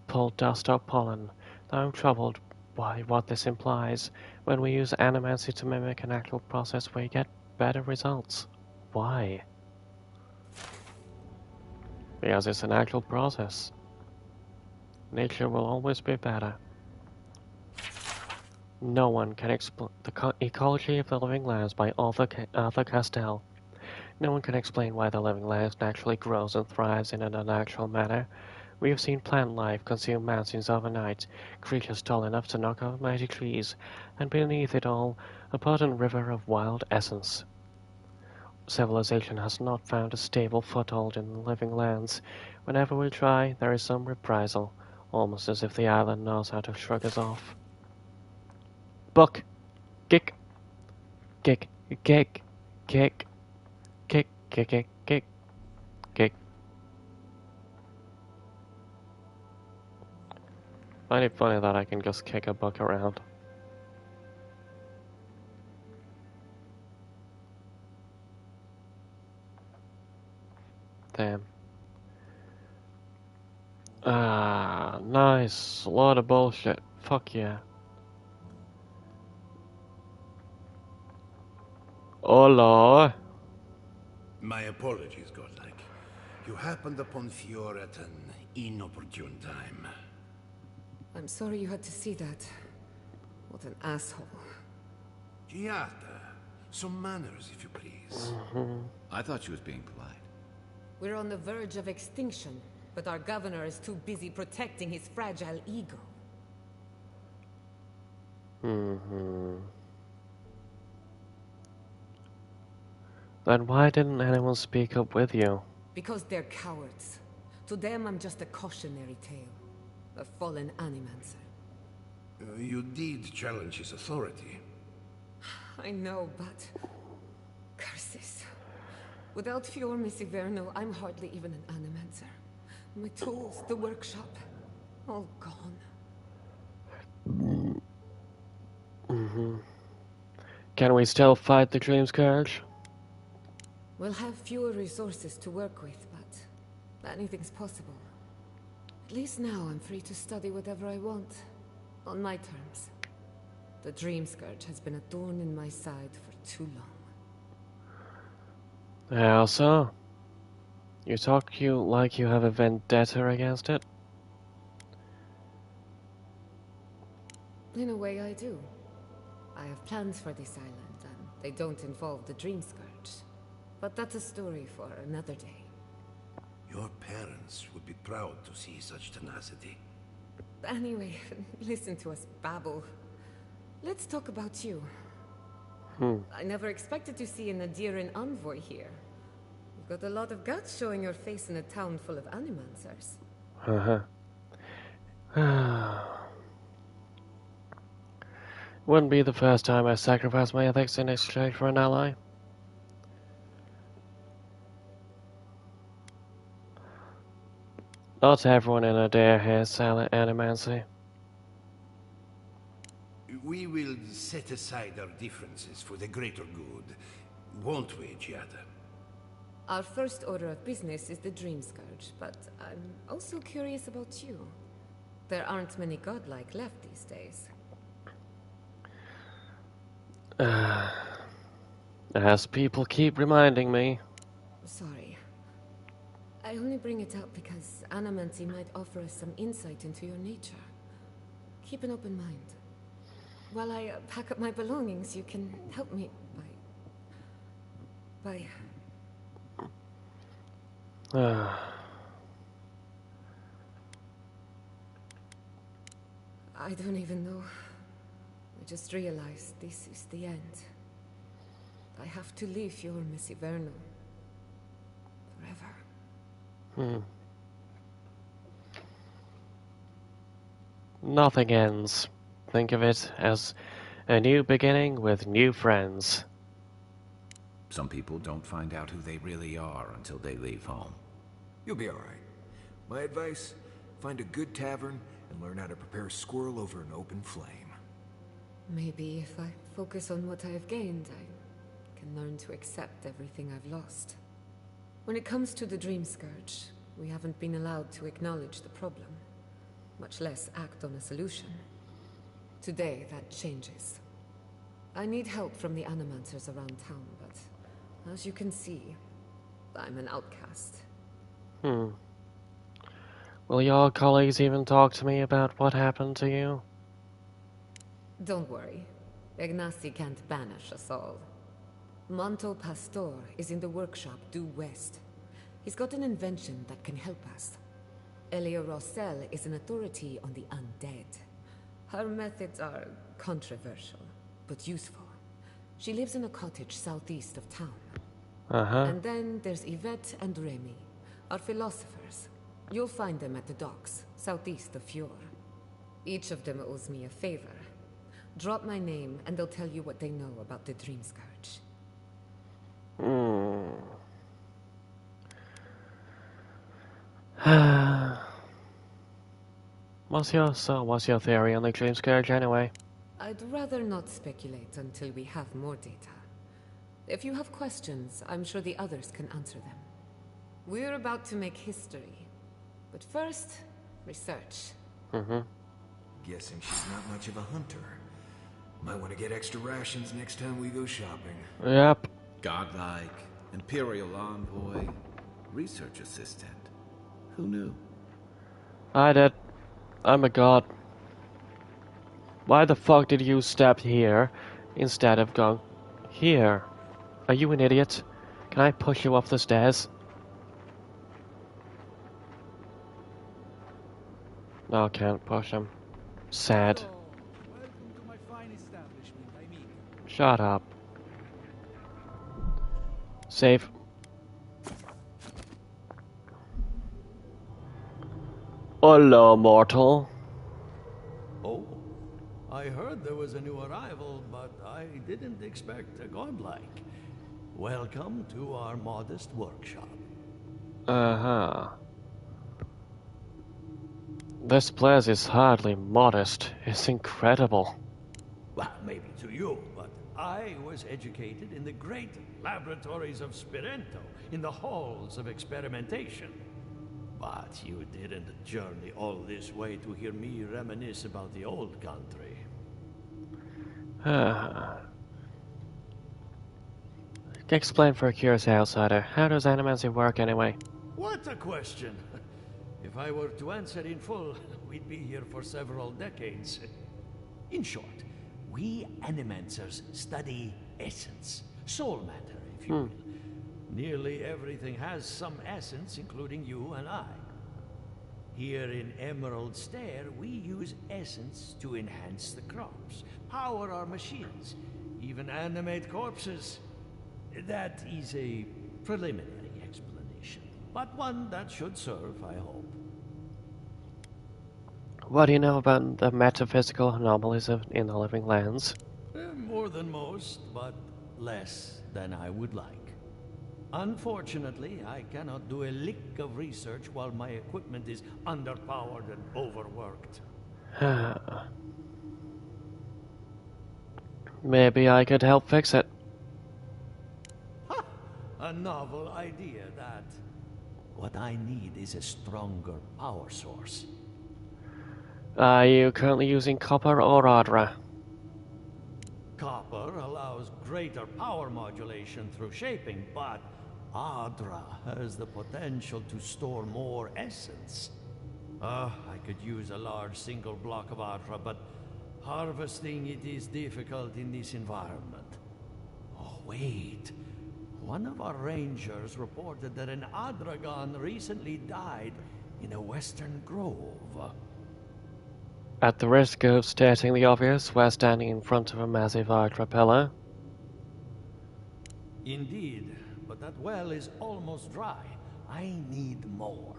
pull dust or pollen. I'm troubled by what this implies. When we use animancy to mimic an actual process, we get better results. Why? Because it's an actual process. Nature will always be better. No one can explain the ecology of the living lands by Arthur Castell. No one can explain why the living lands naturally grows and thrives in an unnatural manner. We have seen plant life consume mountains overnight, creatures tall enough to knock over mighty trees, and beneath it all, a potent river of wild essence. Civilization has not found a stable foothold in the living lands. Whenever we try, there is some reprisal, almost as if the island knows how to shrug us off. Buck! Kick! Kick! Kick! Kick! Kick! Kick! Kick! Kick! Kick! Find it funny that I can just kick a buck around. Damn. Ah, nice. A lot of bullshit. Fuck yeah. Hola. My apologies, godlike. You happened upon Fior at an inopportune time. I'm sorry you had to see that. What an asshole. Giada, some manners, if you please. I thought she was being polite. We're on the verge of extinction, but our governor is too busy protecting his fragile ego. Then why didn't anyone speak up with you? Because they're cowards. To them, I'm just a cautionary tale. A fallen animancer. You did challenge his authority. I know, but... curses. Without Fior Messiverno, I'm hardly even an animancer. My tools, the workshop, all gone. Can we still fight the Dreamscourge? We'll have fewer resources to work with, but anything's possible. At least now I'm free to study whatever I want, on my terms. The Dreamscourge has been a thorn in my side for too long. How so? You talk like you have a vendetta against it? In a way, I do. I have plans for this island, and they don't involve the Dreamscourge. But that's a story for another day. Your parents would be proud to see such tenacity. Anyway, listen to us babble. Let's talk about you. I never expected to see an Adiran envoy here. You've got a lot of guts showing your face in a town full of animancers. Wouldn't be the first time I sacrificed my ethics in exchange for an ally. Not everyone in Adair has silent animancy. We will set aside our differences for the greater good, won't we, Giada? Our first order of business is the Dreamscourge, but I'm also curious about you. There aren't many godlike left these days. As people keep reminding me. Sorry. I only bring it up because animancy might offer us some insight into your nature. Keep an open mind. While I pack up my belongings, you can help me by... I don't even know. I just realized this is the end. I have to leave your Messiverno. Forever. Nothing ends. Think of it as a new beginning with new friends. Some people don't find out who they really are until they leave home. You'll be alright. My advice, find a good tavern and learn how to prepare squirrel over an open flame. Maybe if I focus on what I have gained, I can learn to accept everything I've lost. When it comes to the Dreamscourge, we haven't been allowed to acknowledge the problem, much less act on a solution. Today, that changes. I need help from the animancers around town, but as you can see, I'm an outcast. Will your colleagues even talk to me about what happened to you? Don't worry. Ignacy can't banish us all. Manto Pastor is in the workshop due west. He's got an invention that can help us. Elia Rossell is an authority on the undead. Her methods are controversial, but useful. She lives in a cottage southeast of town. And then there's Yvette and Remy, our philosophers. You'll find them at the docks, southeast of Fjord. Each of them owes me a favor. Drop my name, and they'll tell you what they know about the Dreamscourge. What's your theory on the Dreamscourge anyway? I'd rather not speculate until we have more data. If you have questions, I'm sure the others can answer them. We're about to make history. But first, research. Guessing she's not much of a hunter. Might want to get extra rations next time we go shopping. Yep. Godlike, Imperial envoy, research assistant. Who knew? I did. I'm a god. Why the fuck did you step here instead of going here? Are you an idiot? Can I push you off the stairs? No, I can't push him. Sad. Welcome to my fine establishment, amigo. Shut up. Save. Hello, mortal. Oh, I heard there was a new arrival, but I didn't expect a godlike. Welcome to our modest workshop. This place is hardly modest. It's incredible. Well, maybe to you, but I was educated in the great laboratories of Spirento, in the halls of experimentation. But you didn't journey all this way to hear me reminisce about the old country. Explain for a curious outsider. How does animancy work anyway? What a question! If I were to answer in full, we'd be here for several decades. In short, we animancers study essence, soul matter, if you will. Nearly everything has some essence, including you and I. Here in Emerald Stair, we use essence to enhance the crops, power our machines, even animate corpses. That is a preliminary explanation, but one that should serve, I hope. What do you know about the metaphysical anomalies in the living lands? More than most, but less than I would like. Unfortunately, I cannot do a lick of research while my equipment is underpowered and overworked. Maybe I could help fix it. A novel idea, that. What I need is a stronger power source. Are you currently using copper or Adra? Copper allows greater power modulation through shaping, but Adra has the potential to store more essence. I could use a large single block of Adra, but harvesting it is difficult in this environment. Oh, wait. One of our rangers reported that an Adragon recently died in a western grove. At the risk of stating the obvious, we're standing in front of a massive Adra pillar. Indeed, but that well is almost dry. I need more.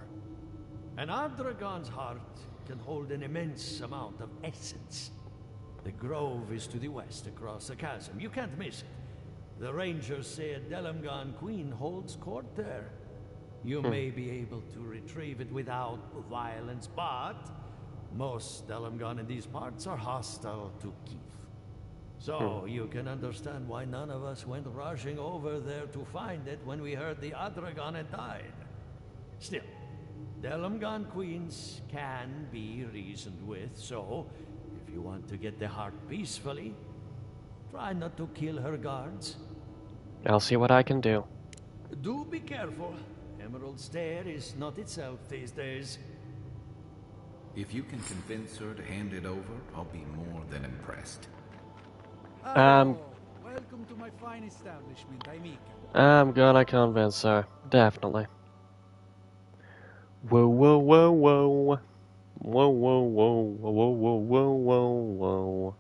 An Adragon's heart can hold an immense amount of essence. The grove is to the west across the chasm. You can't miss it. The rangers say a Delamgon queen holds court there. You may be able to retrieve it without violence, but most Delamgon in these parts are hostile to Keith. So you can understand why none of us went rushing over there to find it when we heard the Adragon had died. Still, Delmgon queens can be reasoned with, so if you want to get the heart peacefully, try not to kill her guards. I'll see what I can do. Do be careful. Emerald Stair is not itself these days. If you can convince her to hand it over, I'll be more than impressed. Welcome to my fine establishment, Amica. I'm gonna convince her, definitely. Whoa, whoa, whoa, whoa. Whoa, whoa, whoa, whoa, whoa, whoa, whoa, whoa.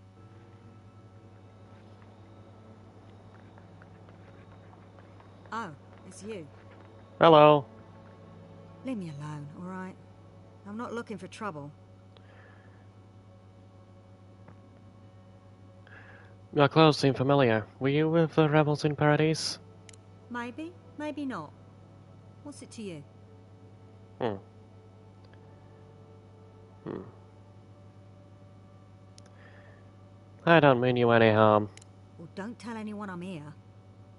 Oh, it's you. Hello. Leave me alone, all right? I'm not looking for trouble. Your clothes seem familiar. Were you with the rebels in Paradise? Maybe, maybe not. What's it to you? I don't mean you any harm. Well, don't tell anyone I'm here.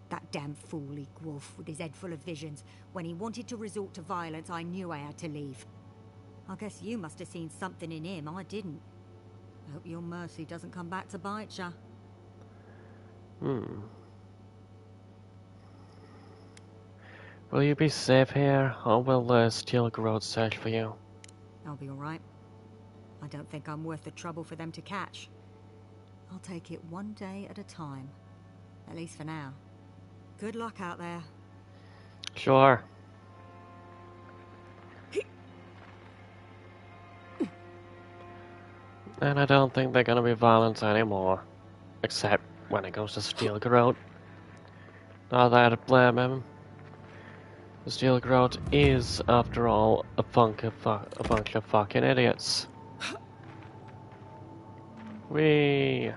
That damn fool Gwolf with his head full of visions. When he wanted to resort to violence, I knew I had to leave. I guess you must have seen something in him I didn't. I hope your mercy doesn't come back to bite ya. Will you be safe here, or will the Cxald'dhrest search for you? I'll be all right. I don't think I'm worth the trouble for them to catch. I'll take it one day at a time. At least for now. Good luck out there. Sure. And I don't think they're gonna be violent anymore. Except when it goes to Cxald'dhrest. Not that I blame him. The Cxald'dhrest is, after all, a bunch of fucking idiots. Whee!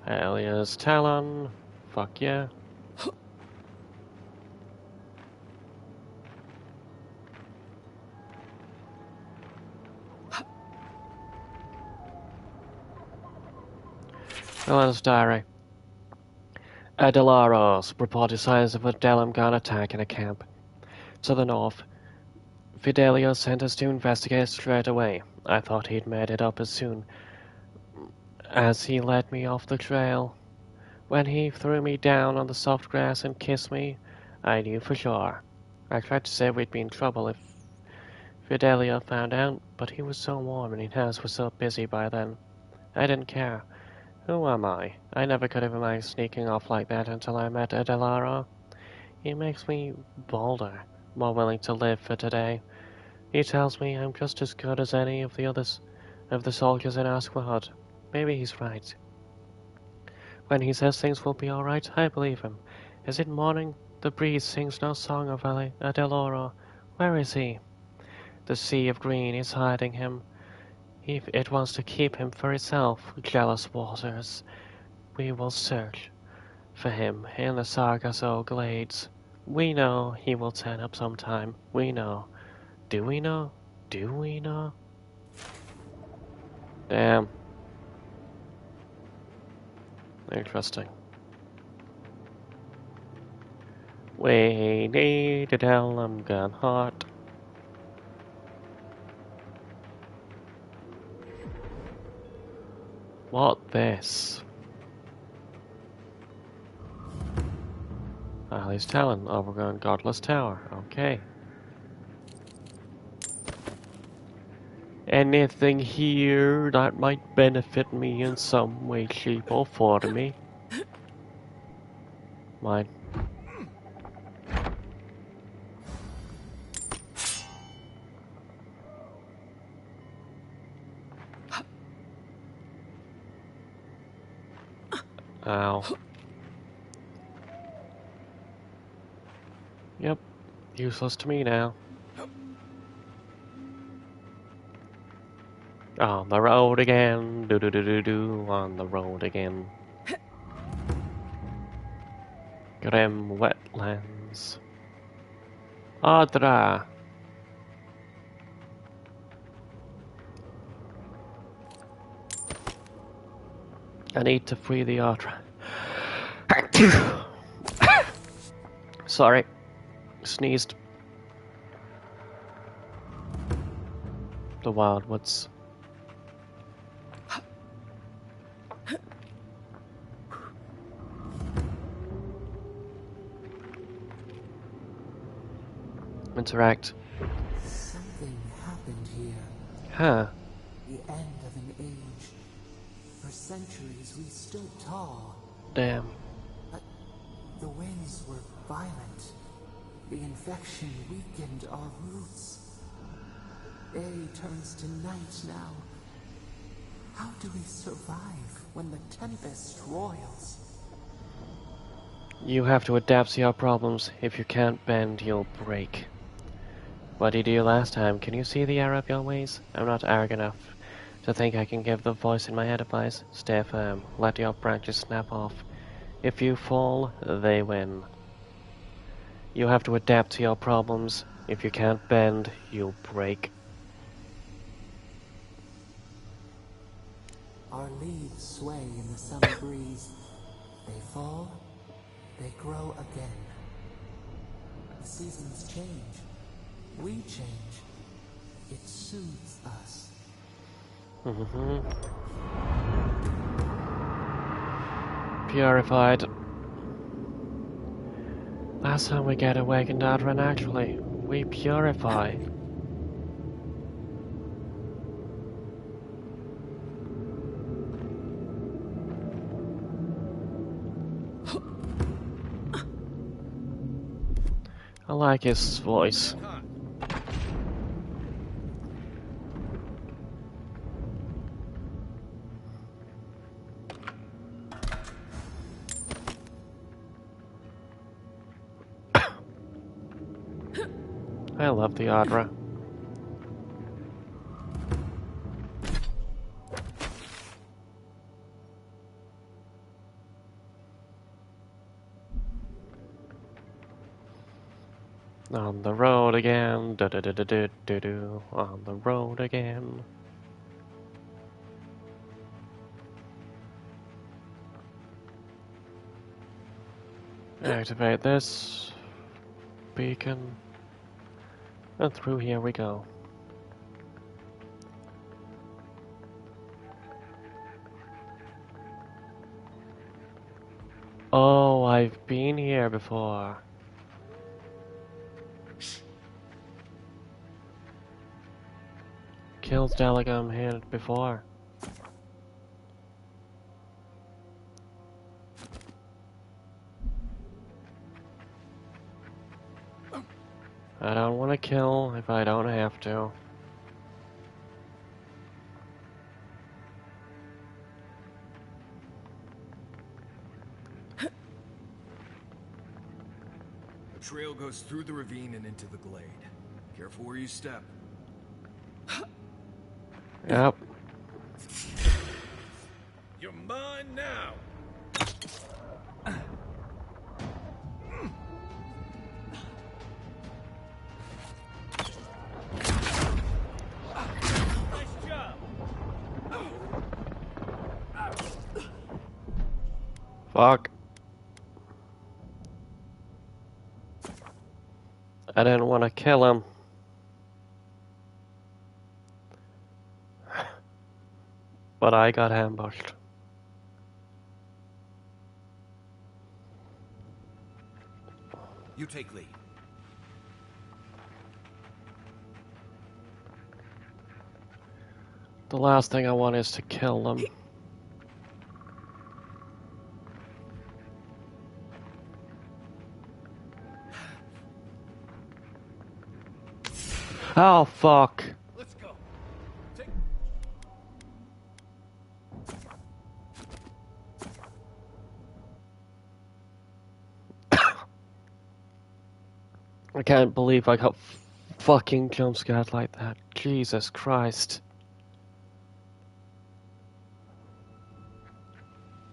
Alias Talon. Fuck yeah. Talon's diary. Adelaros reported signs of a Delmgon attack in a camp. To the north, Fidelio sent us to investigate straight away. I thought he'd made it up as soon as he led me off the trail. When he threw me down on the soft grass and kissed me, I knew for sure. I tried to say we'd be in trouble if Fidelio found out, but he was so warm and his hands were so busy by then. I didn't care. Who am I? I never could have imagined sneaking off like that until I met Adelaro. He makes me bolder, more willing to live for today. He tells me I'm just as good as any of the soldiers in our squad. Maybe he's right. When he says things will be alright, I believe him. Is it morning? The breeze sings no song of Adeloro. Where is he? The sea of green is hiding him. It wants to keep him for itself, jealous waters. We will search for him in the Sargasso glades. We know he will turn up sometime. We know. Do we know? Do we know? Damn. Interesting. We need to tell him gun hot. What this? Ali's Talon, overgrown Godless Tower. Okay. Anything here that might benefit me in some way, shape, or form me? Mine. Ow. Yep. Useless to me now. On the road again. Do on the road again. Grim wetlands. Adra. I need to free the Adra. Sorry. Sneezed. The Wildwoods. Interact. Something happened here. Huh. The end of an age. For centuries we stood tall. Damn. But the winds were violent. The infection weakened our roots. Day turns to night now. How do we survive when the tempest roils? You have to adapt to your problems. If you can't bend, you'll break. What did you do last time? Can you see the error of your ways? I'm not arrogant enough to think I can give the voice in my head advice. Stay firm. Let your branches snap off. If you fall, they win. You have to adapt to your problems. If you can't bend, you'll break. Our leaves sway in the summer breeze. They fall, they grow again. The seasons change. We change. It soothes us. Purified. Last time we get awakened out run actually. We purify. I like his voice. I love the Adra. On the road again, do do do do do do do. On the road again. Activate this beacon, and through here we go. Oh, I've been here before. Cxald'dhrest here before. I don't want to kill if I don't have to. The trail goes through the ravine and into the glade. Careful where you step. Yep. You're mine now. Fuck. I didn't want to kill him. But I got ambushed. You take lead. The last thing I want is to kill them. Oh, fuck. Let's go. I can't believe I got fucking jump scared like that. Jesus Christ.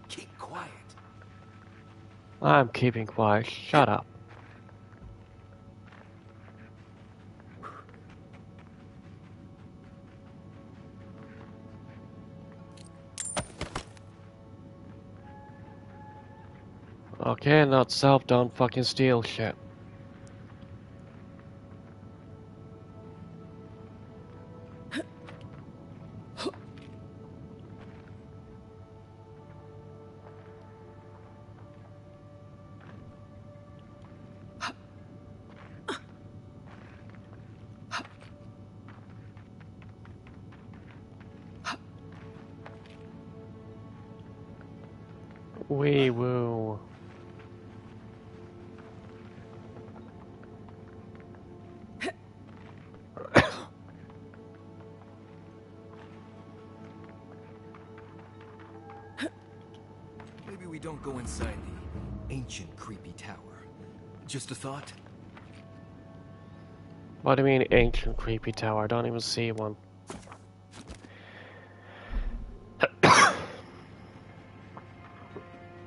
Keep quiet. I'm keeping quiet. Shut up. Okay, not self, don't fucking steal shit. Wee woo. Maybe we don't go inside the ancient creepy tower. Just a thought? What do you mean ancient creepy tower? I don't even see one.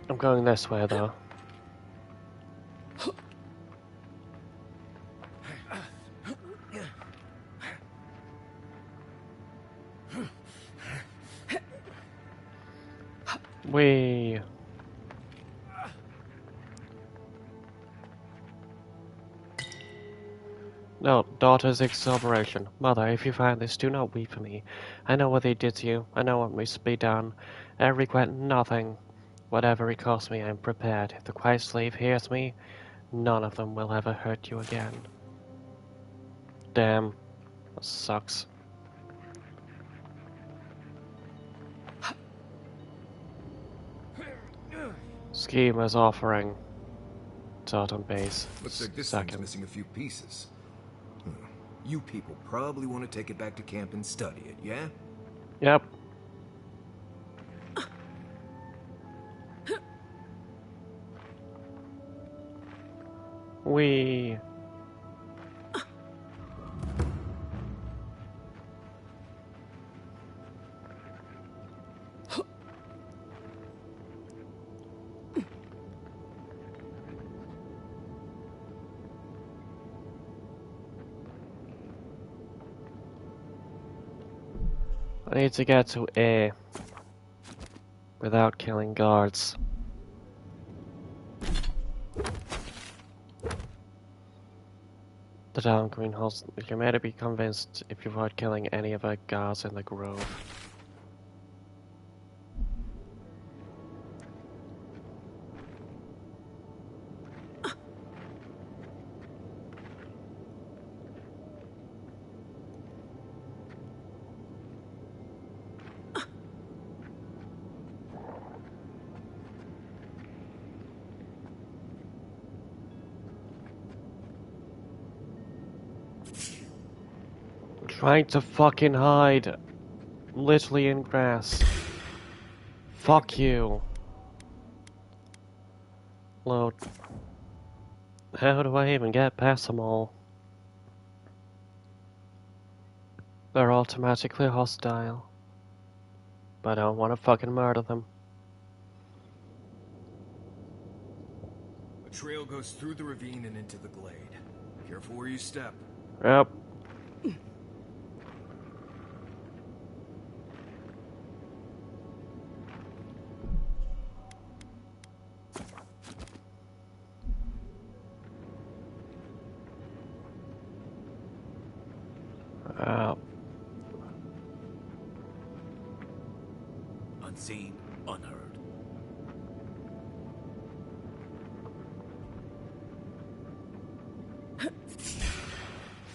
I'm going this way though. Wee. No, daughter's exhilaration. Mother, if you find this, do not weep for me. I know what they did to you. I know what must be done. I regret nothing. Whatever it costs me, I am prepared. If the Christ slave hears me, none of them will ever hurt you again. Damn. That sucks. Schemer's offering. Totem base. Looks like this thing's missing a few pieces. You people probably want to take it back to camp and study it, yeah? Yep. We. I need to get to A without killing guards. The town greenhouse. You may be convinced if you avoid killing any of the guards in the grove. Trying to fucking hide. Literally in grass. Fuck you. Load. How do I even get past them all? They're automatically hostile. But I don't want to fucking murder them. The trail goes through the ravine and into the glade. Careful where you step. Yep. Unseen, unheard.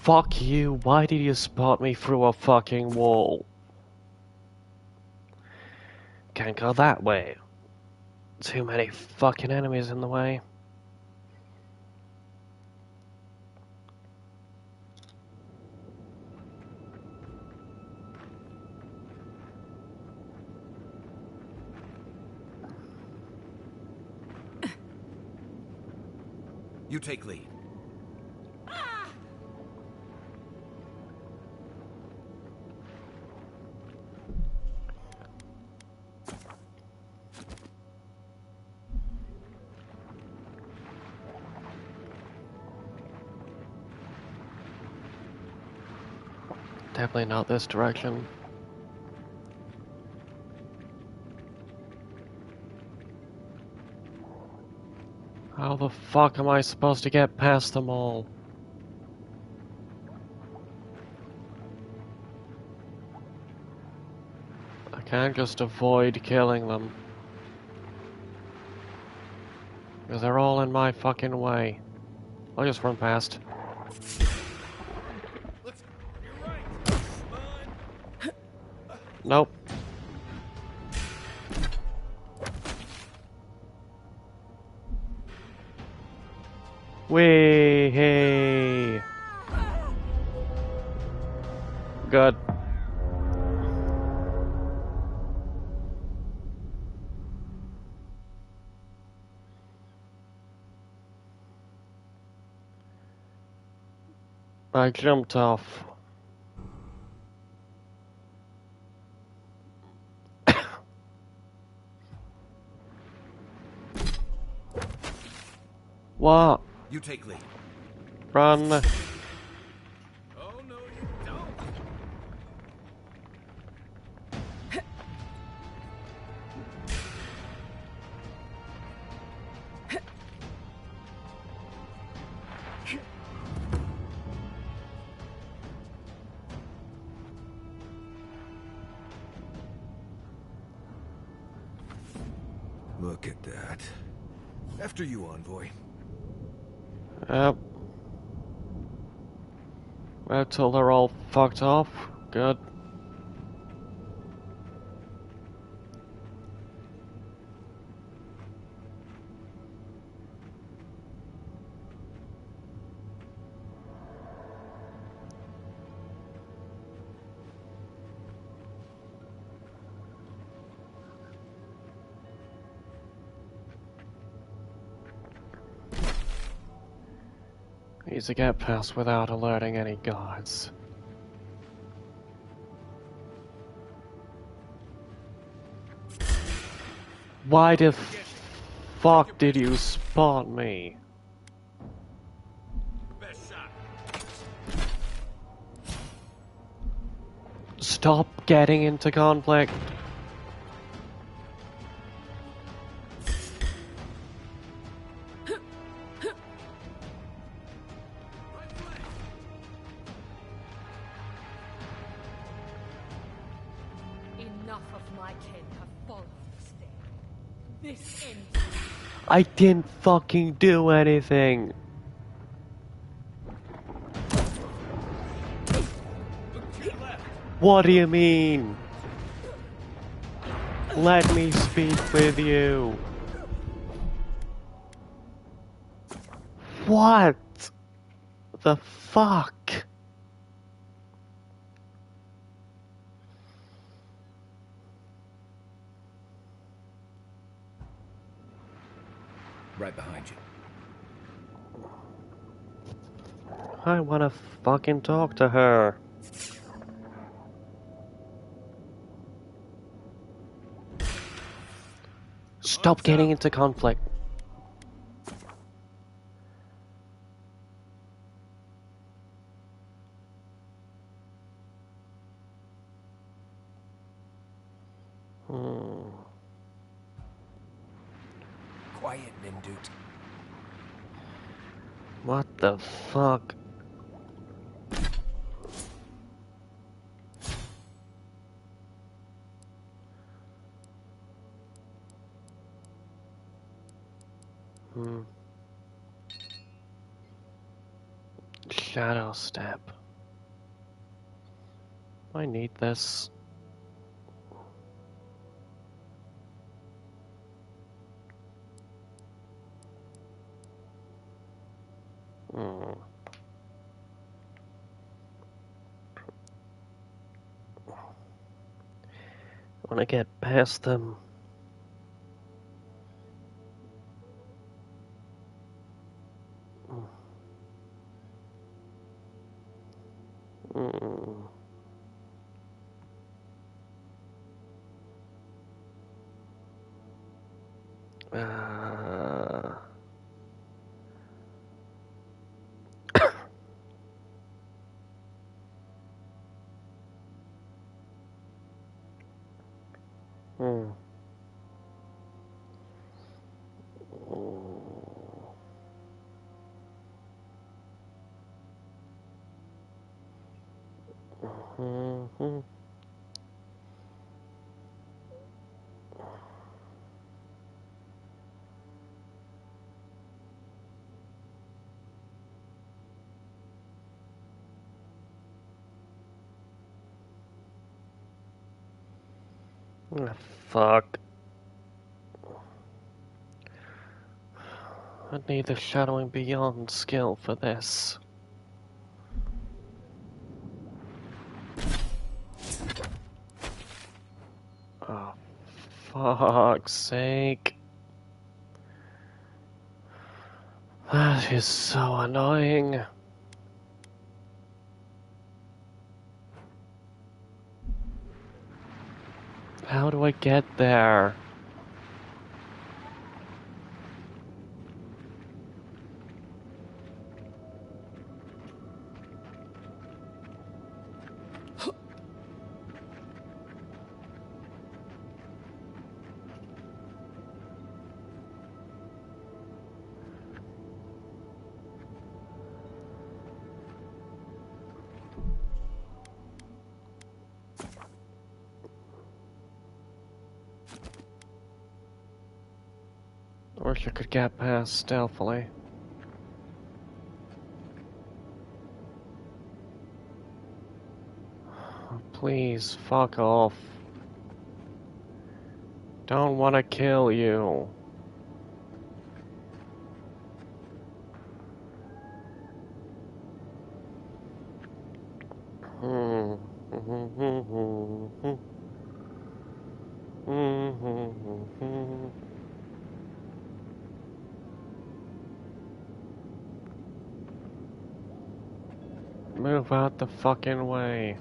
Fuck you, why did you spot me through a fucking wall? Can't go that way. Too many fucking enemies in the way. You take lead. Definitely not this direction. How the fuck am I supposed to get past them all? I can't just avoid killing them. Because they're all in my fucking way. I'll just run past. Wee hey. Good. I jumped off. What? You take lead. Run. Oh no, you don't. Look at that. After you, Envoy. Yep. Wait till they're all fucked off. Good. Easy to get past without alerting any guards. Why the fuck did you spawn me? Stop getting into conflict. Enough of my kin have fallen off the stair. This ends. I didn't fucking do anything. What do you mean? Let me speak with you. What the fuck? Right behind you. I wanna fucking talk to her. Stop getting into conflict. Quiet, Nimdut. What the fuck? Shadow step. I need this. I wanna get past them. Fuck. I'd need the shadowing beyond skill for this. Oh, fuck's sake. That is so annoying. How do I get there? I wish I could get past stealthily. Please, fuck off. Don't want to kill you. Move out the fucking way.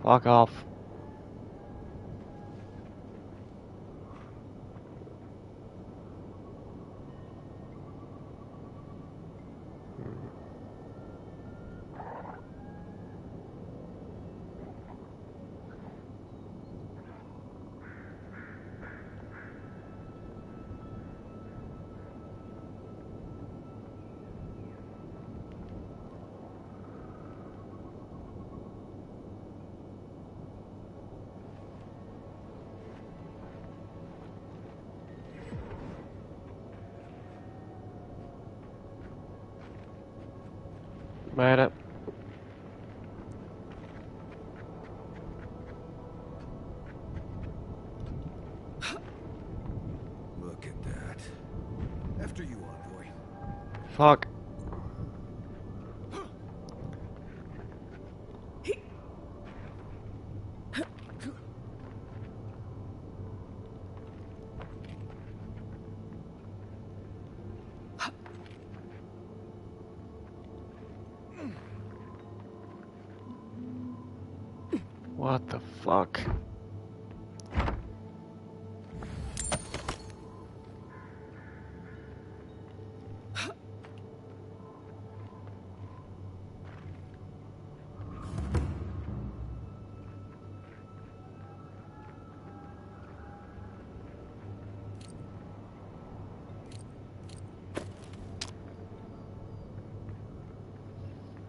Fuck off. Made it. Look at that. After you, envoy. Fuck. What the fuck?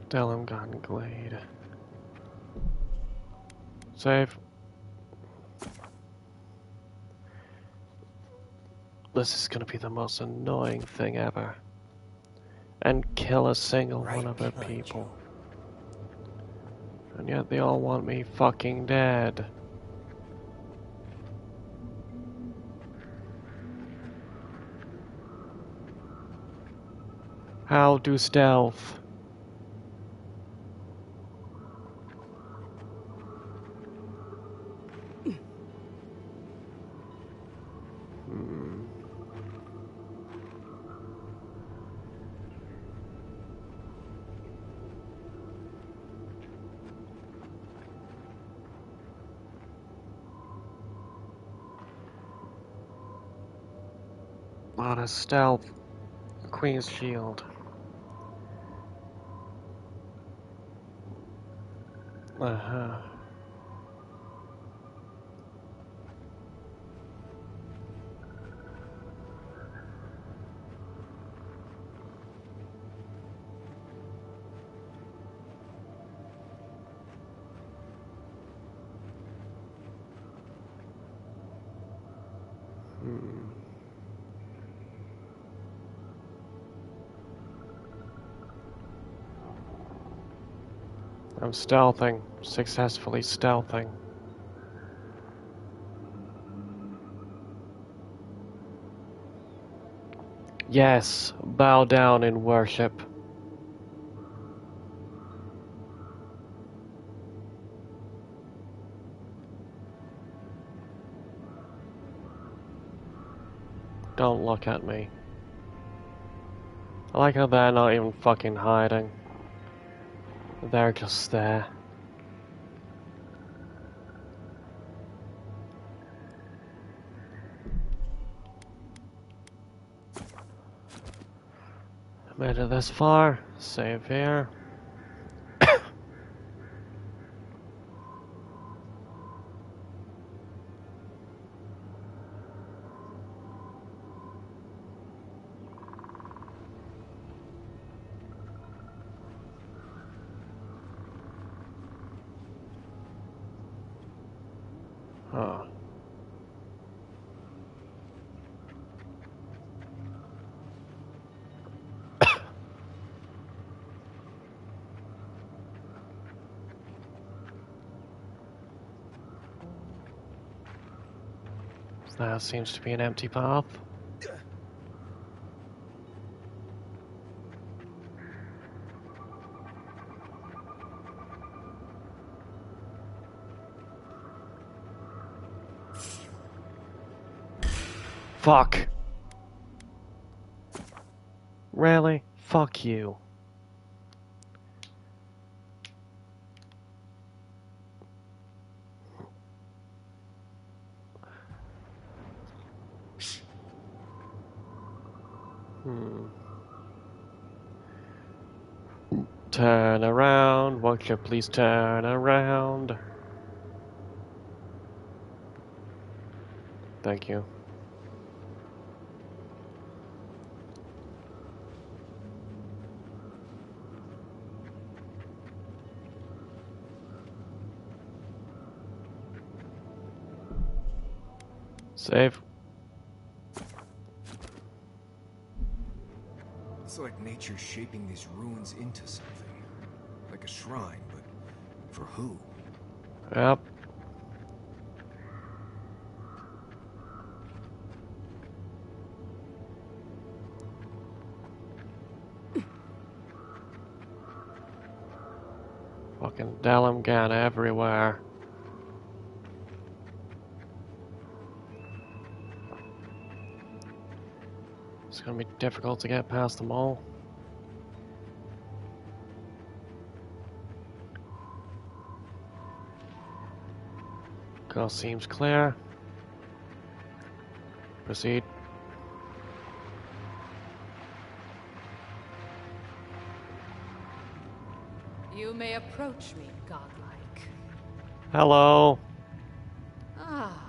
Delum Gun Glade. Save. This is gonna be the most annoying thing ever. And kill a single one of her people. And yet they all want me fucking dead. How do stealth? On a stealth. Queen's Shield. Uh-huh. I'm stealthing. Successfully stealthing. Yes, bow down in worship. Don't look at me. I like how they're not even fucking hiding. They're just there. Made it this far. Save here. Huh. That seems to be an empty path. Fuck. Really? Fuck you. Turn around, won't you please turn around? Thank you. Save. It's like nature's shaping these ruins into something. Like a shrine, but for who? Yep. Fucking Dalamgan everywhere. It's gonna be difficult to get past them all. Coast seems clear. Proceed. You may approach me, godlike. Hello. Ah,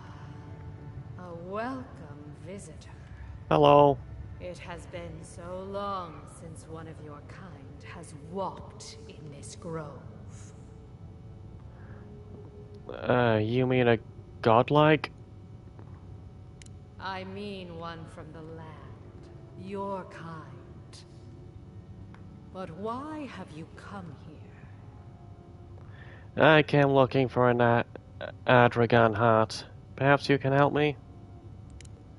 a welcome visitor. Hello. It has been so long since one of your kind has walked in this grove. You mean a godlike? I mean one from the land, your kind. But why have you come here? I came looking for an Adragon heart. Perhaps you can help me?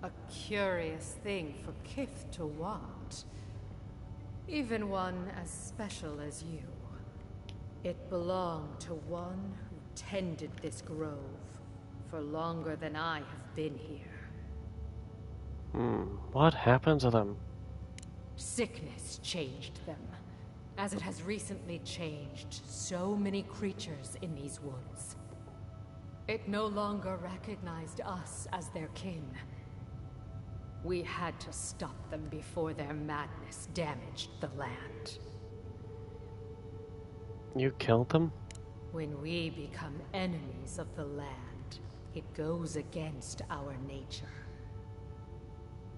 A curious thing for Kith to want. Even one as special as you. It belonged to one who tended this grove for longer than I have been here. What happened to them? Sickness changed them, as it has recently changed so many creatures in these woods. It no longer recognized us as their kin. We had to stop them before their madness damaged the land. You killed them? When we become enemies of the land, it goes against our nature.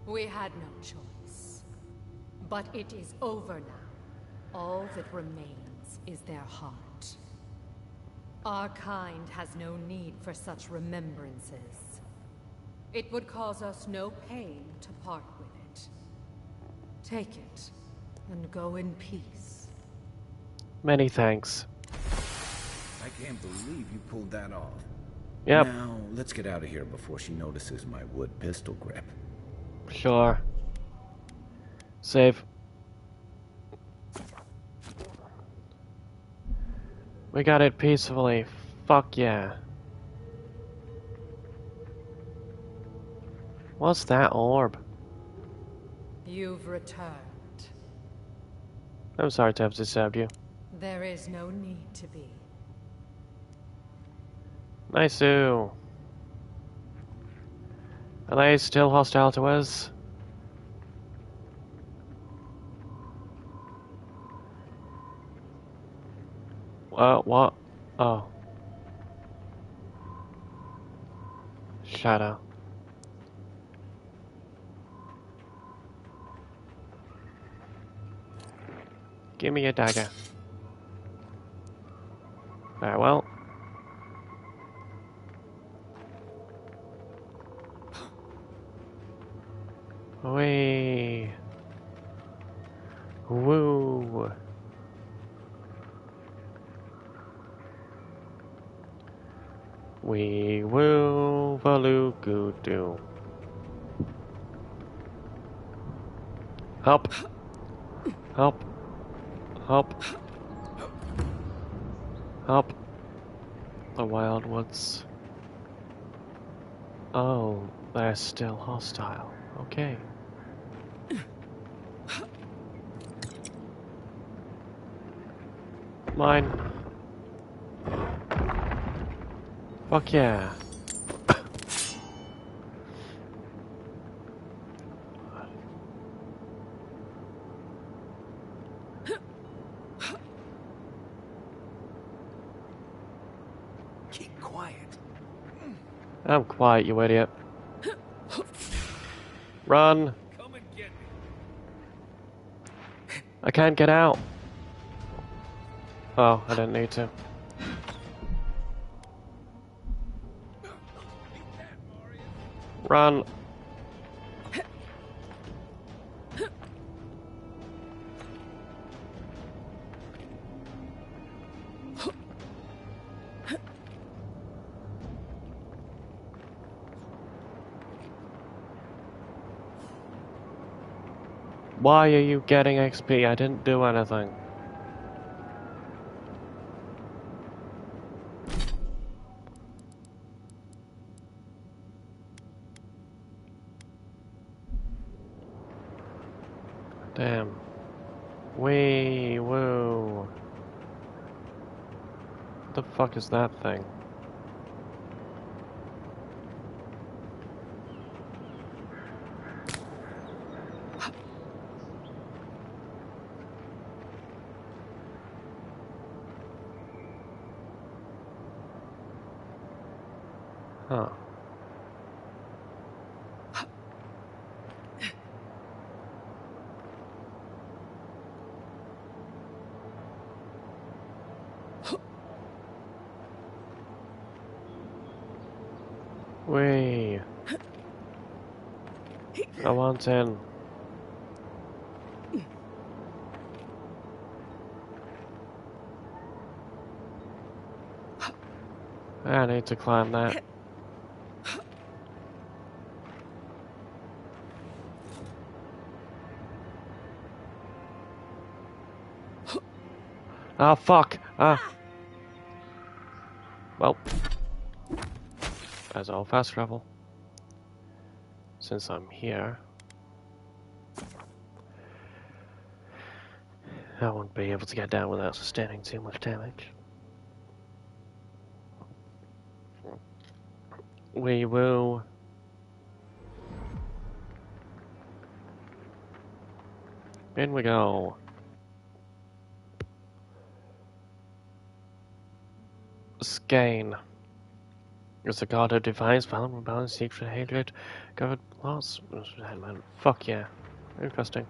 We had no choice. But it is over now. All that remains is their heart. Our kind has no need for such remembrances. It would cause us no pain to part with it. Take it, and go in peace. Many thanks. Can't believe you pulled that off. Yep. Now, let's get out of here before she notices my wood pistol grip. Sure. Save. We got it peacefully. Fuck yeah. What's that orb? You've returned. I'm sorry to have disturbed you. There is no need to be. Nice-oo. Are they still hostile to us? What? Oh. Shadow. Give me a dagger. Very well. Wee. Woo. We will valoo do. Help. Help. Help. Help. The wild woods. Oh, they're still hostile. Okay. Mine. Fuck yeah. Keep quiet. I'm quiet, you idiot. Run. Come and get me. I can't get out. Oh, I didn't need to. Run. Why are you getting XP? I didn't do anything. Damn. Wee woo. What the fuck is that thing? Huh. Wee. I want in. I need to climb that. Ah, fuck! Ah! Well. As all fast travel. Since I'm here. I won't be able to get down without sustaining too much damage. We will. In we go. Skein. Is the god who defines violent balance, secret hatred, God lost. Fuck yeah. Interesting.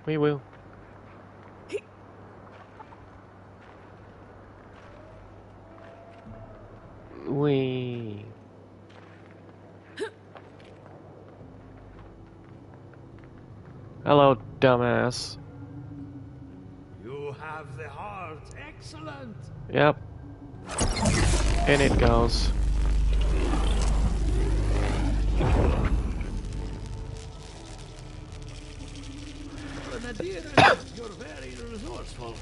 We will. We. Hello, dumbass. You have the heart. Excellent. Yep. In it goes. You're very resourceful,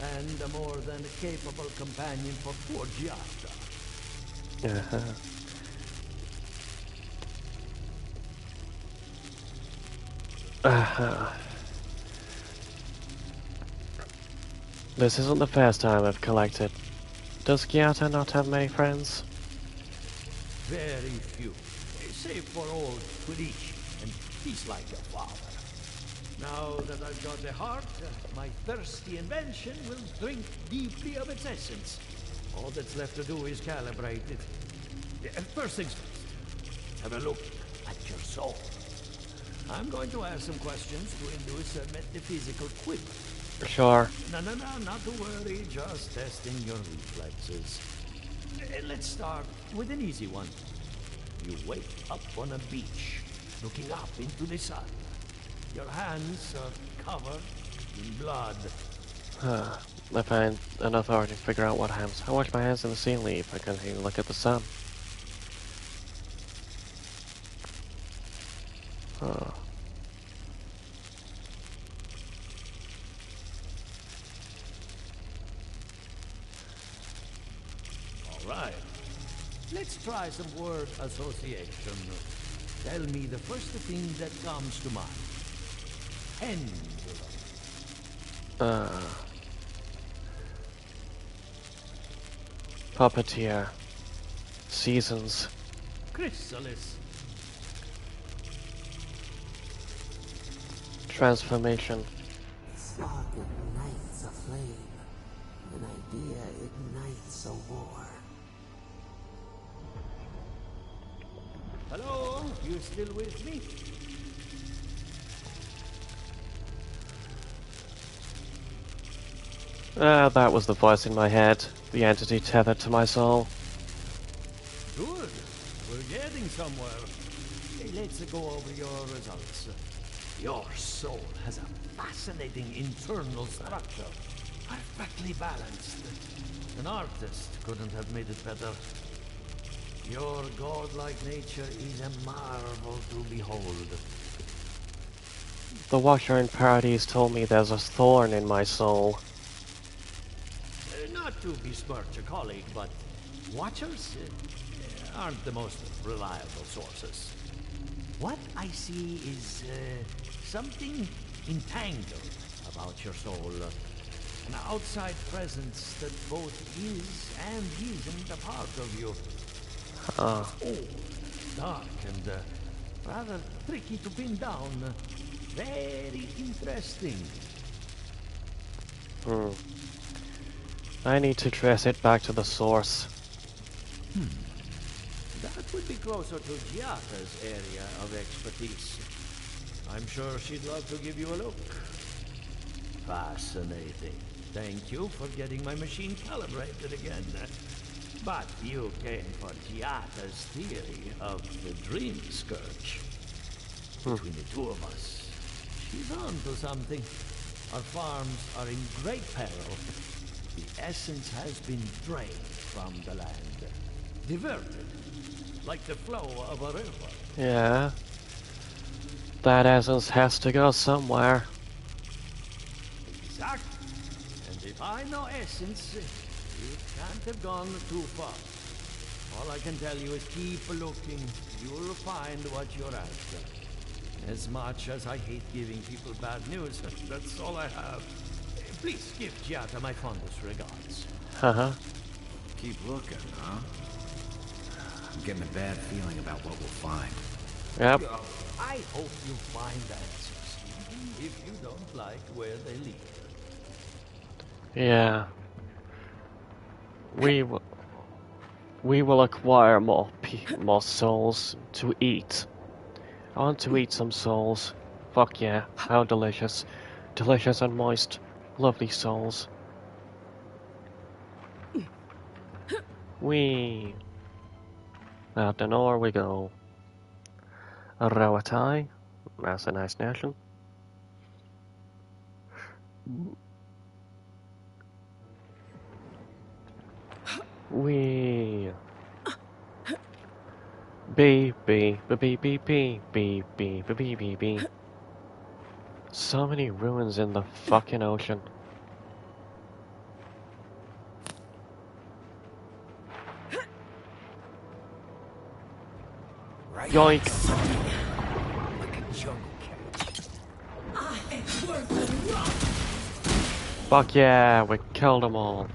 and a more than capable companion for poor Giada. This isn't the first time I've collected. Does Giata not have many friends? Very few, save for old Twilish, and he's like a father. Now that I've got the heart, my thirsty invention will drink deeply of its essence. All that's left to do is calibrate it. First things first, have a look at your soul. I'm going to ask some questions to induce a metaphysical quiver. Sure. No, not to worry, just testing your reflexes. Let's start with an easy one. You wake up on a beach, looking up into the sun. Your hands are covered in blood. I find an authority to figure out what happens. I wash my hands in the sea leaf. I continue to look at the sun. Alright. Let's try some word association. Tell me the first thing that comes to mind. Pendulum. Puppeteer. Seasons. Chrysalis. Transformation. Spark ignites a flame. An idea ignites a war. Hello? You still with me? That was the voice in my head. The entity tethered to my soul. Good. We're getting somewhere. Hey, let's go over your results. Your soul has a fascinating internal structure. Perfectly balanced. An artist couldn't have made it better. Your godlike nature is a marvel to behold. The Watcher in Paradise told me there's a thorn in my soul. Not to besmirch a colleague, but Watchers aren't the most reliable sources. What I see is something entangled about your soul. An outside presence that both is and isn't a part of you. Oh, dark and rather tricky to pin down. Very interesting. I need to trace it back to the source. That would be closer to Giata's area of expertise. I'm sure she'd love to give you a look. Fascinating. Thank you for getting my machine calibrated again. But you came for Giata's theory of the Dreamscourge. Between the two of us, she's on to something. Our farms are in great peril. The essence has been drained from the land. Diverted. Like the flow of a river. Yeah. That essence has to go somewhere. Exactly. And if I know essence, it can't have gone too far. All I can tell you is keep looking. You'll find what you're after. As much as I hate giving people bad news, that's all I have. Please give Giata my fondest regards. Keep looking, huh? I'm getting a bad feeling about what we'll find. Yep. I hope you find answers, even if you don't like where they lead. Yeah. We will acquire more souls to eat. I want to eat some souls. Fuck yeah, how delicious. Delicious and moist. Lovely souls. Whee! Out the door we go. Rawatai. That's a nice nation. Wee. B, B, B, B, B, B, B, B, B, B, B, B. So many ruins in the fucking ocean. Right. Yoink! Like a jungle cat. Fuck yeah, we killed them all.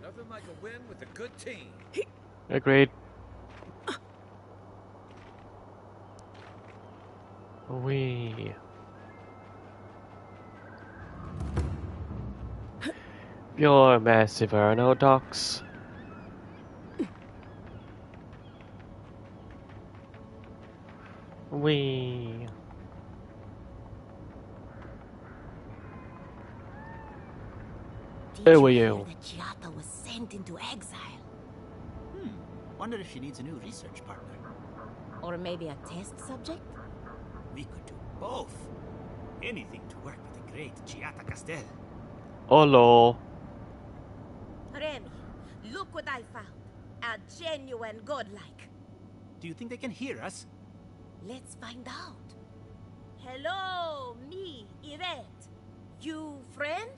Nothing like a win with a good team. Agreed. Wee. You're massive, Erno Docks. Wee. Did Who are you hear you? that Giata was sent into exile? Wonder if she needs a new research partner. Or maybe a test subject? We could do both. Anything to work with the great Giata Castel. Hello. Remy, look what I found. A genuine godlike. Do you think they can hear us? Let's find out. Hello, me, Yvette. You friend?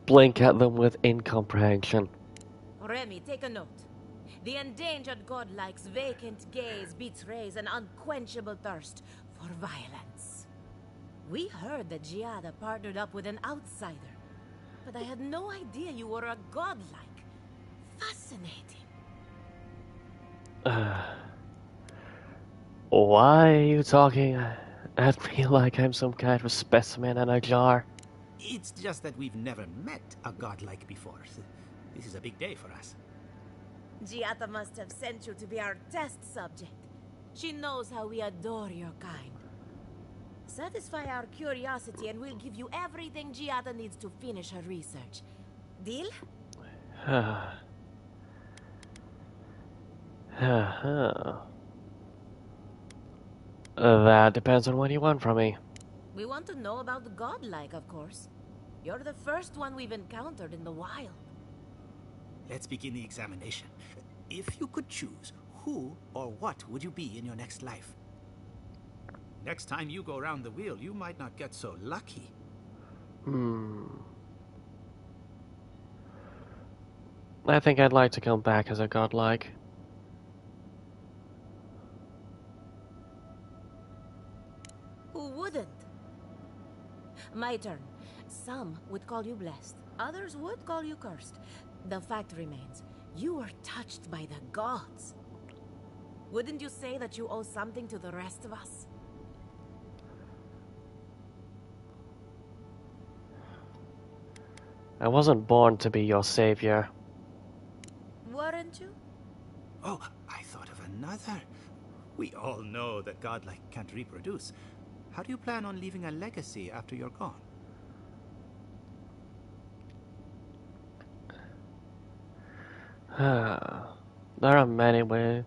Blink at them with incomprehension. Remy, take a note. The endangered godlike's vacant gaze betrays an unquenchable thirst for violence. We heard that Giada partnered up with an outsider, but I had no idea you were a godlike. Fascinating. Why are you talking at me like I'm some kind of specimen in a jar? It's just that we've never met a godlike before. This is a big day for us. Giata must have sent you to be our test subject. She knows how we adore your kind. Satisfy our curiosity and we'll give you everything Giata needs to finish her research. Deal? That depends on what you want from me. We want to know about the godlike, of course. You're the first one we've encountered in the wild. Let's begin the examination. If you could choose, who or what would you be in your next life? Next time you go around the wheel, you might not get so lucky. I think I'd like to come back as a godlike. Who wouldn't? My turn. Some would call you blessed. Others would call you cursed. The fact remains, you were touched by the gods. Wouldn't you say that you owe something to the rest of us? I wasn't born to be your savior. Weren't you? Oh, I thought of another. We all know that godlike can't reproduce. How do you plan on leaving a legacy after you're gone? There are many ways.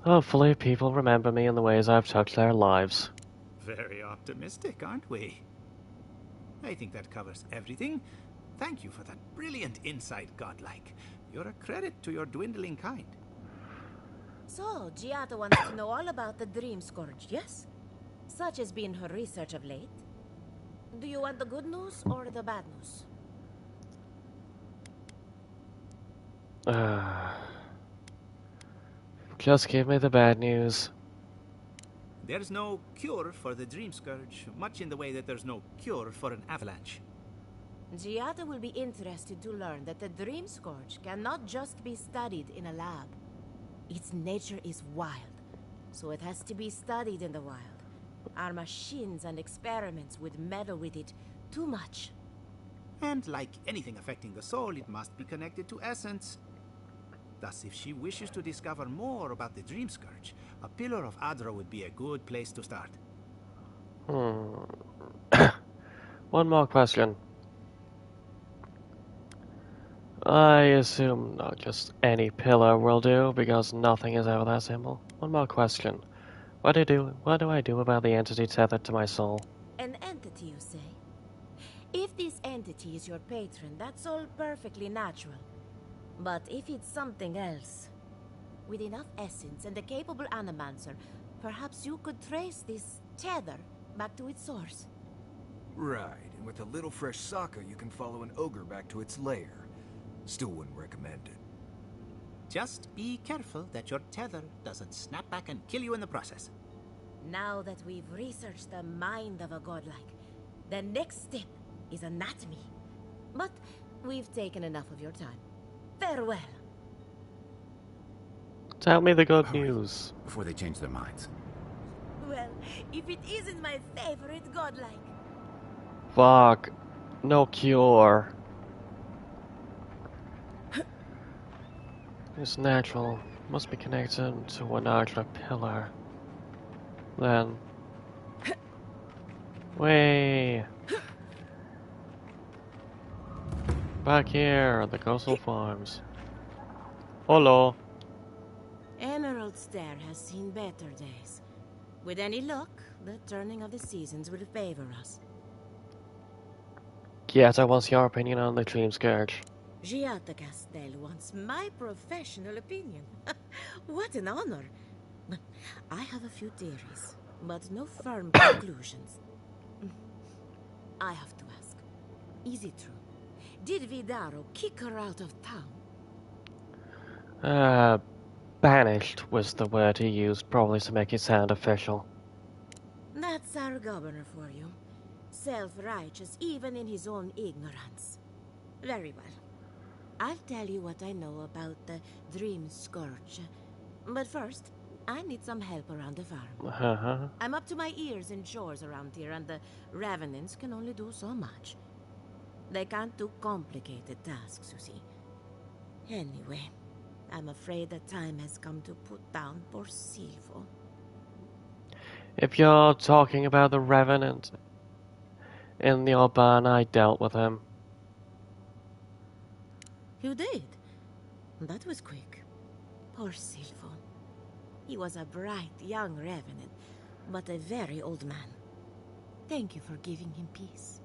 Hopefully people remember me in the ways I've touched their lives. Very optimistic, aren't we? I think that covers everything. Thank you for that brilliant insight, godlike. You're a credit to your dwindling kind. So, Giata wants to know all about the Dreamscourge, yes? Such has been her research of late. Do you want the good news or the bad news? Just give me the bad news. There's no cure for the Dreamscourge, much in the way that there's no cure for an avalanche. Giata will be interested to learn that the Dreamscourge cannot just be studied in a lab. Its nature is wild, so it has to be studied in the wild. Our machines and experiments would meddle with it too much. And like anything affecting the soul, it must be connected to essence. Thus, if she wishes to discover more about the Dreamscourge, a pillar of Adra would be a good place to start. One more question. I assume not just any pillar will do, because nothing is ever that simple. One more question. What do I do about the entity tethered to my soul? An entity, you say? If this entity is your patron, that's all perfectly natural. But if it's something else, with enough essence and a capable animancer, perhaps you could trace this tether back to its source. Right, and with a little fresh sake, you can follow an ogre back to its lair. Still wouldn't recommend it. Just be careful that your tether doesn't snap back and kill you in the process. Now that we've researched the mind of a godlike, the next step is anatomy. But we've taken enough of your time. Farewell. Tell me the good news. Before they change their minds. Well, if it isn't my favorite godlike. Fuck. No cure. It's natural. Must be connected to an larger pillar. Then. Way. Back here at the coastal farms. Hello. Emerald Stair has seen better days. With any luck, the turning of the seasons will favor us. Yes, what's your opinion on the Dreamscourge? Cxald'dhrest wants my professional opinion. What an honor. I have a few theories, but no firm conclusions. I have to ask, is it true? Did Vidaro kick her out of town? Banished was the word he used, probably to make it sound official. That's our governor for you. Self-righteous even in his own ignorance. Very well. I'll tell you what I know about the Dreamscourge. But first, I need some help around the farm. I'm up to my ears in chores around here, and the Revenants can only do so much. They can't do complicated tasks, you see. Anyway, I'm afraid the time has come to put down poor Silvo. If you're talking about the Revenant in the Urban, I dealt with him. You did? That was quick. Poor Silvo. He was a bright young Revenant, but a very old man. Thank you for giving him peace.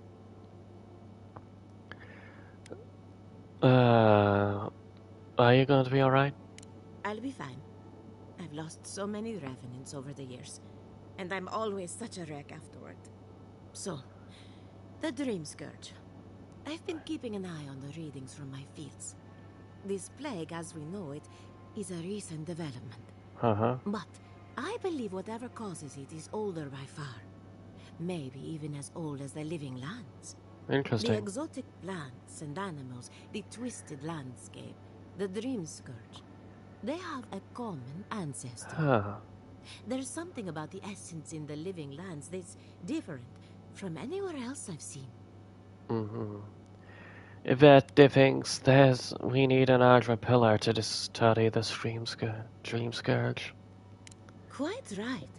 Are you going to be alright? I'll be fine. I've lost so many Revenants over the years, and I'm always such a wreck afterward. So, the Dreamscourge. I've been keeping an eye on the readings from my fields. This plague, as we know it, is a recent development. But I believe whatever causes it is older by far. Maybe even as old as the living lands. Interesting. The exotic plants and animals, the twisted landscape, the Dreamscourge. They have a common ancestor. There's something about the essence in the living lands that's different from anywhere else I've seen. If that thinks we need an larger pillar to study the Dreamscourge. Quite right.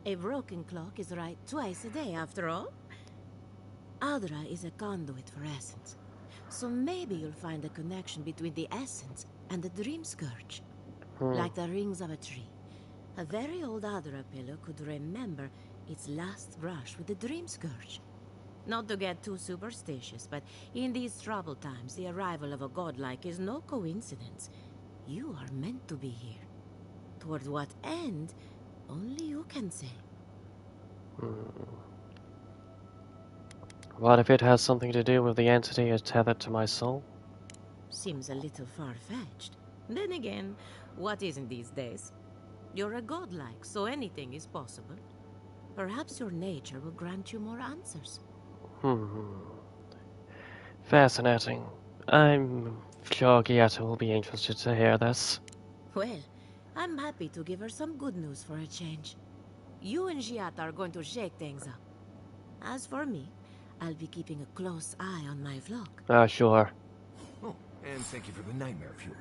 A broken clock is right twice a day, after all. Adra is a conduit for essence. So maybe you'll find a connection between the essence and the Dreamscourge. Like the rings of a tree. A very old Adra pillar could remember its last brush with the Dreamscourge. Not to get too superstitious, but in these troubled times, the arrival of a godlike is no coincidence. You are meant to be here. Toward what end, only you can say. What if it has something to do with the entity tethered to my soul? Seems a little far-fetched. Then again, what isn't these days? You're a godlike, so anything is possible. Perhaps your nature will grant you more answers. Fascinating. I'm sure Gietta will be interested to hear this. Well, I'm happy to give her some good news for a change. You and Giata are going to shake things up. As for me, I'll be keeping a close eye on my flock. Sure. Oh, and thank you for the nightmare fuel.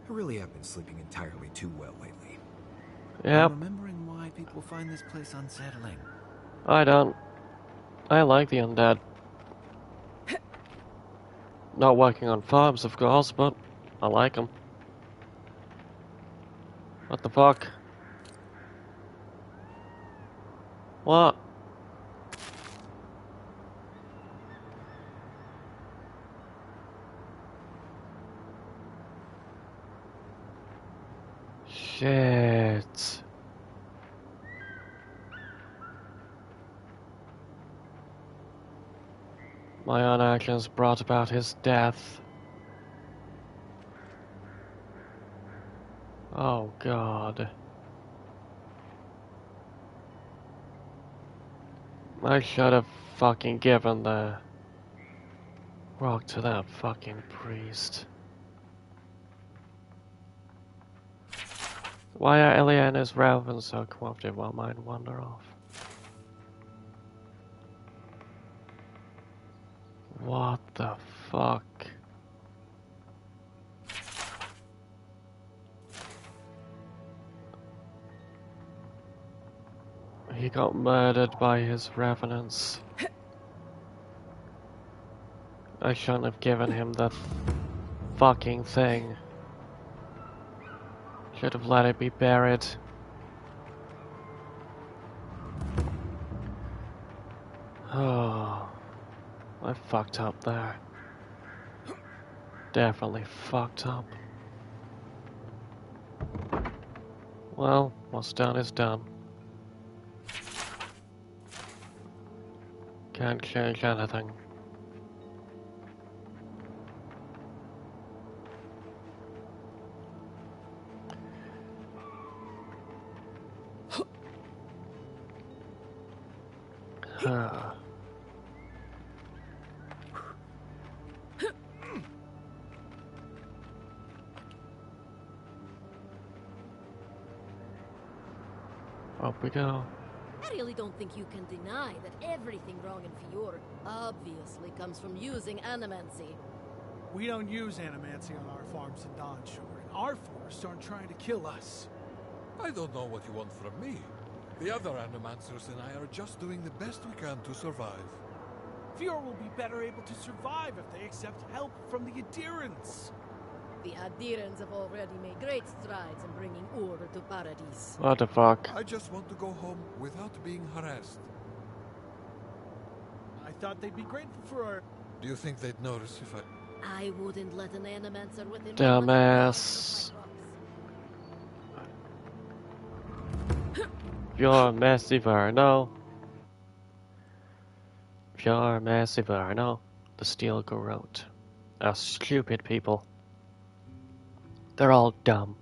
I really have been sleeping entirely too well lately. Yep. I'm remembering why people find this place unsettling. I don't. I like the undead. Not working on farms, of course, but I like them. What the fuck? What? Shit. My own actions brought about his death. Oh god. I should have fucking given the rock to that fucking priest. Why are Elia and his ravens so corrupted while mine wander off? What the fuck? He got murdered by his revenants. I shouldn't have given him the fucking thing. Should have let it be buried. Oh, I fucked up there. Definitely fucked up. Well, what's done is done. Can't change anything. Up we go. I really don't think you can deny that everything wrong in Fior obviously comes from using animancy. We don't use animancy on our farms in Dawnshore, and our forests aren't trying to kill us. I don't know what you want from me. The other animancers and I are just doing the best we can to survive. Fior will be better able to survive if they accept help from the adherents. The adherents have already made great strides in bringing order to Paradise. What the fuck? I just want to go home without being harassed. I thought they'd be grateful for our... Do you think they'd notice if I wouldn't let an animancer with him. Dumbass. You're massive, no. You're massive, no. The steel garrote. Are stupid people. They're all dumb.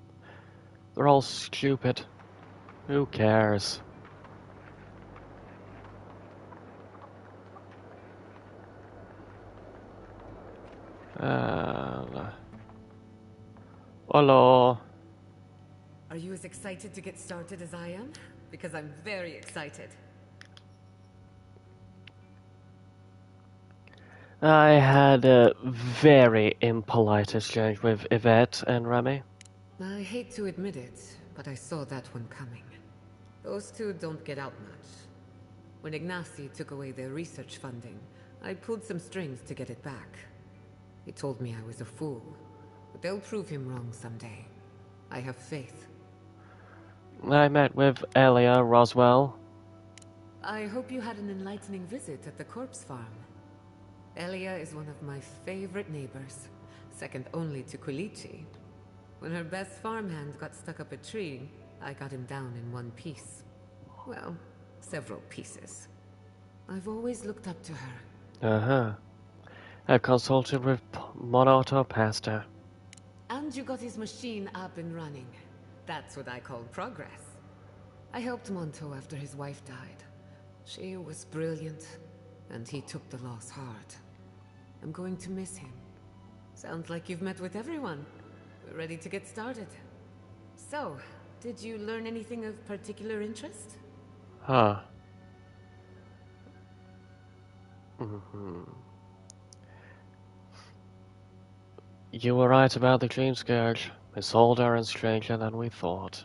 They're all stupid. Who cares? Hello. Are you as excited to get started as I am? Because I'm very excited. I had a very impolite exchange with Yvette and Remy. I hate to admit it, but I saw that one coming. Those two don't get out much. When Ignacy took away their research funding, I pulled some strings to get it back. He told me I was a fool, but they'll prove him wrong someday. I have faith. I met with Elia Roswell. I hope you had an enlightening visit at the corpse farm. Elia is one of my favorite neighbors, second only to Quilici. When her best farmhand got stuck up a tree, I got him down in one piece. Well, several pieces. I've always looked up to her. I've consulted with Monoto Pastor. And you got his machine up and running. That's what I call progress. I helped Monto after his wife died. She was brilliant, and he took the loss hard. I'm going to miss him. Sounds like you've met with everyone. We're ready to get started. So, did you learn anything of particular interest? You were right about the Dreamscourge. It's older and stranger than we thought.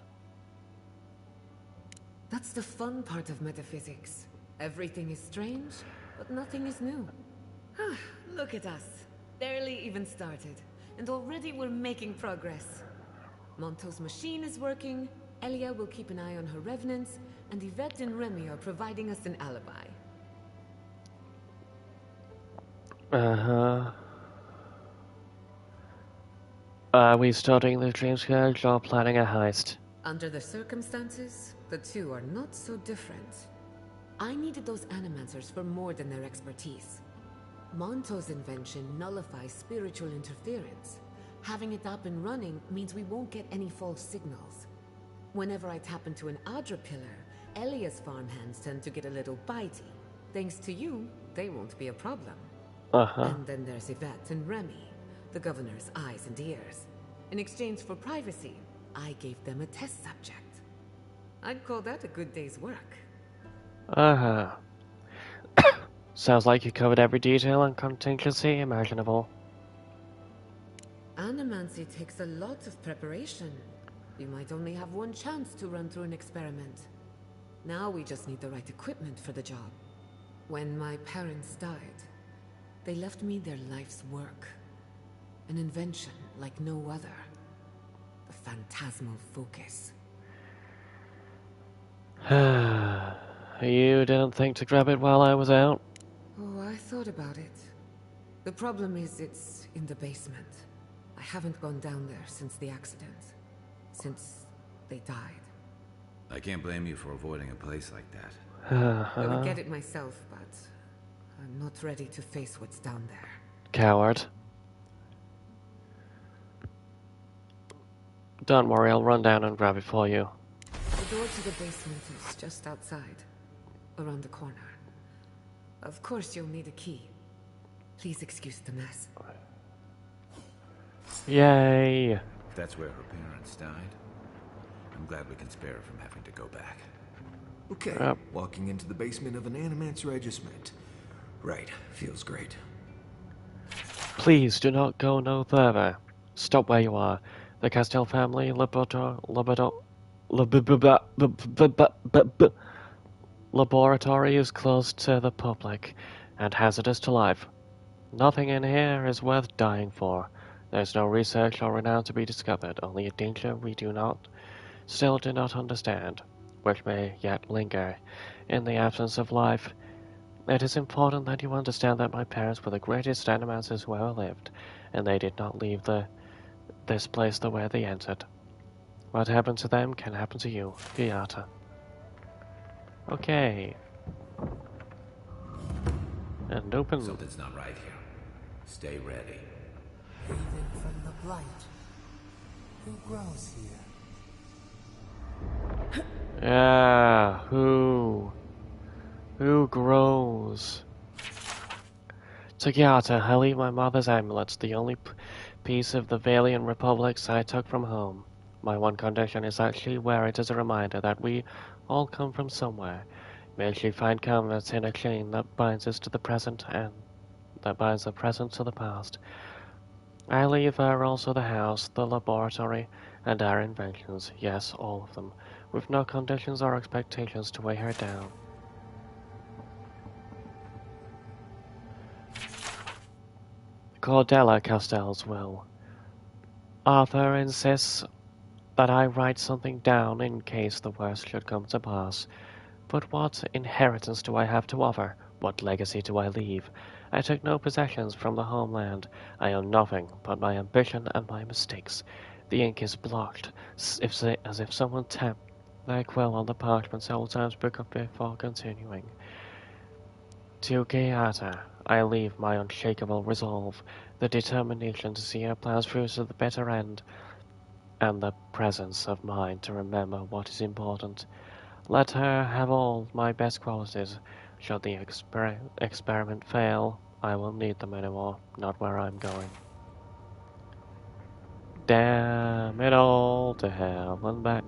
That's the fun part of metaphysics. Everything is strange, but nothing is new. Look at us. barely even started, and already we're making progress. Monto's machine is working, Elia will keep an eye on her revenants, and Yvette and Remy are providing us an alibi. Are we starting the Dreamscourge or planning a heist? Under the circumstances, the two are not so different. I needed those animancers for more than their expertise. Monto's invention nullifies spiritual interference. Having it up and running means we won't get any false signals. Whenever I tap into an Adra pillar, Elia's farmhands tend to get a little bitey. Thanks to you, they won't be a problem. And then there's Yvette and Remy, the governor's eyes and ears. In exchange for privacy, I gave them a test subject. I'd call that a good day's work. Sounds like you covered every detail and contingency imaginable. Animancy takes a lot of preparation. You might only have one chance to run through an experiment. Now we just need the right equipment for the job. When my parents died, they left me their life's work. An invention like no other. The phantasmal focus. You didn't think to grab it while I was out? Oh, I thought about it. The problem is it's in the basement. I haven't gone down there since the accident. Since they died. I can't blame you for avoiding a place like that. I would get it myself, but I'm not ready to face what's down there. Coward. Don't worry, I'll run down and grab it for you. The door to the basement is just outside, around the corner. Of course you'll need a key. Please excuse the mess. Yay! If that's where her parents died, I'm glad we can spare her from having to go back. Okay, walking into the basement of an Animancer I just met. Right, feels great. Please do not go no further. Stop where you are. The Castell family laboratory is closed to the public and hazardous to life. Nothing in here is worth dying for. There's no research or renown to be discovered, only a danger we still do not understand, which may yet linger in the absence of life. It is important that you understand that my parents were the greatest animancers who ever lived, and they did not leave this place the way they entered. What happened to them can happen to you, Giata. Okay. And open. Something's not right here. Stay ready. Haven from the blight. Who grows here? Yeah, who grows? Giata, I leave my mother's amulets, the only piece of the Valiant Republics I took from home. My one condition is that she wear it as a reminder that we all come from somewhere. May she find comfort in a chain that binds us to the present and that binds the present to the past. I leave her also the house, the laboratory, and our inventions, yes, all of them, with no conditions or expectations to weigh her down. Cordella Castell's will. Arthur insists that I write something down in case the worst should come to pass. But what inheritance do I have to offer? What legacy do I leave? I took no possessions from the homeland. I own nothing but my ambition and my mistakes. The ink is blocked, as if someone tapped their quill on the parchment several times before continuing. To Giata, I leave my unshakable resolve, the determination to see her plans through to the better end, and the presence of mind to remember what is important. Let her have all my best qualities. Should the experiment fail, I won't need them anymore, not where I'm going. Damn it all to hell and back.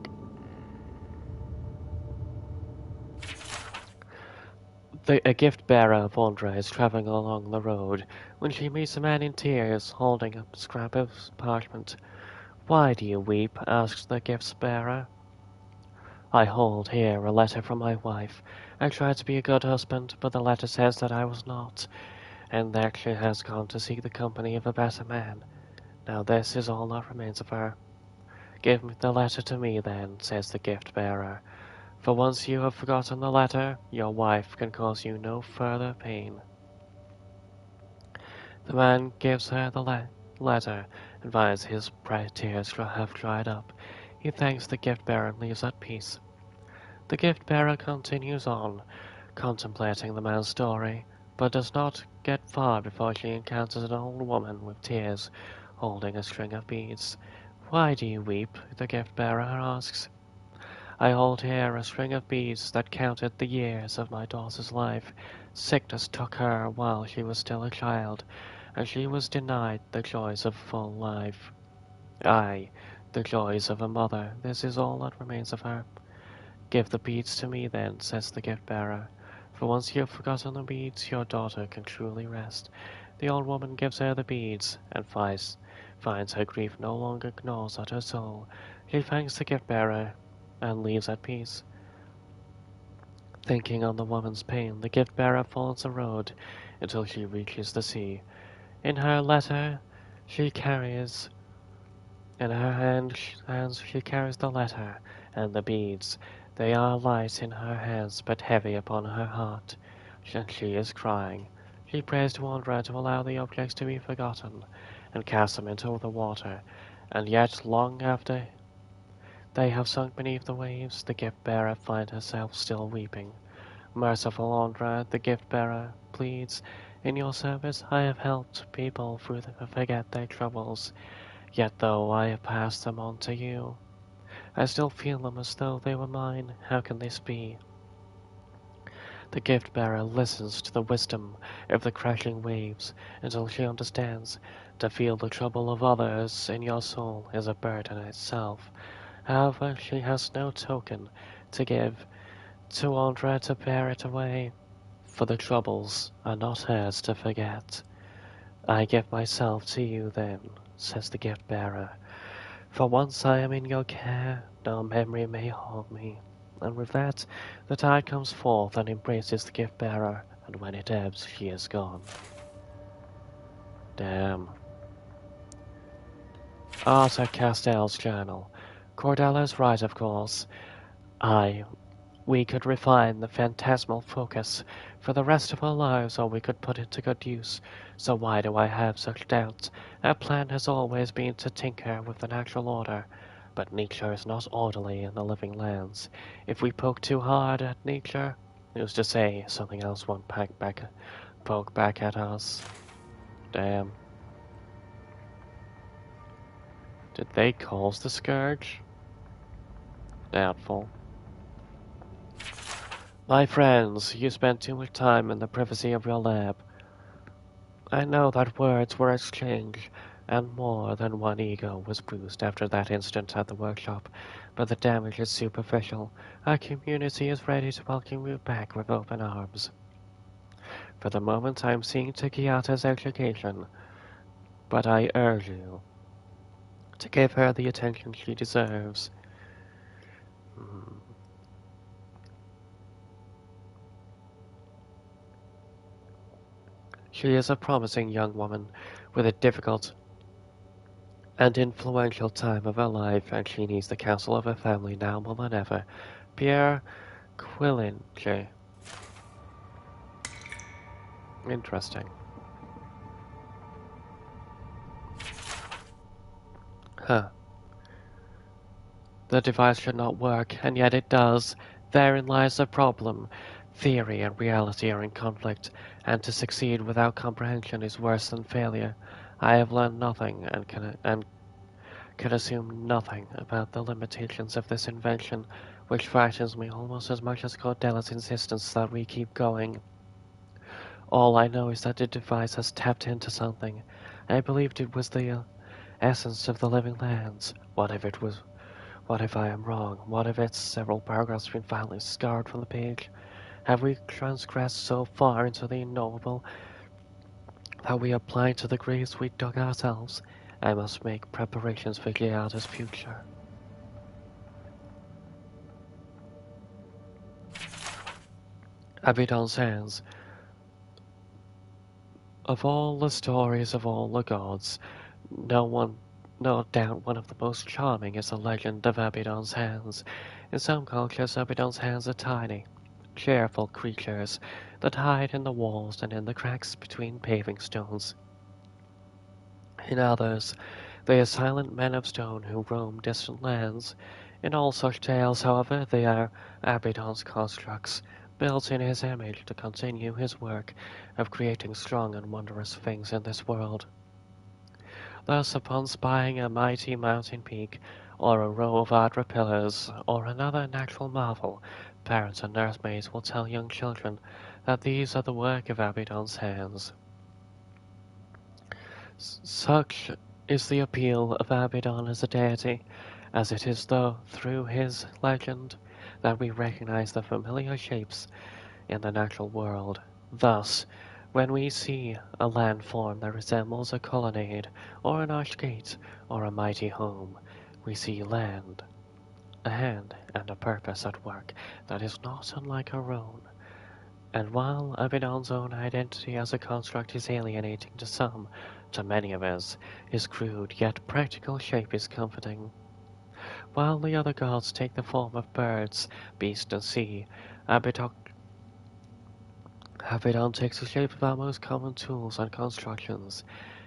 A gift bearer of Andre is traveling along the road when she meets a man in tears holding a scrap of parchment. Why do you weep? Asks the gift bearer. I hold here a letter from my wife. I tried to be a good husband, but the letter says that I was not. and that she has gone to seek the company of a better man. Now this is all that remains of her. Give the letter to me then, says the gift-bearer. For once you have forgotten the letter, your wife can cause you no further pain. The man gives her the letter, and finds his bright tears have dried up. He thanks the gift-bearer and leaves at peace. The gift-bearer continues on, contemplating the man's story, but does not get far before she encounters an old woman with tears, holding a string of beads. "Why do you weep?" the gift-bearer asks. "I hold here a string of beads that counted the years of my daughter's life. Sickness took her while she was still a child, and she was denied the joys of full life. Aye, the joys of a mother. This is all that remains of her." "Give the beads to me then," says the gift-bearer. "For once you have forgotten the beads, your daughter can truly rest." The old woman gives her the beads, and finds her grief no longer gnaws at her soul. She thanks the gift-bearer and leaves at peace. Thinking on the woman's pain, the gift-bearer follows the road until she reaches the sea. In her letter she carries In her hands she carries the letter and the beads. They are light in her hands, but heavy upon her heart, and she is crying. She prays to Andra to allow the objects to be forgotten, and cast them into the water, and yet long after they have sunk beneath the waves, the gift-bearer finds herself still weeping. "Merciful Andra," the gift-bearer pleads, "in your service I have helped people forget their troubles. Yet though I have passed them on to you, I still feel them as though they were mine. How can this be?" The gift-bearer listens to the wisdom of the crashing waves until she understands. To feel the trouble of others in your soul is a burden in itself. However, she has no token to give to Andra to bear it away, for the troubles are not hers to forget. "I give myself to you then," says the gift-bearer. "For once I am in your care, no memory may haunt me." And with that, the tide comes forth and embraces the gift-bearer, and when it ebbs, she is gone. Damn. Arthur Castell's journal. Cordelia's right, of course. We could refine the phantasmal focus for the rest of our lives, or we could put it to good use. So why do I have such doubts? Our plan has always been to tinker with the natural order, but nature is not orderly in the living lands. If we poke too hard at nature, who's to say something else won't poke back at us? Damn. Did they cause the scourge? Doubtful. "My friends, you spent too much time in the privacy of your lab. I know that words were exchanged, and more than one ego was bruised after that incident at the workshop, but the damage is superficial. Our community is ready to welcome you back with open arms. For the moment I am seeing to Kiata's education, but I urge you to give her the attention she deserves." She is a promising young woman with a difficult and influential time of her life, and she needs the counsel of her family now more than ever. Pierre Quillinge. Interesting. Huh. The device should not work, and yet it does. Therein lies the problem. Theory and reality are in conflict, and to succeed without comprehension is worse than failure. I have learned nothing and can assume nothing about the limitations of this invention, which frightens me almost as much as Cordelia's insistence that we keep going. All I know is that the device has tapped into something. I believed it was the essence of the living lands. What if I am wrong? What if its several paragraphs have been violently scarred from the page? Have we transgressed so far into the unknowable that we are blind to the graves we dug ourselves? I must make preparations for Giada's future. Abidon's hands Of all the stories of all the gods, no doubt one of the most charming is the legend of Abaddon's hands. In some cultures, Abaddon's hands are tiny, cheerful creatures that hide in the walls and in the cracks between paving stones. In others, they are silent men of stone who roam distant lands. In all such tales, however, they are Abaddon's constructs, built in his image to continue his work of creating strong and wondrous things in this world. Thus, upon spying a mighty mountain peak, or a row of Adra pillars, or another natural marvel, parents and nursemaids will tell young children that these are the work of Abaddon's hands. Such is the appeal of Abaddon as a deity, as it is through his legend that we recognize the familiar shapes in the natural world. Thus, when we see a landform that resembles a colonnade, or an arched gate, or a mighty home, we see land, a hand, and a purpose at work that is not unlike our own. And while Abaddon's own identity as a construct is alienating to some, to many of us, his crude yet practical shape is comforting. While the other gods take the form of birds, beast, and sea, Abaddon takes the shape of our most common tools and constructions.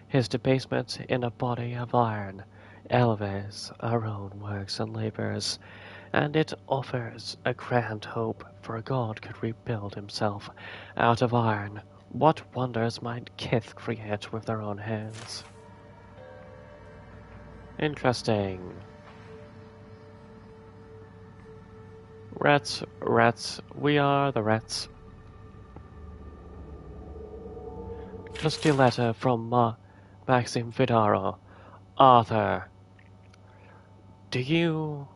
His debasement in a body of iron elevates our own works and labors, and it offers a grand hope, for a god could rebuild himself out of iron. What wonders might Kith create with their own hands? Interesting. Rats, we are the rats. Trusty letter from Maxim Vidaro. Arthur, do you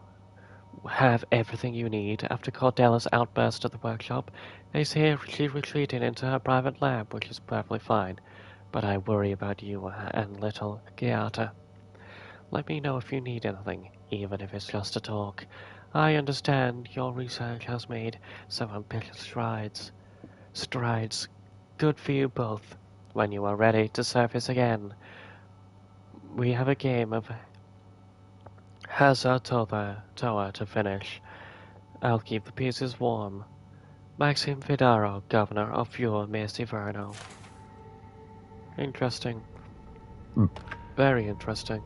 have everything you need? After Cordella's outburst at the workshop, they say she retreated into her private lab, which is perfectly fine. But I worry about you and little Giata. Let me know if you need anything, even if it's just to talk. I understand your research has made some ambitious strides. Good for you both. When you are ready to surface again, we have a game of Hazard Tower to finish. I'll keep the pieces warm. Maxim Vidaro, Governor of Fior Verno. Interesting. Very interesting.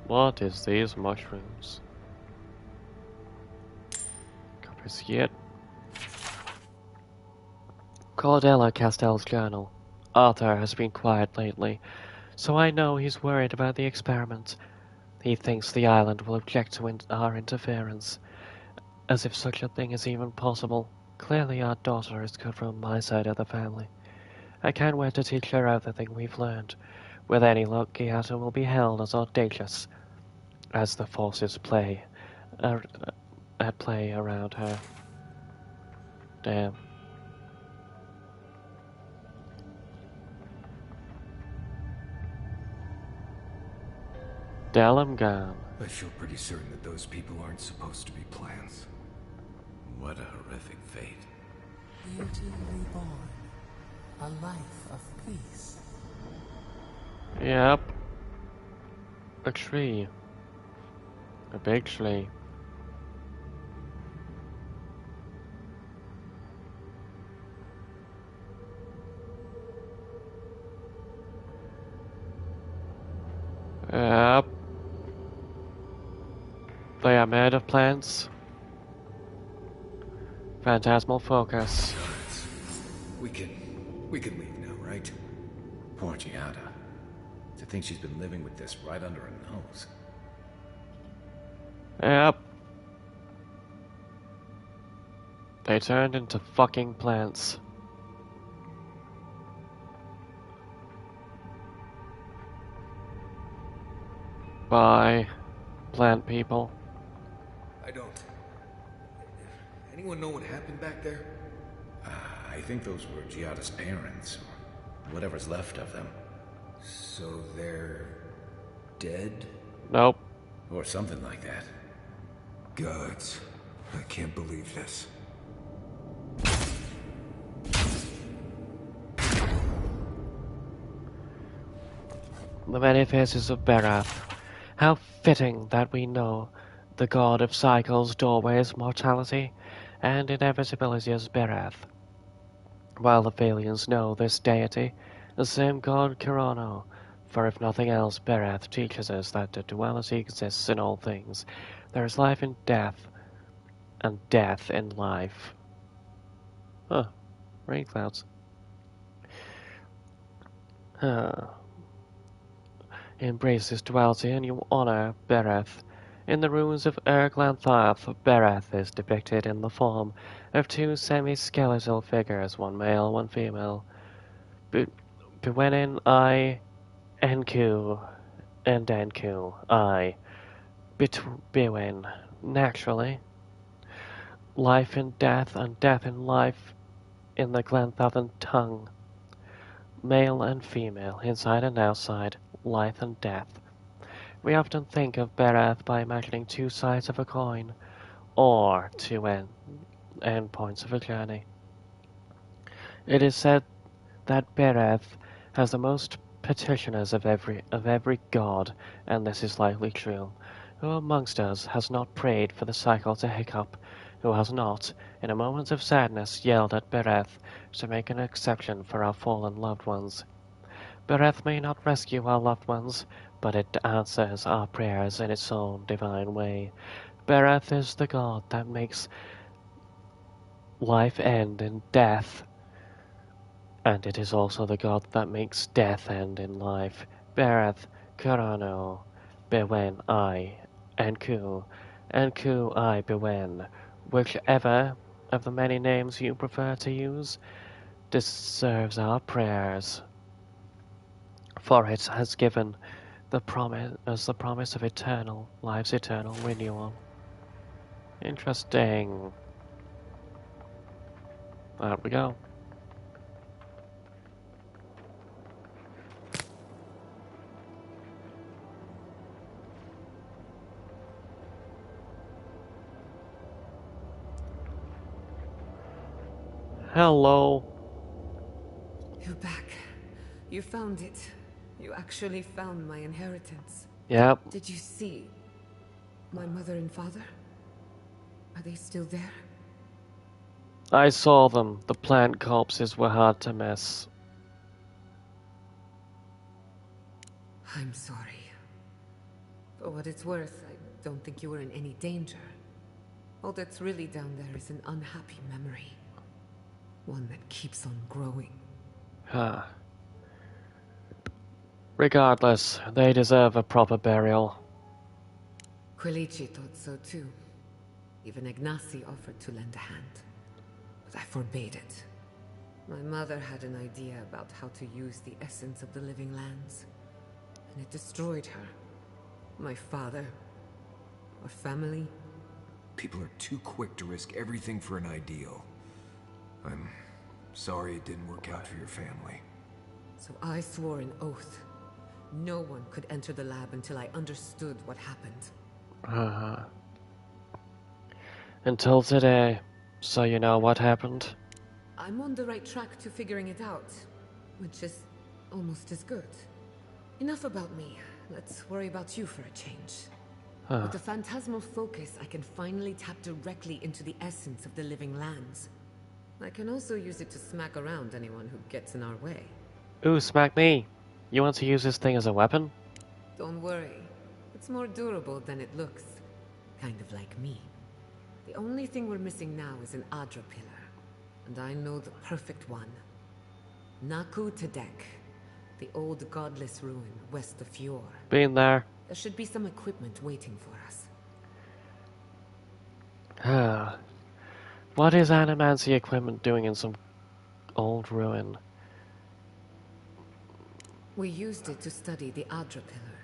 What is these mushrooms? Copies yet. Cordella Castell's journal. Arthur has been quiet lately, so I know he's worried about the experiment. He thinks the island will object to our interference, as if such a thing is even possible. Clearly our daughter is good from my side of the family. I can't wait to teach her everything we've learned. With any luck, Giata will be held as audacious as the forces at play around her. Damn. Dalamgan. I feel pretty certain that those people aren't supposed to be plants. What a horrific fate. Beauty reborn. A life of peace. Yep. A tree. A big tree. Yep. They are made of plants. Phantasmal focus. We can leave now, right? Poor Giada. To think she's been living with this right under her nose. Yep. They turned into fucking plants. Bye, plant people. I don't. Anyone know what happened back there? I think those were Giada's parents, or whatever's left of them. So they're dead? Nope. Or something like that. Gods, I can't believe this. the many faces of Berath. How fitting that we know the god of cycles, doorways, mortality, and inevitability as Berath, while the Valians know this deity, the same god Kirano, for if nothing else, Berath teaches us that the duality exists in all things. There is life in death, and death in life. Huh. Rain clouds. Embrace this duality and you honor Berath. In the ruins of Erglantharth, Berath is depicted in the form of two semi-skeletal figures, one male, one female. Bewenin I, Enku, and Enku I. Bewin, naturally. Life in death, and death in life in the Glanthathan tongue. Male and female, inside and outside, life and death. We often think of Berath by imagining two sides of a coin, or two end points of a journey. It is said that Berath has the most petitioners of every god, and this is likely true. Who amongst us has not prayed for the cycle to hiccup? Who has not, in a moment of sadness, yelled at Berath to make an exception for our fallen loved ones? Berath may not rescue our loved ones, but it answers our prayers in its own divine way. Berath is the god that makes life end in death, and it is also the god that makes death end in life. Berath, Kurano, Bewen I, Enku I Bewen. Whichever of the many names you prefer to use deserves our prayers, for it has given the promise of life's eternal renewal. Interesting. There we go. Hello. You're back. You found it. You actually found my inheritance. Yep. Did you see my mother and father? Are they still there? I saw them. The plant corpses were hard to miss. I'm sorry. For what it's worth, I don't think you were in any danger. All that's really down there is an unhappy memory. One that keeps on growing. Huh. Regardless, they deserve a proper burial. Quilici thought so too. Even Ignacy offered to lend a hand. But I forbade it. My mother had an idea about how to use the essence of the living lands. And it destroyed her. My father. Our family. People are too quick to risk everything for an ideal. I'm sorry it didn't work out for your family. So I swore an oath. No one could enter the lab until I understood what happened. Until today. So you know what happened? I'm on the right track to figuring it out. Which is almost as good. Enough about me. Let's worry about you for a change. With the phantasmal focus, I can finally tap directly into the essence of the living lands. I can also use it to smack around anyone who gets in our way. Ooh, smack me. You want to use this thing as a weapon? Don't worry. It's more durable than it looks. Kind of like me. The only thing we're missing now is an Adra pillar. And I know the perfect one. Naku Tedek. The old godless ruin west of Fjord. Been there. There should be some equipment waiting for us. What is animancy equipment doing in some old ruin? We used it to study the Adra pillar.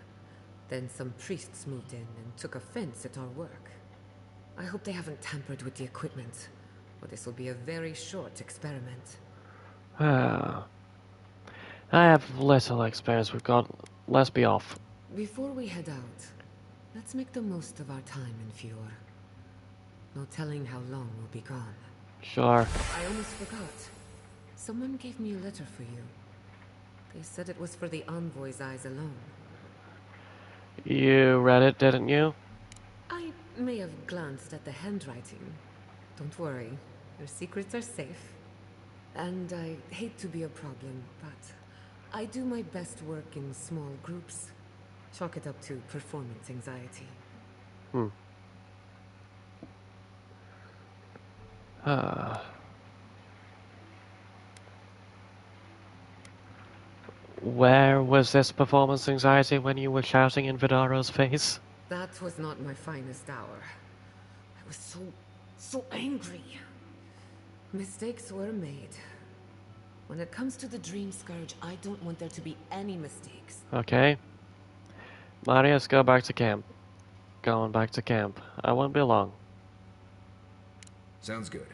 Then some priests moved in and took offense at our work. I hope they haven't tampered with the equipment, or this will be a very short experiment. I have little experience with God. Let's be off. Before we head out, let's make the most of our time in Fjord. No telling how long we'll be gone. Sure. I almost forgot. Someone gave me a letter for you. They said it was for the envoy's eyes alone. You read it, didn't you? I may have glanced at the handwriting. Don't worry, your secrets are safe. And I hate to be a problem, but I do my best work in small groups. Chalk it up to performance anxiety. Where was this performance anxiety when you were shouting in Vidaro's face? That was not my finest hour. I was so angry. Mistakes were made. When it comes to the Dreamscourge, I don't want there to be any mistakes. Okay. Marius, go back to camp. Going back to camp. I won't be long. Sounds good.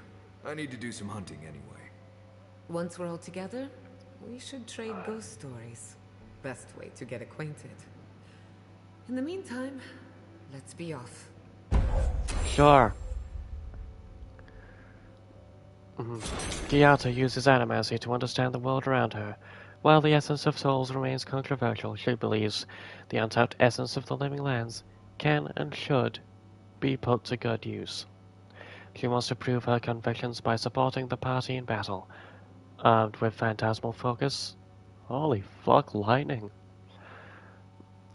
I need to do some hunting anyway. Once we're all together, we should trade ghost stories. Best way to get acquainted. In the meantime, let's be off. Sure. Gyata uses animacy to understand the world around her. While the essence of souls remains controversial, she believes the untapped essence of the living lands can and should be put to good use. She wants to prove her convictions by supporting the party in battle. Armed with phantasmal focus. Holy fuck, lightning.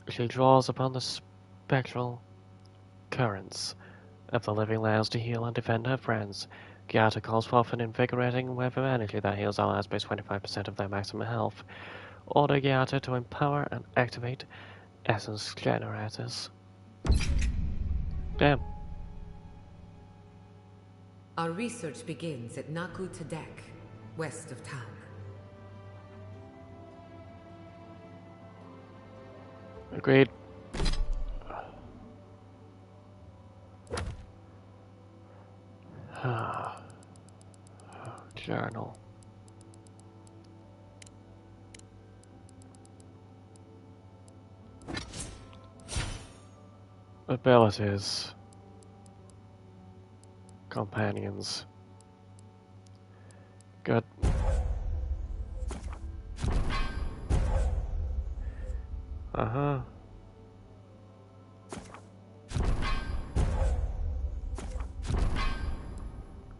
She draws upon the spectral currents of the living lands to heal and defend her friends. Gyata calls forth an invigorating wave of energy that heals allies by 25% of their maximum health. Order Gyata to empower and activate essence generators. Damn. Our research begins at Cxald'dhrest, west of town. Agreed. Journal. Abilities. Companions. Good.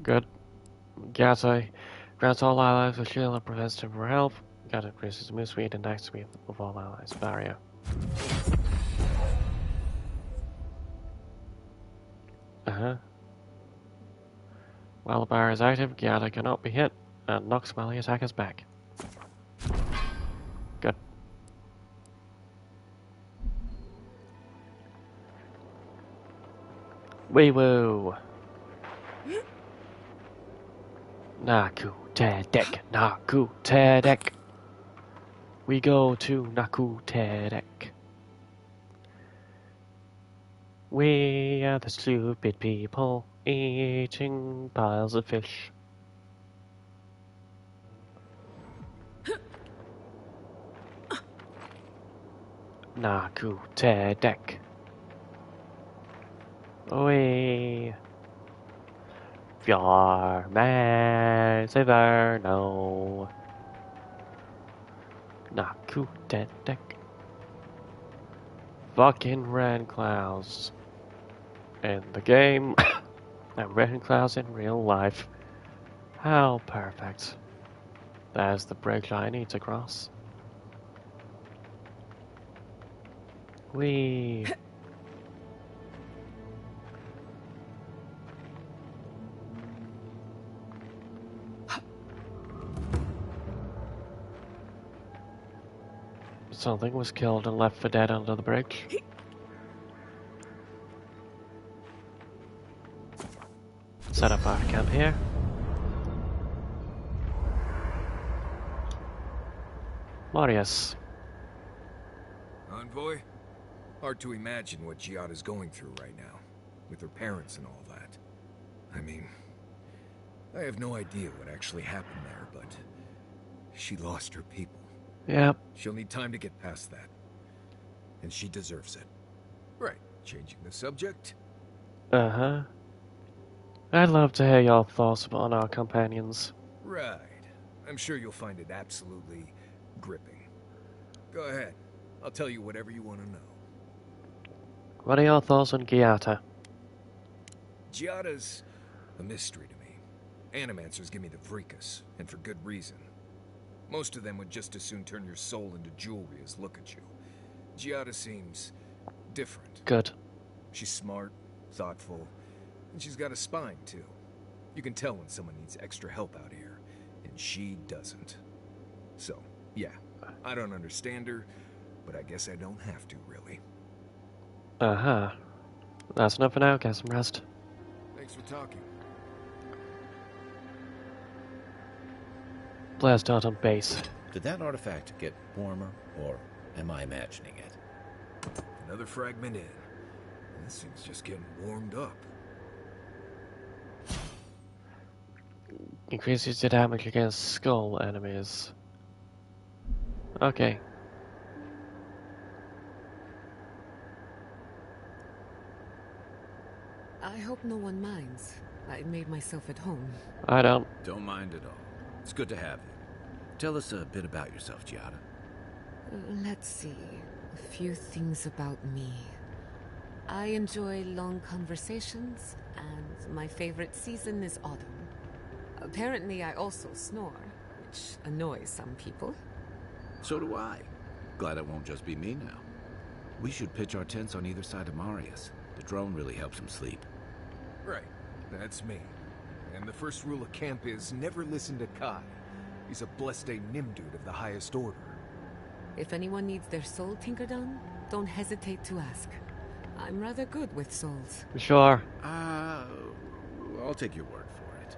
Good. Gyata grants all allies a shield that prevents temporary health. Gyata increases move speed and attack speed of all allies. Barrier. While the barrier is active, Gyata cannot be hit and knocks melee attackers back. Good. Wee woo. Cxald'dhrest. We go to Cxald'dhrest. We are the stupid people eating piles of fish. Cxald'dhrest. We Your man Severno. Cxald'dhrest. Fucking red clouds in the game and red clouds in real life. How perfect. There's the bridge I need to cross. Whee! Something was killed and left for dead under the bridge. Set up our camp here. Marius. Envoy? Hard to imagine what Giada's going through right now, with her parents and all that. I mean, I have no idea what actually happened there, but she lost her people. Yep. She'll need time to get past that. And she deserves it. Right, changing the subject. I'd love to hear your thoughts on our companions. Right. I'm sure you'll find it absolutely gripping. Go ahead. I'll tell you whatever you want to know. What are your thoughts on Giada? Giada's a mystery to me. Animancers give me the freakus, and for good reason. Most of them would just as soon turn your soul into jewelry as look at you. Giada seems different. Good. She's smart, thoughtful, and she's got a spine, too. You can tell when someone needs extra help out here, and she doesn't. So, yeah, I don't understand her, but I guess I don't have to, really. Uh-huh. That's enough for now. Get some rest. Thanks for talking. Blast out on base. Did that artifact get warmer, or am I imagining it? Another fragment in. This thing's just getting warmed up. Increases the damage against skull enemies. Okay. I hope no one minds. I made myself at home. I don't. Don't mind at all. It's good to have you. Tell us a bit about yourself, Giada. Let's see. A few things about me. I enjoy long conversations, and my favorite season is autumn. Apparently, I also snore, which annoys some people. So do I. Glad it won't just be me now. We should pitch our tents on either side of Marius. The drone really helps him sleep. Right, that's me. And the first rule of camp is never listen to Kai. He's a blessed Nimdude of the highest order. If anyone needs their soul tinkered on, don't hesitate to ask. I'm rather good with souls. Sure. I'll take your word for it.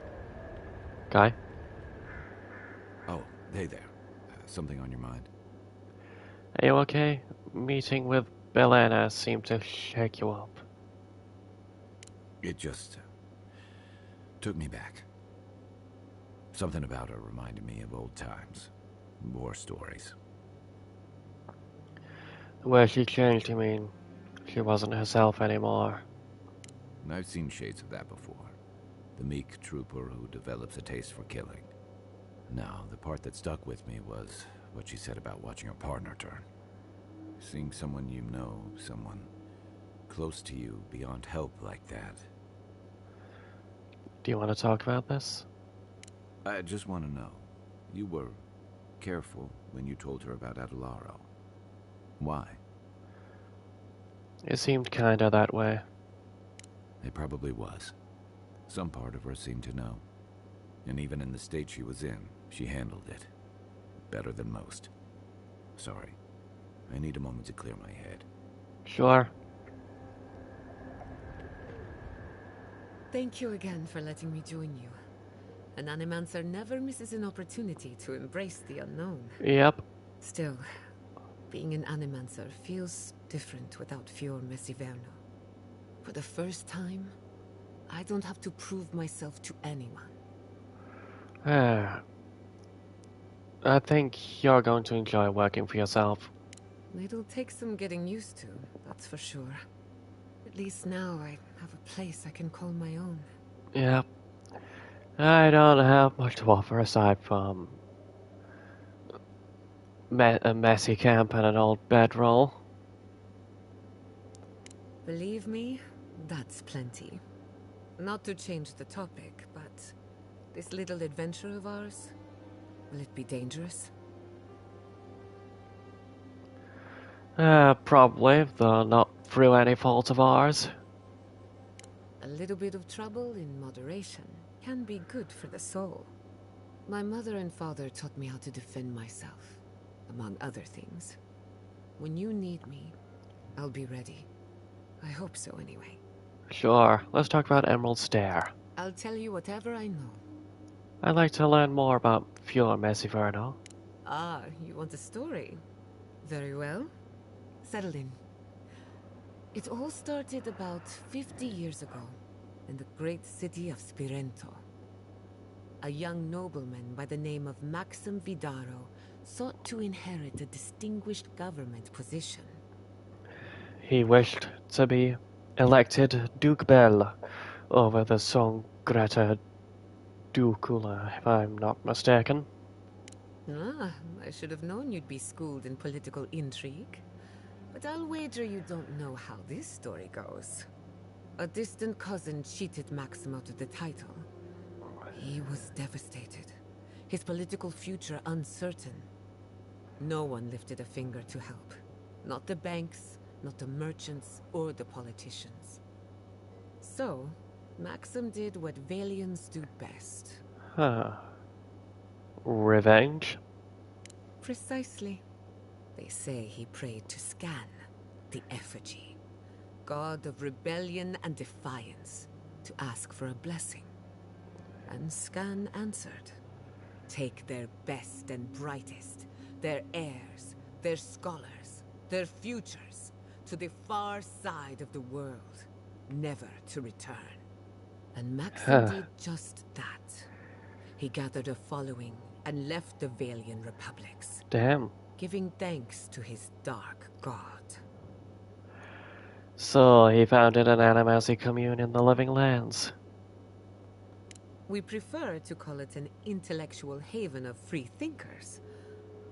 Guy? Oh, hey there. Something on your mind? Are you okay? Meeting with Belena seemed to shake you up. It just took me back. Something about her reminded me of old times. War stories. The way she changed, you mean? She wasn't herself anymore. I've seen shades of that before. The meek trooper who develops a taste for killing. Now, the part that stuck with me was what she said about watching her partner turn. Seeing someone you know, someone close to you, beyond help like that. Do you want to talk about this? I just want to know. You were careful when you told her about Adolaro. Why? It seemed kinda that way. It probably was. Some part of her seemed to know. And even in the state she was in, she handled it. Better than most. Sorry. I need a moment to clear my head. Sure. Thank you again for letting me join you. An Animancer never misses an opportunity to embrace the unknown. Yep. Still, being an Animancer feels different without Fior Messiverno. For the first time, I don't have to prove myself to anyone. I think you're going to enjoy working for yourself. It'll take some getting used to, that's for sure. At least now I have a place I can call my own. Yep. I don't have much to offer aside from a messy camp and an old bedroll. Believe me, that's plenty. Not to change the topic, but this little adventure of ours, will it be dangerous? Probably, though not through any fault of ours. A little bit of trouble in moderation can be good for the soul. My mother and father taught me how to defend myself, among other things. When you need me, I'll be ready. I hope so anyway. Sure, let's talk about Emerald Stair. I'll tell you whatever I know. I'd like to learn more about Fior Messiverno. Ah, you want a story? Very well. Settle in. It all started about 50 years ago, in the great city of Spirento. A young nobleman by the name of Maxim Vidaro sought to inherit a distinguished government position. He wished to be elected Duke Bell over the song Greta Ducula, if I'm not mistaken. Ah, I should have known you'd be schooled in political intrigue. But I'll wager you don't know how this story goes. A distant cousin cheated Maxim out of the title. He was devastated. His political future uncertain. No one lifted a finger to help. Not the banks, not the merchants, or the politicians. So, Maxim did what Valians do best. Huh. Revenge? Precisely. They say he prayed to Scan, the effigy, god of rebellion and defiance, to ask for a blessing. And Scan answered. Take their best and brightest, their heirs, their scholars, their futures, to the far side of the world, never to return. And Maxim did just that. He gathered a following and left the Valian republics. Damn. Giving thanks to his dark god. So he founded an animacy commune in the Living Lands. We prefer to call it an intellectual haven of free thinkers.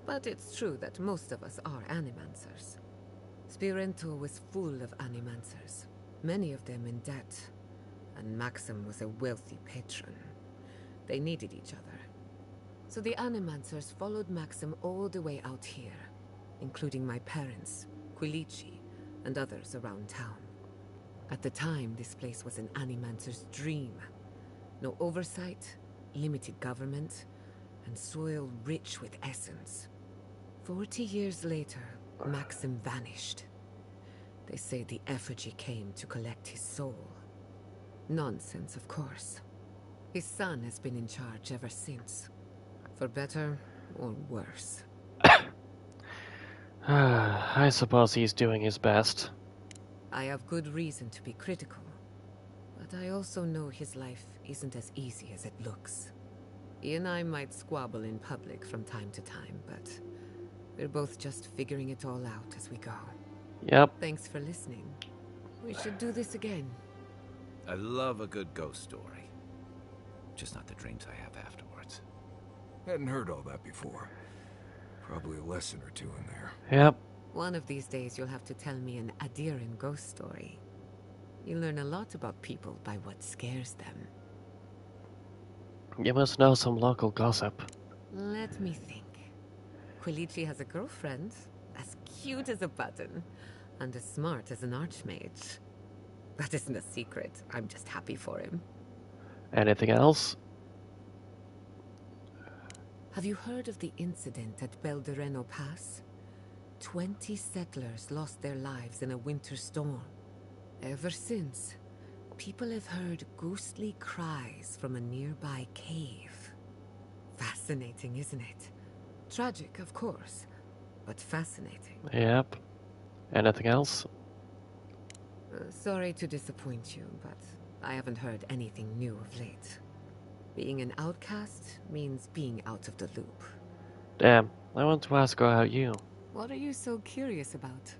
But it's true that most of us are animancers. Spirento was full of animancers, many of them in debt. And Maxim was a wealthy patron. They needed each other. So the animancers followed Maxim all the way out here, including my parents, Quilici, and others around town. At the time, this place was an animancer's dream. No oversight, limited government, and soil rich with essence. 40 years later, Maxim vanished. They say the effigy came to collect his soul. Nonsense, of course. His son has been in charge ever since. For better or worse. I suppose he's doing his best. I have good reason to be critical. But I also know his life isn't as easy as it looks. He and I might squabble in public from time to time, but we're both just figuring it all out as we go. Yep. Thanks for listening. We should do this again. I love a good ghost story. Just not the dreams I have afterwards. Hadn't heard all that before. Probably a lesson or two in there. Yep. One of these days you'll have to tell me an Adiran ghost story. You learn a lot about people by what scares them. You must know some local gossip. Let me think. Quilici has a girlfriend, as cute as a button, and as smart as an archmage. That isn't a secret. I'm just happy for him. Anything else? Have you heard of the incident at Beldereno Pass? 20 settlers lost their lives in a winter storm. Ever since, people have heard ghostly cries from a nearby cave. Fascinating, isn't it? Tragic, of course, but fascinating. Yep. Anything else? Sorry to disappoint you, but I haven't heard anything new of late. Being an outcast means being out of the loop. Damn, I want to ask about you. What are you so curious about?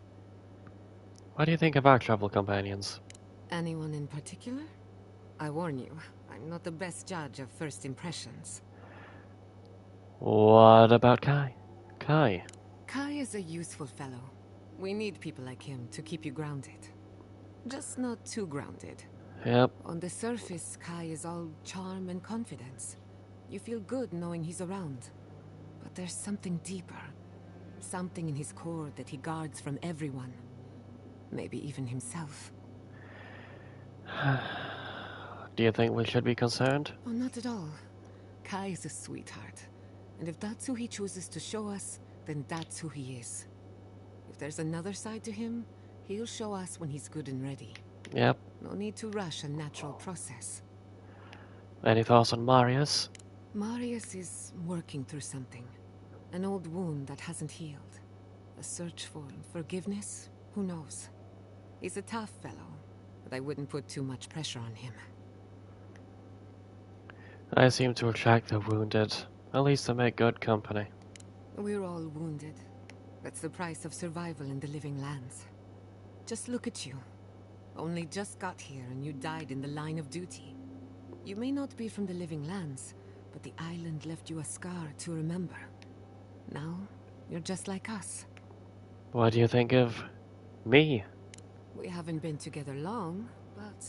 What do you think of our travel companions? Anyone in particular? I warn you, I'm not the best judge of first impressions. What about Kai? Kai is a useful fellow. We need people like him to keep you grounded. Just not too grounded. Yep. On the surface, Kai is all charm and confidence. You feel good knowing he's around. But there's something deeper. Something in his core that he guards from everyone. Maybe even himself. Do you think we should be concerned? Oh, not at all. Kai is a sweetheart. And if that's who he chooses to show us, then that's who he is. If there's another side to him, he'll show us when he's good and ready. Yep. No need to rush a natural process. Any thoughts on Marius? Marius is working through something. An old wound that hasn't healed. A search for forgiveness? Who knows? He's a tough fellow, but I wouldn't put too much pressure on him. I seem to attract the wounded. At least I make good company. We're all wounded. That's the price of survival in the Living Lands. Just look at you. Only just got here and you died in the line of duty. You may not be from the Living Lands, but the island left you a scar to remember. Now, you're just like us. What do you think of me? We haven't been together long, but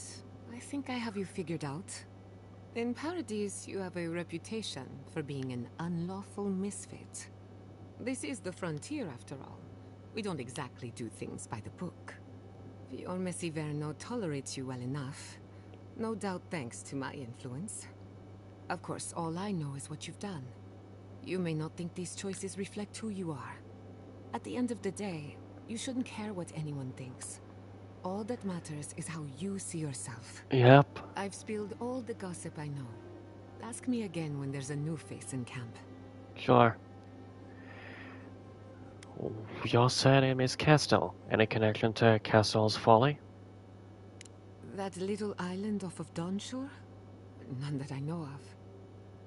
I think I have you figured out. In Paradise, you have a reputation for being an unlawful misfit. This is the frontier, after all. We don't exactly do things by the book. Your Messi Verno tolerates you well enough. No doubt thanks to my influence. Of course, all I know is what you've done. You may not think these choices reflect who you are. At the end of the day, you shouldn't care what anyone thinks. All that matters is how you see yourself. Yep. I've spilled all the gossip I know. Ask me again when there's a new face in camp. Sure. Your surname is Castle. Any connection to Castle's Folly? That little island off of Dawnshore? None that I know of.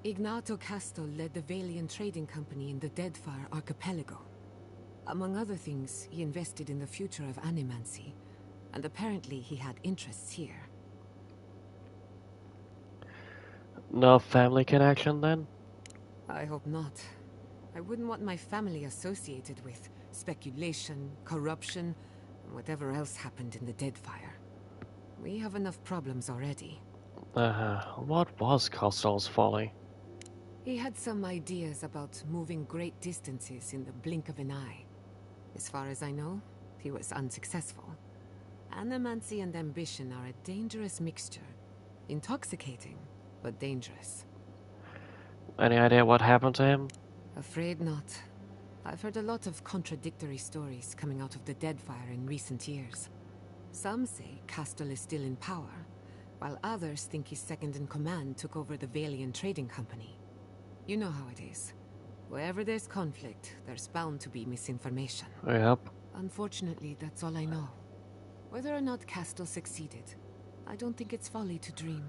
Ignato Castle led the Valiant Trading Company in the Deadfire Archipelago. Among other things, he invested in the future of animancy, and apparently he had interests here. No family connection then? I hope not. I wouldn't want my family associated with speculation, corruption, and whatever else happened in the Deadfire. We have enough problems already. What was Castle's Folly? He had some ideas about moving great distances in the blink of an eye. As far as I know, he was unsuccessful. Animancy and ambition are a dangerous mixture. Intoxicating, but dangerous. Any idea what happened to him? Afraid not. I've heard a lot of contradictory stories coming out of the Deadfire in recent years. Some say Castle is still in power, while others think his second-in-command took over the Valiant Trading Company. You know how it is. Wherever there's conflict, there's bound to be misinformation. Yep. Unfortunately, that's all I know. Whether or not Castle succeeded, I don't think it's folly to dream.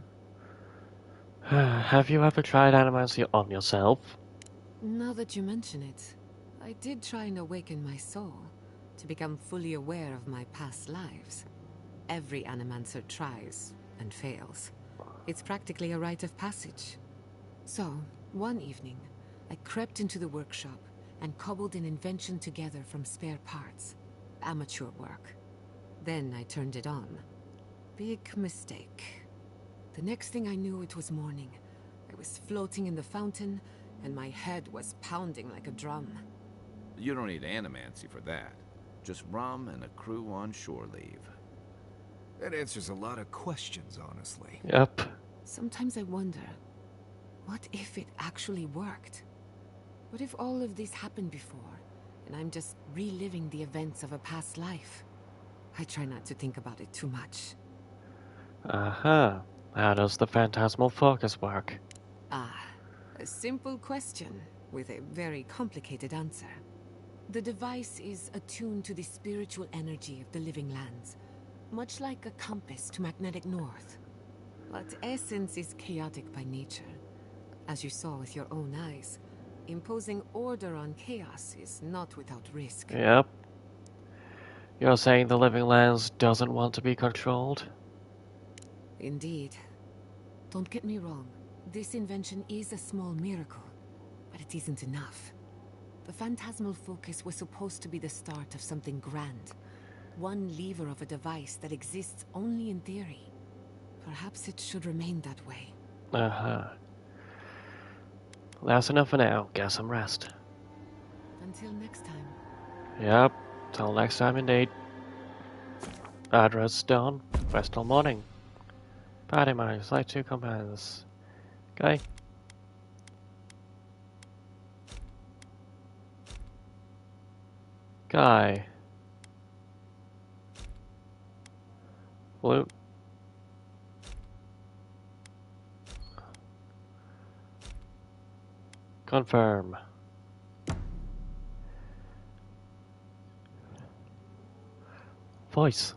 Have you ever tried animancy on yourself? Now that you mention it, I did try and awaken my soul to become fully aware of my past lives. Every animancer tries and fails. It's practically a rite of passage. So, one evening, I crept into the workshop and cobbled an invention together from spare parts. Amateur work. Then I turned it on. Big mistake. The next thing I knew, it was morning. I was floating in the fountain, and my head was pounding like a drum. You don't need animancy for that. Just rum and a crew on shore leave. That answers a lot of questions, honestly. Yep. Sometimes I wonder, what if it actually worked? What if all of this happened before, and I'm just reliving the events of a past life? I try not to think about it too much. How does the phantasmal focus work? A simple question with a very complicated answer. The device is attuned to the spiritual energy of the living lands, much like a compass to magnetic north. But essence is chaotic by nature. As you saw with your own eyes, imposing order on chaos is not without risk. Yep. You're saying the living lands doesn't want to be controlled? Indeed. Don't get me wrong. This invention is a small miracle, but it isn't enough. The phantasmal focus was supposed to be the start of something grand. One lever of a device that exists only in theory. Perhaps it should remain that way. That's enough for now. Get some rest. Until next time. Yep. Till next time indeed. Address done. Rest till morning. Party minds like two commands. Okay. Guy. Blue. Confirm. Voice.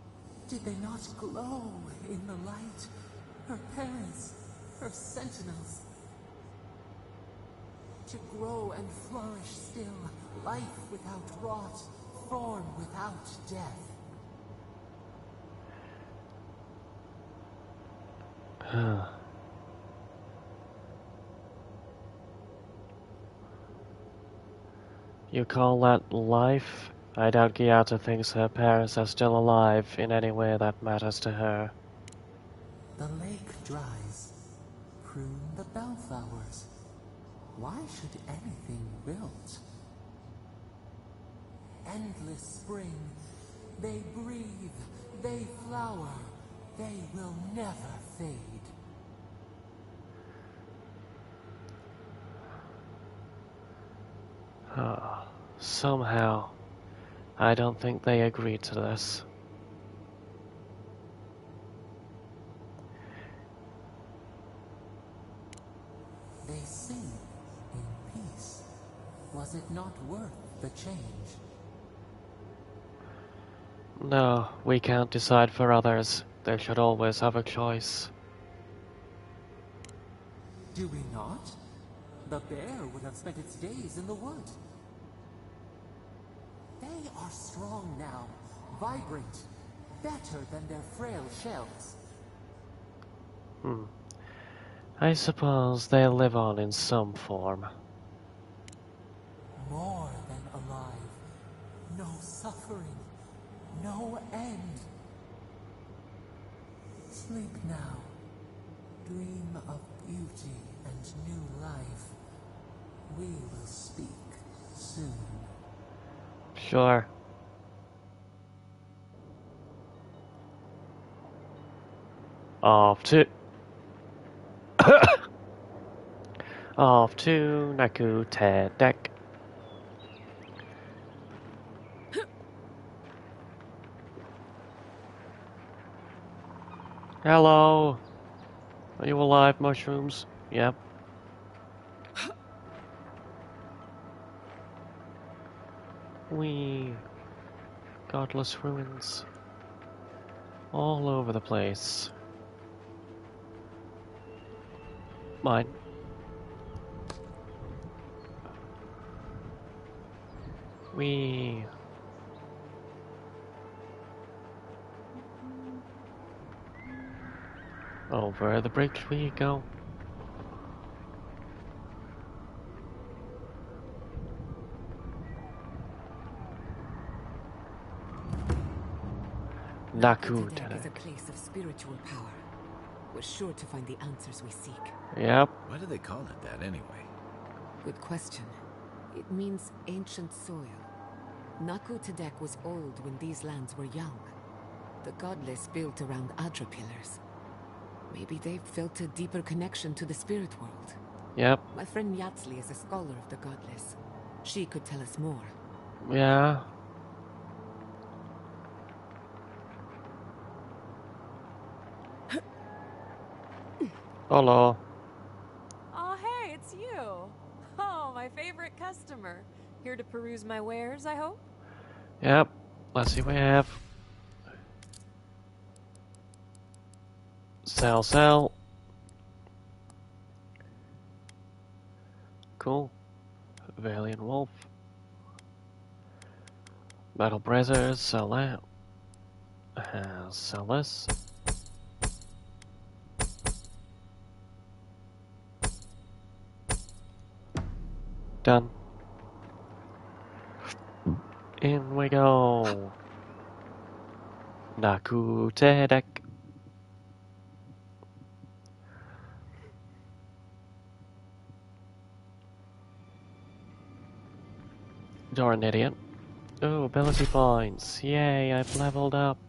Did they not glow in the light? Her parents, her sentinels. To grow and flourish still, life without rot, form without death. You call that life? I doubt Giata thinks her parents are still alive in any way that matters to her. The lake dries. Prune the bellflowers. Why should anything wilt? Endless spring. They breathe. They flower. They will never fade. Oh, somehow, I don't think they agreed to this. They sing in peace. Was it not worth the change? No, we can't decide for others. They should always have a choice. Do we not? The bear would have spent its days in the wood. They are strong now, vibrant, better than their frail shells. I suppose they live on in some form. More than alive. No suffering. No end. Sleep now. Dream of beauty and new life. We will speak soon. Sure. Off to Nakutedek. Hello. Are you alive, mushrooms? Yep. Wee. Godless ruins. All over the place. Mine. Wee. Over the bridge we go. Cxald'dhrest is a place of spiritual power. We're sure to find the answers we seek. Yep. Why do they call it that anyway? Good question. It means ancient soil. Cxald'dhrest was old when these lands were young. The godless built around Adra pillars. Maybe they've felt a deeper connection to the spirit world. Yep. My friend Yatsli is a scholar of the godless. She could tell us more. Yeah. Hello. Oh, hey, it's you. Oh, my favorite customer. Here to peruse my wares, I hope? Yep. Let's see what we have. Sell. Cool. Valiant Wolf. Metal Braziers, sell that. Sell this. Done. In we go. Nakutedek. Darn idiot. Oh, ability points. Yay, I've leveled up.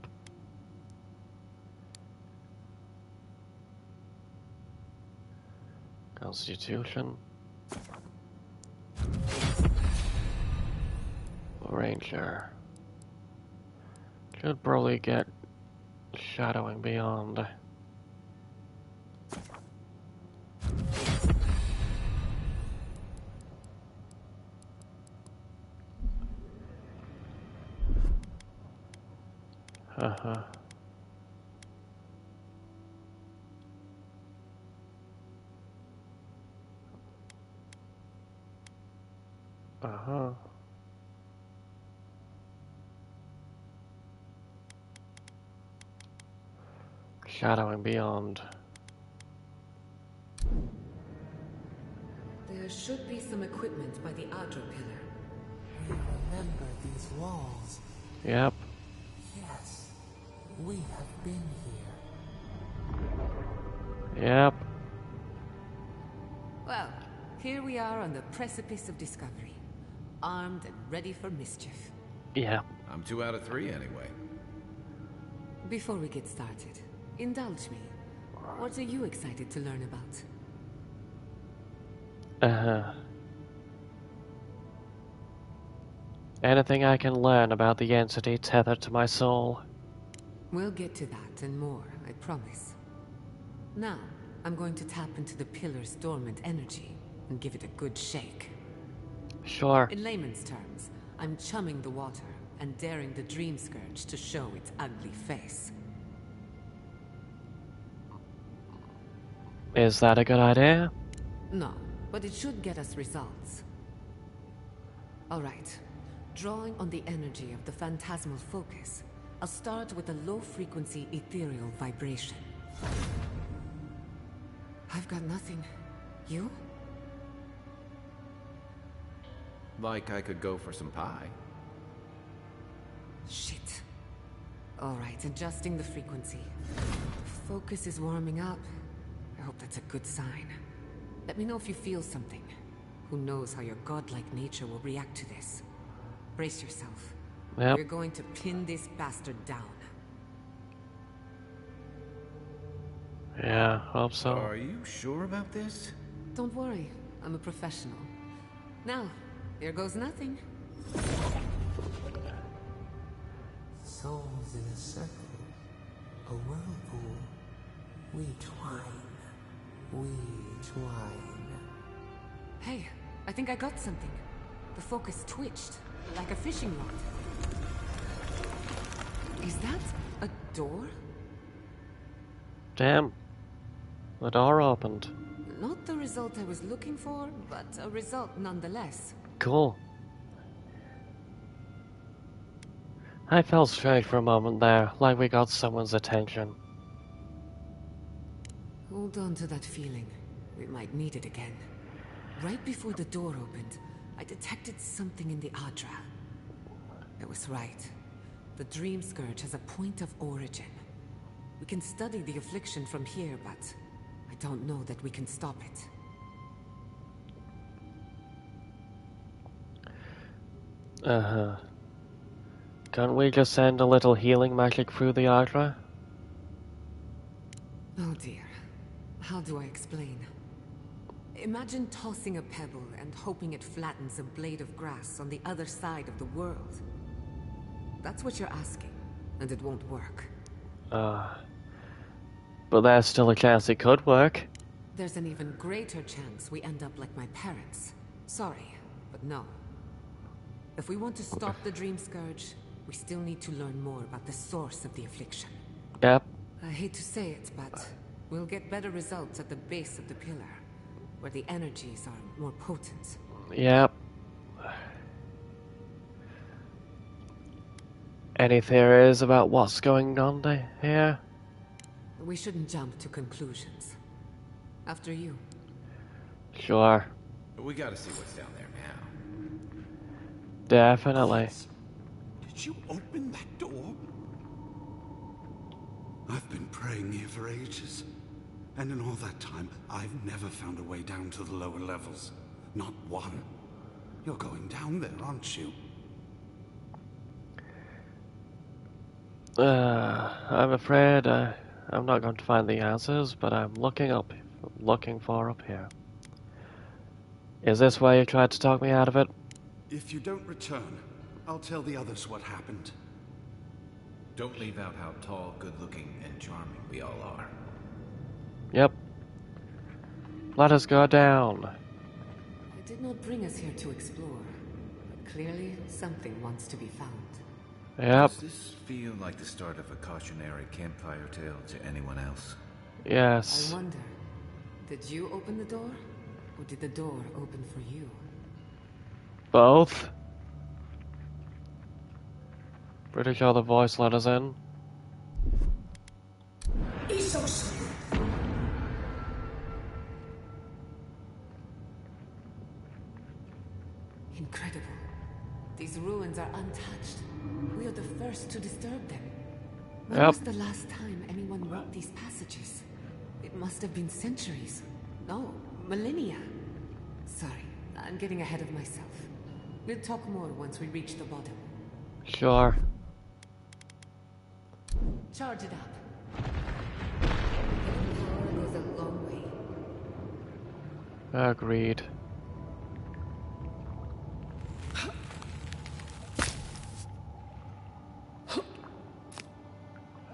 Constitution. Ranger. Should probably get Shadowing Beyond. Uh-huh. Uh-huh. Shadowing Beyond. There should be some equipment by the Adra pillar. Remember these walls? Yep. Yes, we have been here. Yep. Well, here we are on the precipice of discovery. Armed and ready for mischief. Yeah. I'm 2 out of 3 anyway. Before we get started, indulge me. What are you excited to learn about? Anything I can learn about the entity tethered to my soul. We'll get to that and more, I promise. Now, I'm going to tap into the pillar's dormant energy and give it a good shake. Sure. In layman's terms, I'm chumming the water and daring the Dreamscourge to show its ugly face. Is that a good idea? No, but it should get us results. Alright. Drawing on the energy of the phantasmal focus, I'll start with a low-frequency ethereal vibration. I've got nothing. You? Like I could go for some pie. Shit. Alright, adjusting the frequency. Focus is warming up. I hope that's a good sign. Let me know if you feel something. Who knows how your godlike nature will react to this. Brace yourself. Yep. We're going to pin this bastard down. Yeah, hope so. Are you sure about this? Don't worry, I'm a professional. Now, here goes nothing. Souls in a circle, a whirlpool. We twine. We twine. Hey, I think I got something. The focus twitched, like a fishing rod. Is that a door? Damn. The door opened. Not the result I was looking for, but a result nonetheless. Cool. I felt strange for a moment there, like we got someone's attention. Hold on to that feeling. We might need it again. Right before the door opened, I detected something in the Adra. I was right. The Dreamscourge has a point of origin. We can study the affliction from here, but I don't know that we can stop it. Can't we just send a little healing magic through the Adra? Oh dear. How do I explain? Imagine tossing a pebble and hoping it flattens a blade of grass on the other side of the world. That's what you're asking, and it won't work. But there's still a chance it could work. There's an even greater chance we end up like my parents. Sorry, but no. If we want to stop the Dreamscourge, we still need to learn more about the source of the affliction. Yep. I hate to say it, but we'll get better results at the base of the pillar, where the energies are more potent. Yep. Any theories about what's going on here? We shouldn't jump to conclusions. After you. Sure. We gotta see what's down there now. Definitely. Did you open that door? I've been praying here for ages. And in all that time, I've never found a way down to the lower levels. Not one. You're going down there, aren't you? I'm afraid I'm not going to find the answers, but I'm looking for up here. Is this why you tried to talk me out of it? If you don't return, I'll tell the others what happened. Don't leave out how tall, good-looking, and charming we all are. Yep. Let us go down. It did not bring us here to explore, but clearly something wants to be found. Yep. Does this feel like the start of a cautionary campfire tale to anyone else? Yes. I wonder, did you open the door, or did the door open for you? Both. Pretty sure the voice let us in. Incredible. The you're the first to disturb them. When Yep. was the last time anyone wrote these passages? It must have been centuries. No, millennia. Sorry, I'm getting ahead of myself. We'll talk more once we reach the bottom. Sure. Charge it up. Power goes a long way. Agreed.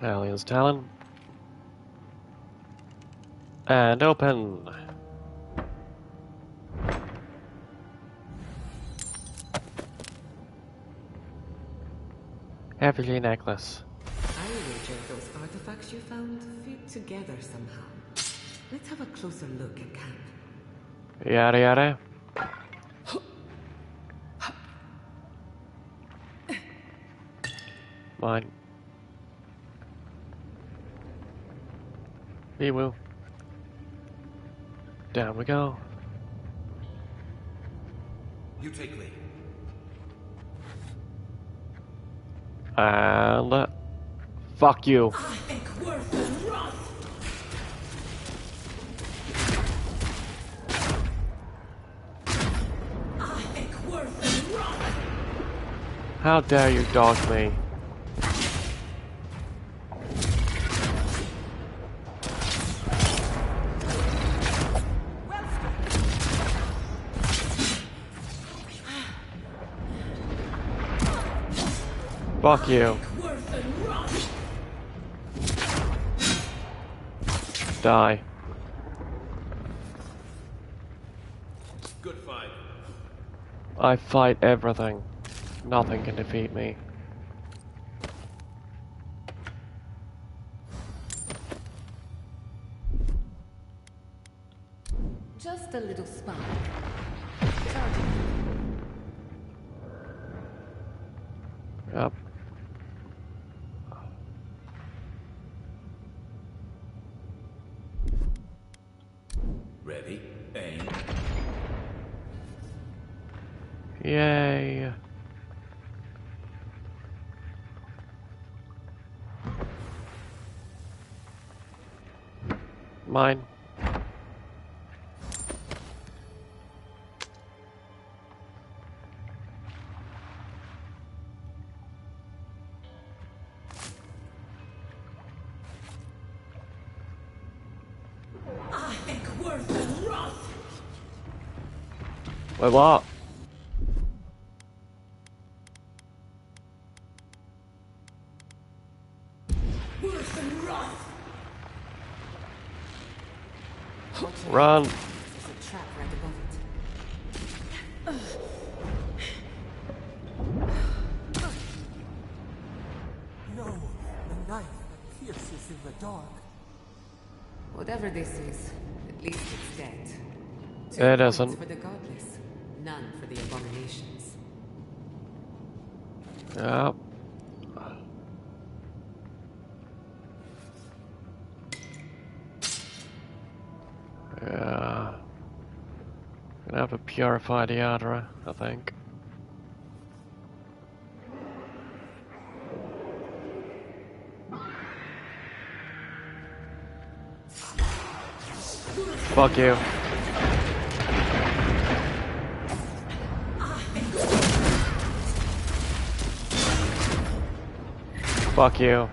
Alien's talent. And open. Effigy necklace. I wager those artifacts you found fit together somehow. Let's have a closer look at camp. Yada yada. Mine. Wee-woo. Down we go. You take lead. And fuck you. How dare you dodge me? Fuck you. Die. Good fight. I fight everything. Nothing can defeat me. Just a little spark. Yep. Ready, aim. Yay. Mine. Wait, what? Run. There's a trap right above it. No, the knife that pierces in the dark. Whatever this is, at least it's dead. It isn't. For the godless, none for the abominations. Yep. Yeah. Gonna have to purify the artery, I think. Fuck you. Fuck you.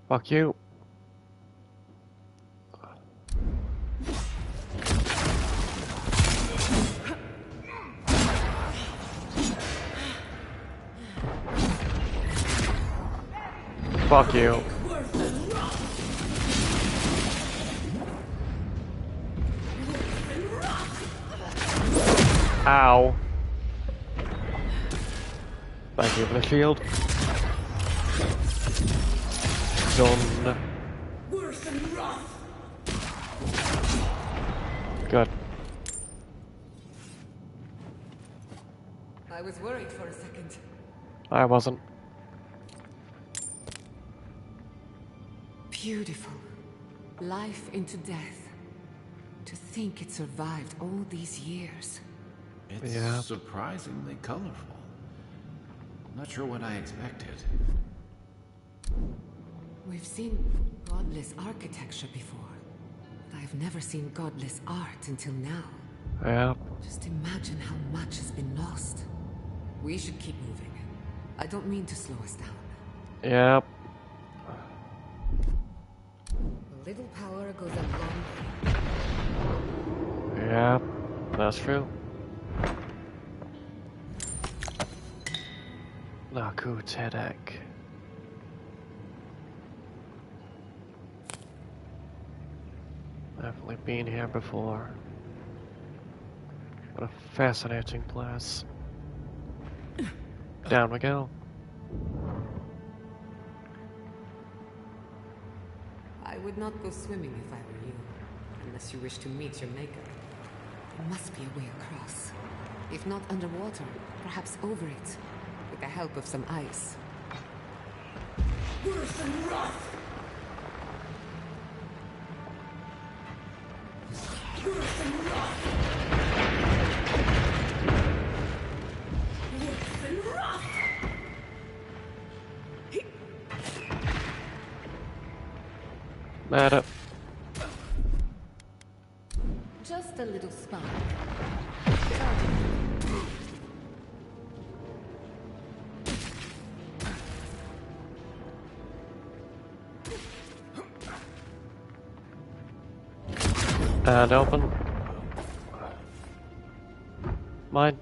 Fuck you. Fuck you. Ow. Thank you for the shield. Done. Good. I was worried for a second. I wasn't. Beautiful. Life into death. To think it survived all these years. It's surprisingly colorful. Not sure what I expected. We've seen godless architecture before. But I've never seen godless art until now. Yeah. Just imagine how much has been lost. We should keep moving. I don't mean to slow us down. Yep. A little power goes a long way. Yeah, that's true. Narcotic. Definitely been here before. What a fascinating place. Down we go. I would not go swimming if I were you, unless you wish to meet your maker. There must be a way across. If not underwater, perhaps over it, with the help of some ice. Worse than rough! Worse than rough! Worse than rough! Mad up. Just a little spark. And open. Mine.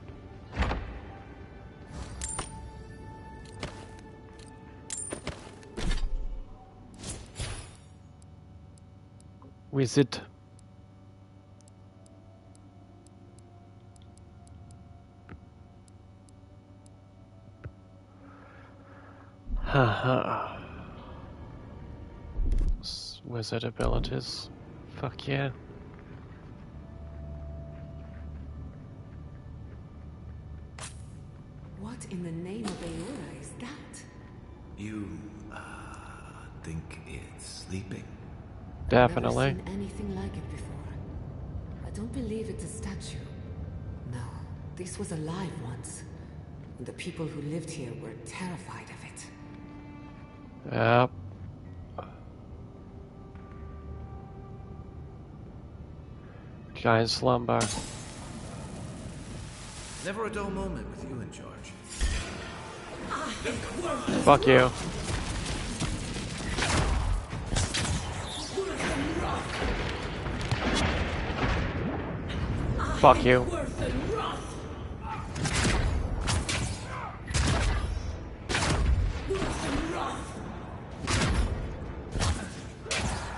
Wizard. Haha. Wizard abilities. Fuck yeah. What in the name of Aora is that? You, think it's sleeping? Definitely. I've never seen anything like it before. I don't believe it's a statue. No, this was alive once. And the people who lived here were terrified of it. Yep. Giant slumber. Never a dull moment with you in charge. Fuck you. Fuck you.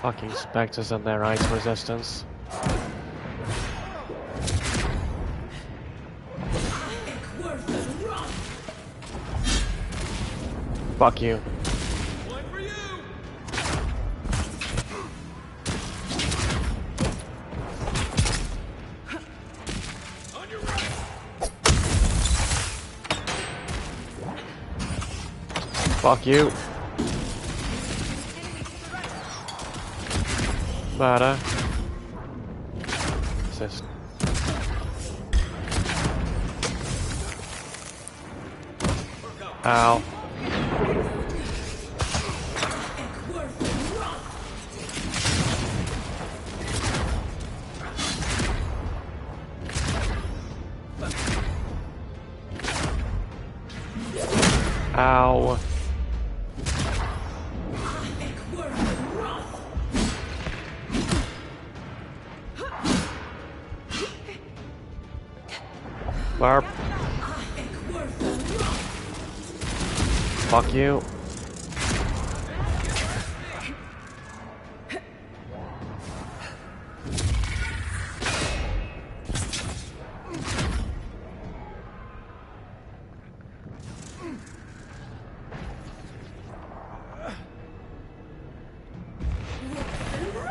Fucking specters and their ice resistance. Fuck you. Fuck you. Matter. Assist. Ow. Ow. Barb. Fuck you.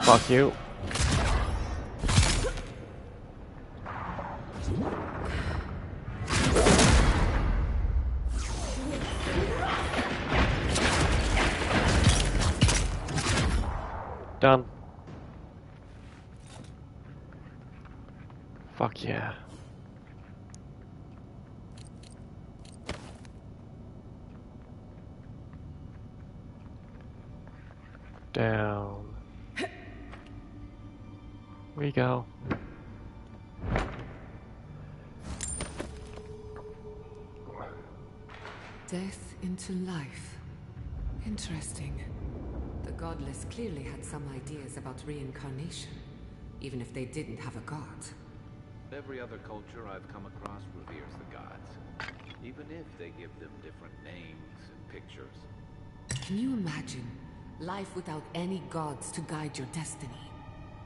Fuck you. Done. Fuck yeah. Down. We go. Death into life. Interesting. The Godless clearly had some ideas about reincarnation, even if they didn't have a god. Every other culture I've come across reveres the gods, even if they give them different names and pictures. Can you imagine life without any gods to guide your destiny?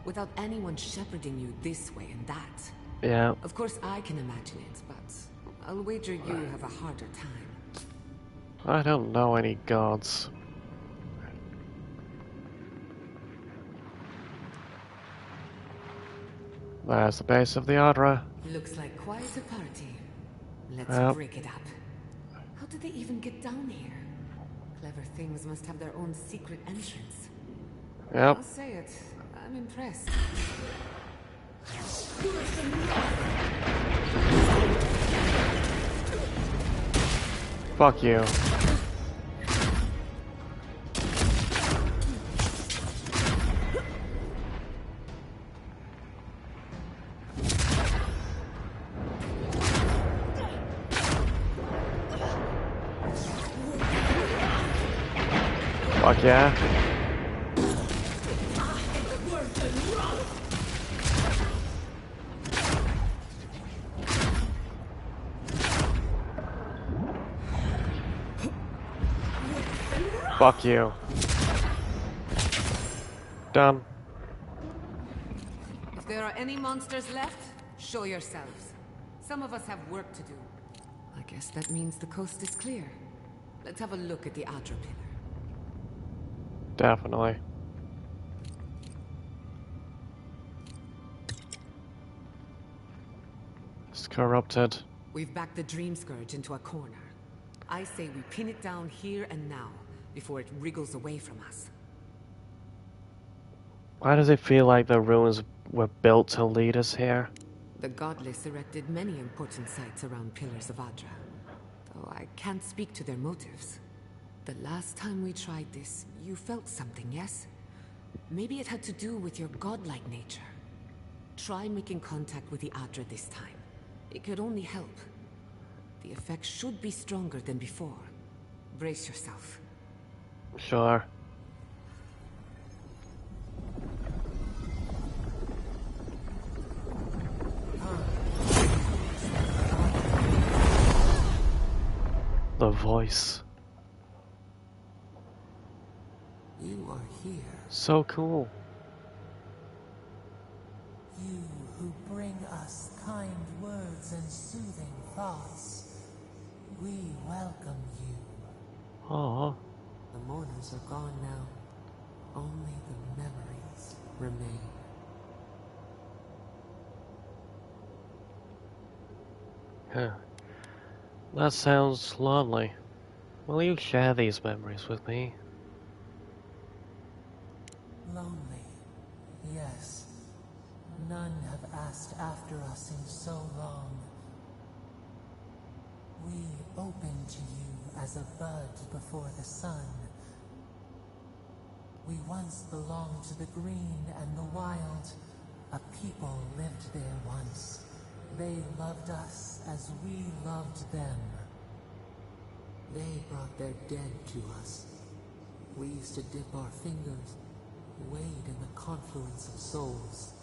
Without anyone shepherding you this way and that? Yeah. Of course I can imagine it, but I'll wager you have a harder time. I don't know any gods. There's the base of the Ardra. Looks like quite a party. Let's break it up. How did they even get down here? Clever things must have their own secret entrance. Yep. I'll say it. I'm impressed. Fuck you. Fuck yeah. Fuck you. Done. If there are any monsters left, show yourselves. Some of us have work to do. I guess that means the coast is clear. Let's have a look at the Ardra pillar. Definitely. It's corrupted. We've backed the Dreamscourge into a corner. I say we pin it down here and now, before it wriggles away from us. Why does it feel like the ruins were built to lead us here? The Godless erected many important sites around Pillars of Ardra, though I can't speak to their motives. The last time we tried this, you felt something, yes? Maybe it had to do with your godlike nature. Try making contact with the Ardra this time. It could only help. The effect should be stronger than before. Brace yourself. Sure. The voice. You are here. So cool. You who bring us kind words and soothing thoughts. We welcome you. Aww. The mourners are gone now. Only the memories remain. Huh. That sounds lonely. Will you share these memories with me? Lonely, yes. None have asked after us in so long. We open to you as a bud before the sun. We once belonged to the green and the wild. A people lived there once. They loved us as we loved them. They brought their dead to us. We used to dip our fingers, wade in the confluence of souls.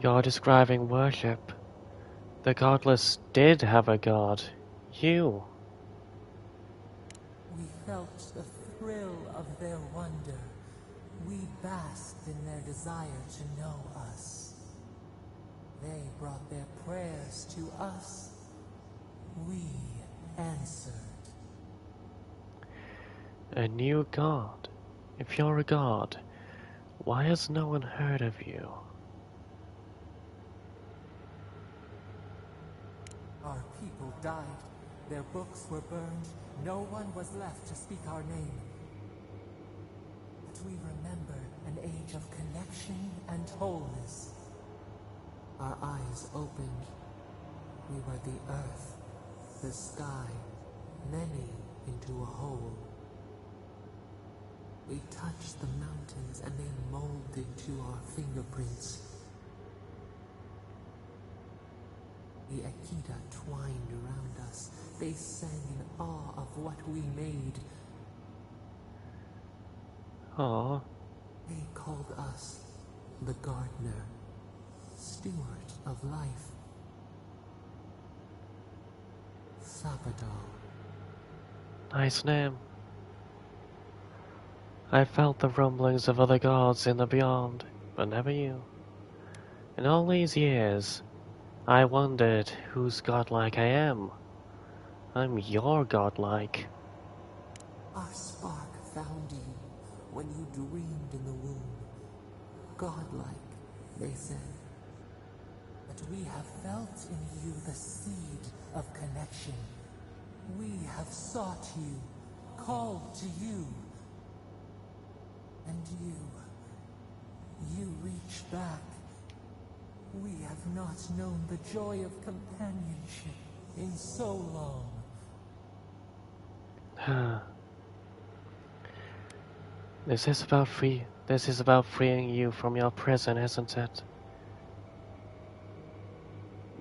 You're describing worship. The Godless did have a god. You. We felt the thrill of their wonder. We basked in their desire to know us. They brought their prayers to us. We answered. A new god. If you're a god, why has no one heard of you? Our people died. Their books were burned. No one was left to speak our name. we remember an age of connection and wholeness. Our eyes opened. We were the earth, the sky, many into a whole. We touched the mountains and they molded to our fingerprints. The Akita twined around us. They sang in awe of what we made. Aww. They called us the gardener, steward of life. Sabadal. Nice name. I felt the rumblings of other gods in the beyond, but never you. In all these years, I wondered whose godlike I am. I'm your godlike. Our spark found you when you dreamed in the womb. Godlike, they said. But we have felt in you the seed of connection. We have sought you, called to you. And you reach back. We have not known the joy of companionship in so long. This is about freeing you from your prison, isn't it?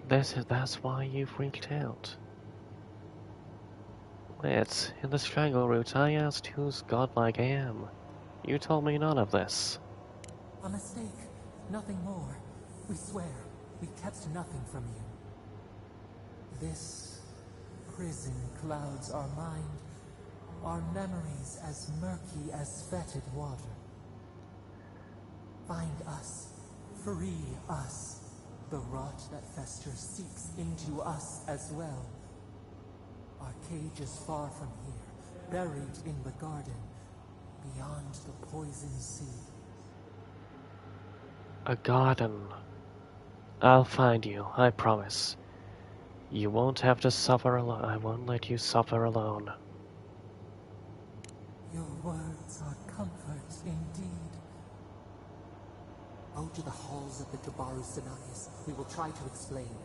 That's why you freaked out. Wait, in the strangle route I asked whose godlike I am. You told me none of this. A mistake, nothing more. We swear, we kept nothing from you. This prison clouds our mind, our memories as murky as fetid water. Find us, free us. The rot that festers seeps into us as well. Our cage is far from here, buried in the garden, beyond the poison sea. A garden. I'll find you, I promise. You won't have to suffer alone. I won't let you suffer alone. Your words are comfort indeed. Go to the halls of the Tabaru Sanakis. We will try to explain.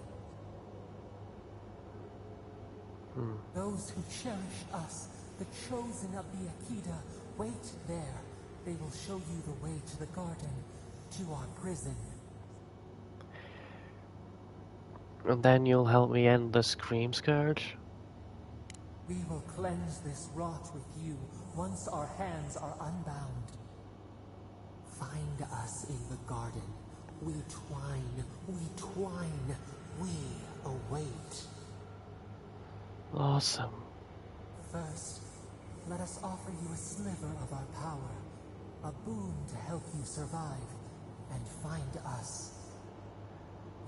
Those who cherish us, the chosen of the Akita, wait there. They will show you the way to the garden, to our prison. And then you'll help me end the Dreamscourge? We will cleanse this rot with you once our hands are unbound. Find us in the garden. We twine, we await. Awesome. First, let us offer you a sliver of our power, a boon to help you survive and find us.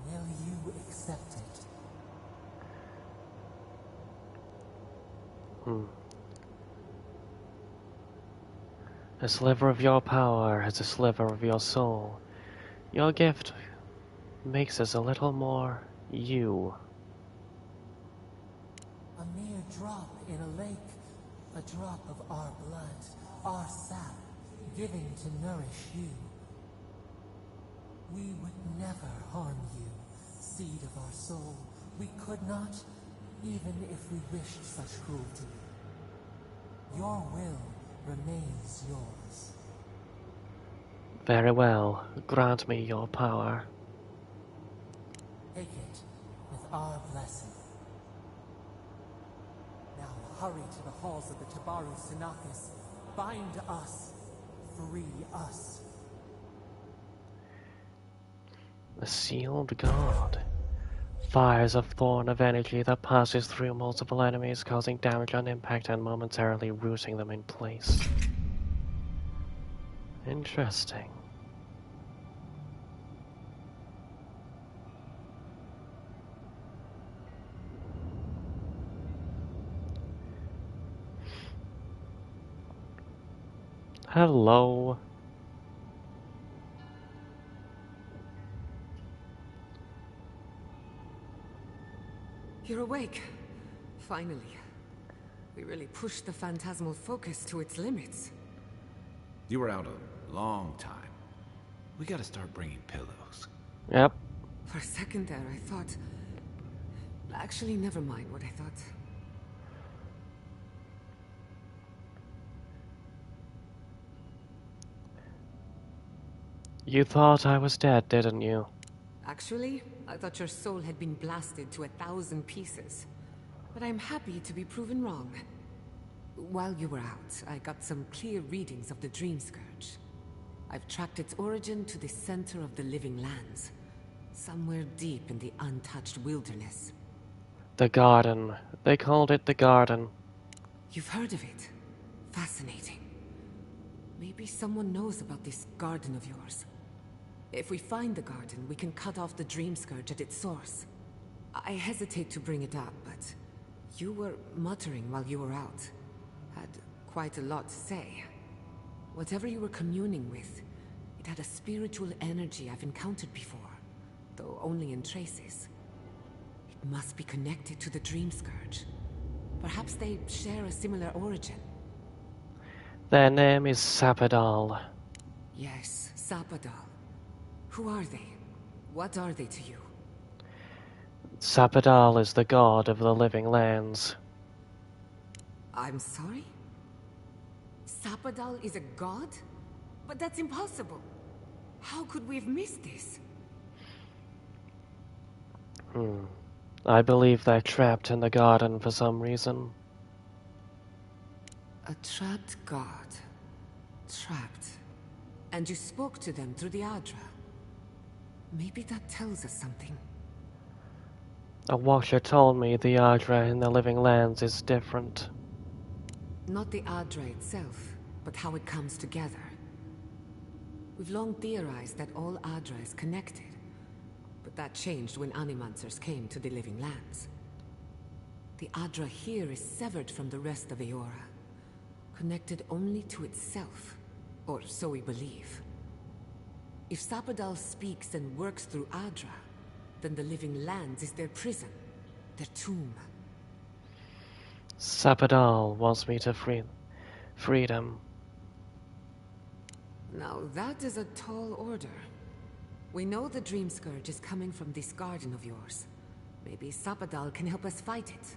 Will you accept it? A sliver of your power is a sliver of your soul. Your gift makes us a little more you. A mere drop in a lake, a drop of our blood, our sap, giving to nourish you. We would never harm you, seed of our soul. We could not, even if we wished such cruelty. Your will remains yours. Very well. Grant me your power. Take it with our blessing. Now hurry to the halls of the Tabaru Sanakis. Bind us. Free us. The sealed guard. Fires of thorn of energy that passes through multiple enemies, causing damage on impact and momentarily rooting them in place. Interesting. Hello. You're awake. Finally. We really pushed the phantasmal focus to its limits. You were out a long time. We gotta start bringing pillows. Yep. For a second there, I thought... Actually, never mind what I thought. You thought I was dead, didn't you? Actually, I thought your soul had been blasted to 1,000 pieces. But I'm happy to be proven wrong. While you were out, I got some clear readings of the Dreamscourge. I've tracked its origin to the center of the living lands. Somewhere deep in the untouched wilderness. The garden. They called it the garden. You've heard of it. Fascinating. Maybe someone knows about this garden of yours. If we find the garden, we can cut off the Dreamscourge at its source. I hesitate to bring it up, but you were muttering while you were out. Had quite a lot to say. Whatever you were communing with, it had a spiritual energy I've encountered before, though only in traces. It must be connected to the Dreamscourge. Perhaps they share a similar origin. Their name is Sapadal. Yes, Sapadal. Who are they? What are they to you? Sapadal is the god of the living lands. I'm sorry? Sapadal is a god? But that's impossible. How could we have missed this? I believe they're trapped in the garden for some reason. A trapped god. Trapped. And you spoke to them through the Adra. Maybe that tells us something. A watcher told me the Adra in the living lands is different. Not the Adra itself, but how it comes together. We've long theorized that all Adra is connected, but that changed when Animancers came to the living lands. The Adra here is severed from the rest of Eora, connected only to itself, or so we believe. If Sapadal speaks and works through Adra, then the living lands is their prison, their tomb. Sapadal wants me to free them. Now that is a tall order. We know the Dreamscourge is coming from this garden of yours. Maybe Sapadal can help us fight it.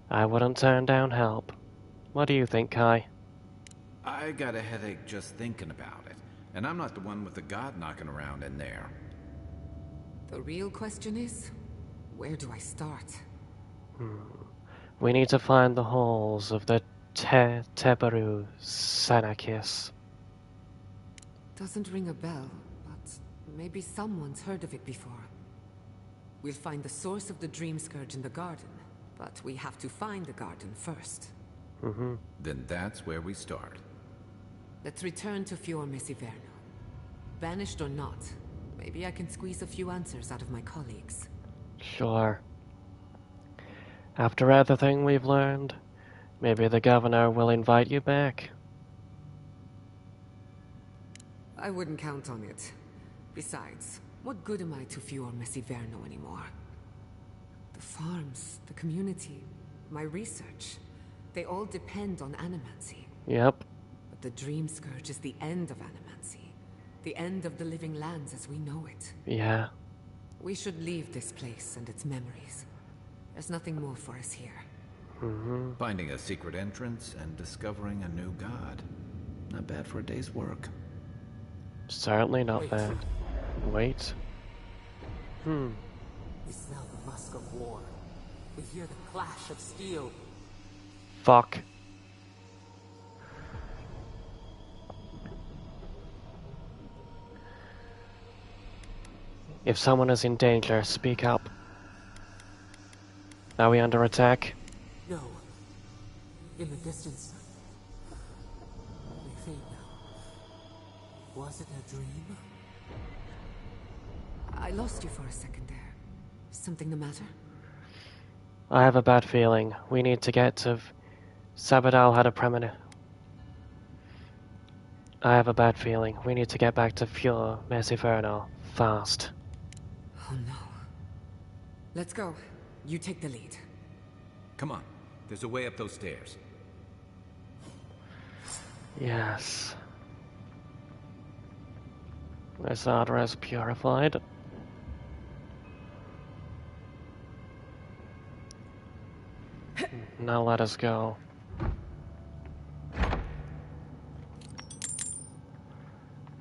I wouldn't turn down help. What do you think, Kai? I got a headache just thinking about it. And I'm not the one with the god knocking around in there. The real question is, where do I start? We need to find the halls of the Tebaru Sanakis. Doesn't ring a bell, but maybe someone's heard of it before. We'll find the source of the Dreamscourge in the garden, but we have to find the garden first. Then that's where we start. Let's return to Fior Mesiverno. Banished or not, maybe I can squeeze a few answers out of my colleagues. Sure. After everything we've learned, maybe the governor will invite you back. I wouldn't count on it. Besides, what good am I to Fior Mesiverno anymore? The farms, the community, my research, they all depend on animancy. Yep. But the Dreamscourge is the end of animancy. The end of the living lands as we know it. Yeah. We should leave this place and its memories. There's nothing more for us here. Finding a secret entrance and discovering a new god. Not bad for a day's work. Certainly not bad. Wait. We smell the musk of war. We hear the clash of steel. Fuck. If someone is in danger, speak up. Are we under attack? No. In the distance. They fade now. Was it a dream? I lost you for a second there. Something the matter? I have a bad feeling. We need to get to... Sabadal had a premonition. I have a bad feeling. We need to get back to Fior Mesiverno fast. Oh no. Let's go. You take the lead. Come on. There's a way up those stairs. Yes. Cxald'dhrest purified. Now let us go.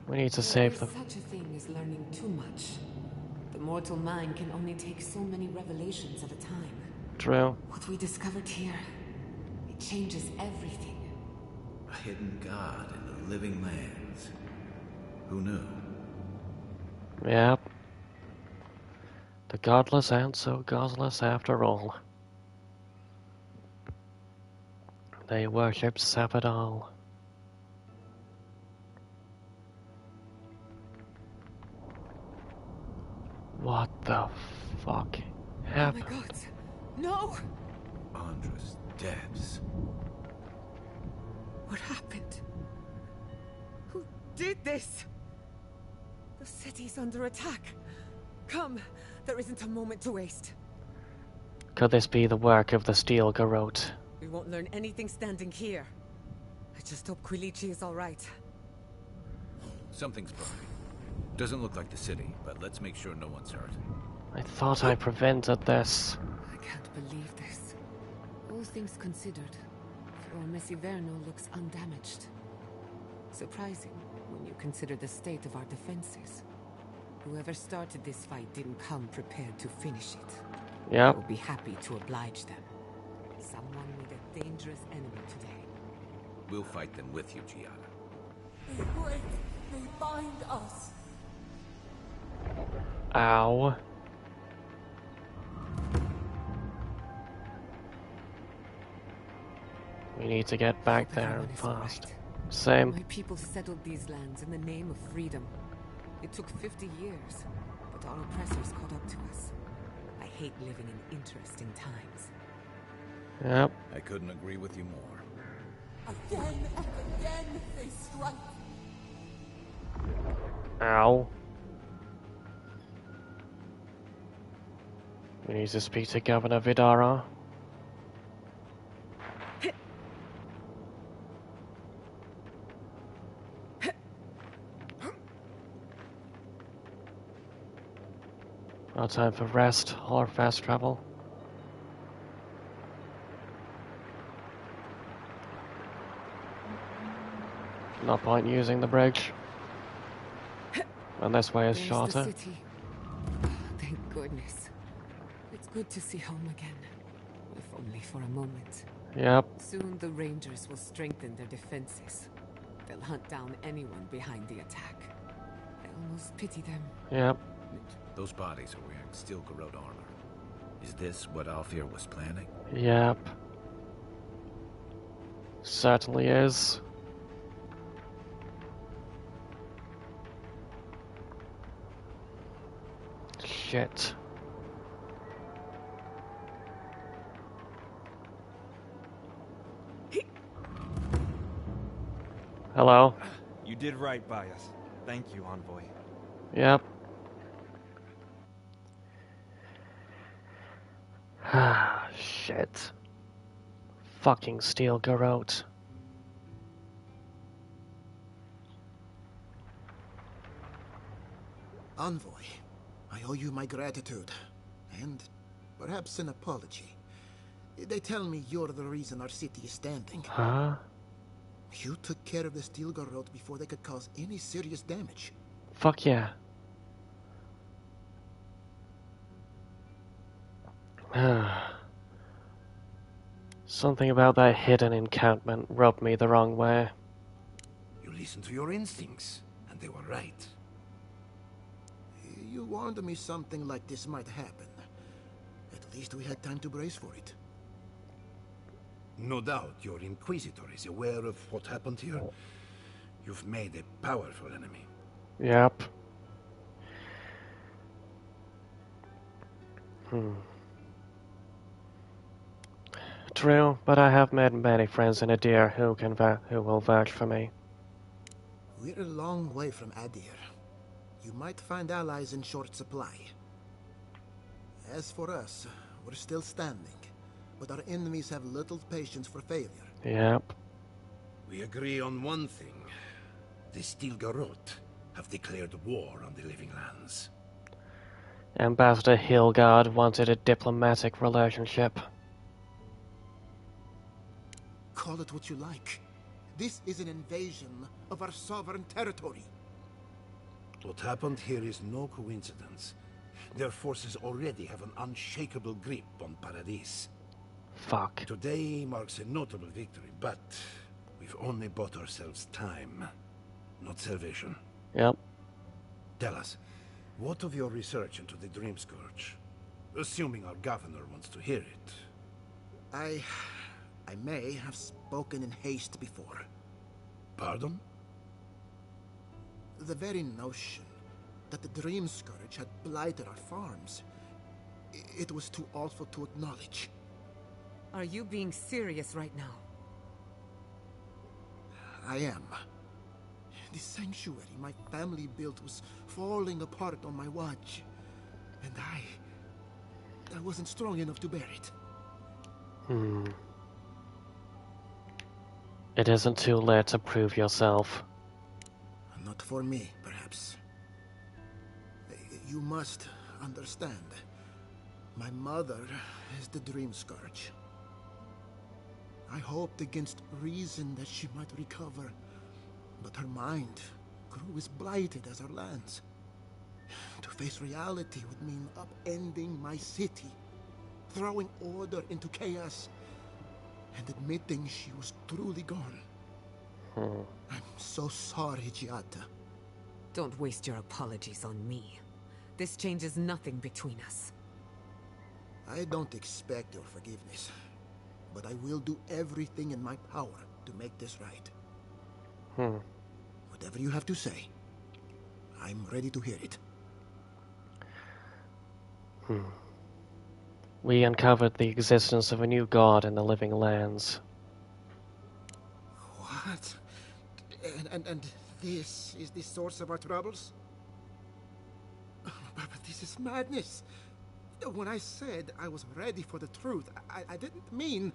We need to save There the... is such a thing as learning too much. The mortal mind can only take so many revelations at a time. True. What we discovered here, it changes everything. A hidden god in the living lands. Who knew? Yep. The godless aren't so godless after all. They worship Sabadal. What the fuck happened? Oh my god! No! Cxald'dhrest depths. What happened? Who did this? The city's under attack. Come, there isn't a moment to waste. Could this be the work of the Steel Garrote? We won't learn anything standing here. I just hope Quilichi is alright. Something's burning. Doesn't look like the city, but let's make sure no one's hurt. I thought I prevented this. I can't believe this. All things considered, Flor Messiverno looks undamaged. Surprising when you consider the state of our defenses. Whoever started this fight didn't come prepared to finish it. Yep. I will be happy to oblige them. Someone with a dangerous enemy today. We'll fight them with you, Giada. They break, they bind us. Ow. We need to get back there and fast. Same. My people settled these lands in the name of freedom. It took 50 years, but our oppressors caught up to us. I hate living in interesting times. Yep. I couldn't agree with you more. Again and again they strike. Ow. We need to speak to Governor Vidara. No time for rest or fast travel. No point using the bridge. And this way is There's shorter. the city. Thank goodness. It's good to see home again, if only for a moment. Yep. Soon the Rangers will strengthen their defenses. They'll hunt down anyone behind the attack. I almost pity them. Yep. Those bodies are wearing Steel Garrote armor. Is this what Alfir was planning? Yep. Certainly is. Shit. Hello? You did right by us. Thank you, Envoy. Yep. Ah, shit. Fucking Steel Garrote. Envoy, I owe you my gratitude, and perhaps an apology. They tell me you're the reason our city is standing. Huh? You took care of the Steel Garrote before they could cause any serious damage. Fuck yeah. Something about that hidden encampment rubbed me the wrong way. You listened to your instincts, and they were right. You warned me something like this might happen. At least we had time to brace for it. No doubt your Inquisitor is aware of what happened here. You've made a powerful enemy. Yep. True, but I have made many friends in Adir who will vouch for me. We're a long way from Adir. You might find allies in short supply. As for us, we're still standing, but our enemies have little patience for failure. Yep. We agree on one thing. The Cxald'dhrest have declared war on the Living Lands. Ambassador Hilgard wanted a diplomatic relationship. Call it what you like. This is an invasion of our sovereign territory. What happened here is no coincidence. Their forces already have an unshakable grip on Paradis. Fuck. Today marks a notable victory, but we've only bought ourselves time, not salvation. Yep. Tell us, what of your research into the Dreamscourge? Assuming our governor wants to hear it. I may have spoken in haste before. Pardon? The very notion that the Dreamscourge had blighted our farms, it was too awful to acknowledge. Are you being serious right now? I am. The sanctuary my family built was falling apart on my watch. And I wasn't strong enough to bear it. It isn't too late to prove yourself. Not for me, perhaps. You must understand. My mother is the Dreamscourge. I hoped against reason that she might recover, but her mind grew as blighted as her lands. To face reality would mean upending my city, throwing order into chaos, and admitting she was truly gone. I'm so sorry, Giada. Don't waste your apologies on me. This changes nothing between us. I don't expect your forgiveness, but I will do everything in my power to make this right. Whatever you have to say, I'm ready to hear it. We uncovered the existence of a new god in the Living Lands. What? And this is the source of our troubles? But this is madness. When I said I was ready for the truth, I didn't mean...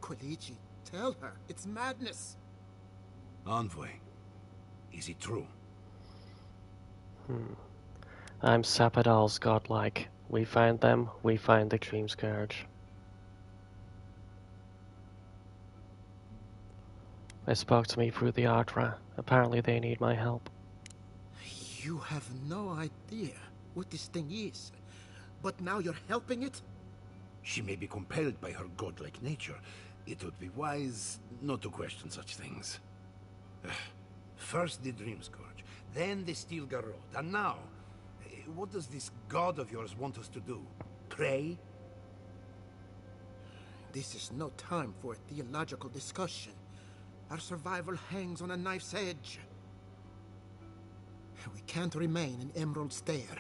Quilici, tell her, it's madness. Envoy, is it true? I'm Sapadal's godlike. We find them, we find the Dreamscourge. They spoke to me through the Artra. Apparently they need my help. You have no idea what this thing is, but now you're helping it? She may be compelled by her godlike nature. It would be wise not to question such things. First the Dreamscourge, then the Cxald'dhrest, and now, what does this god of yours want us to do? Pray? This is no time for a theological discussion. Our survival hangs on a knife's edge. We can't remain in Emerald Stair.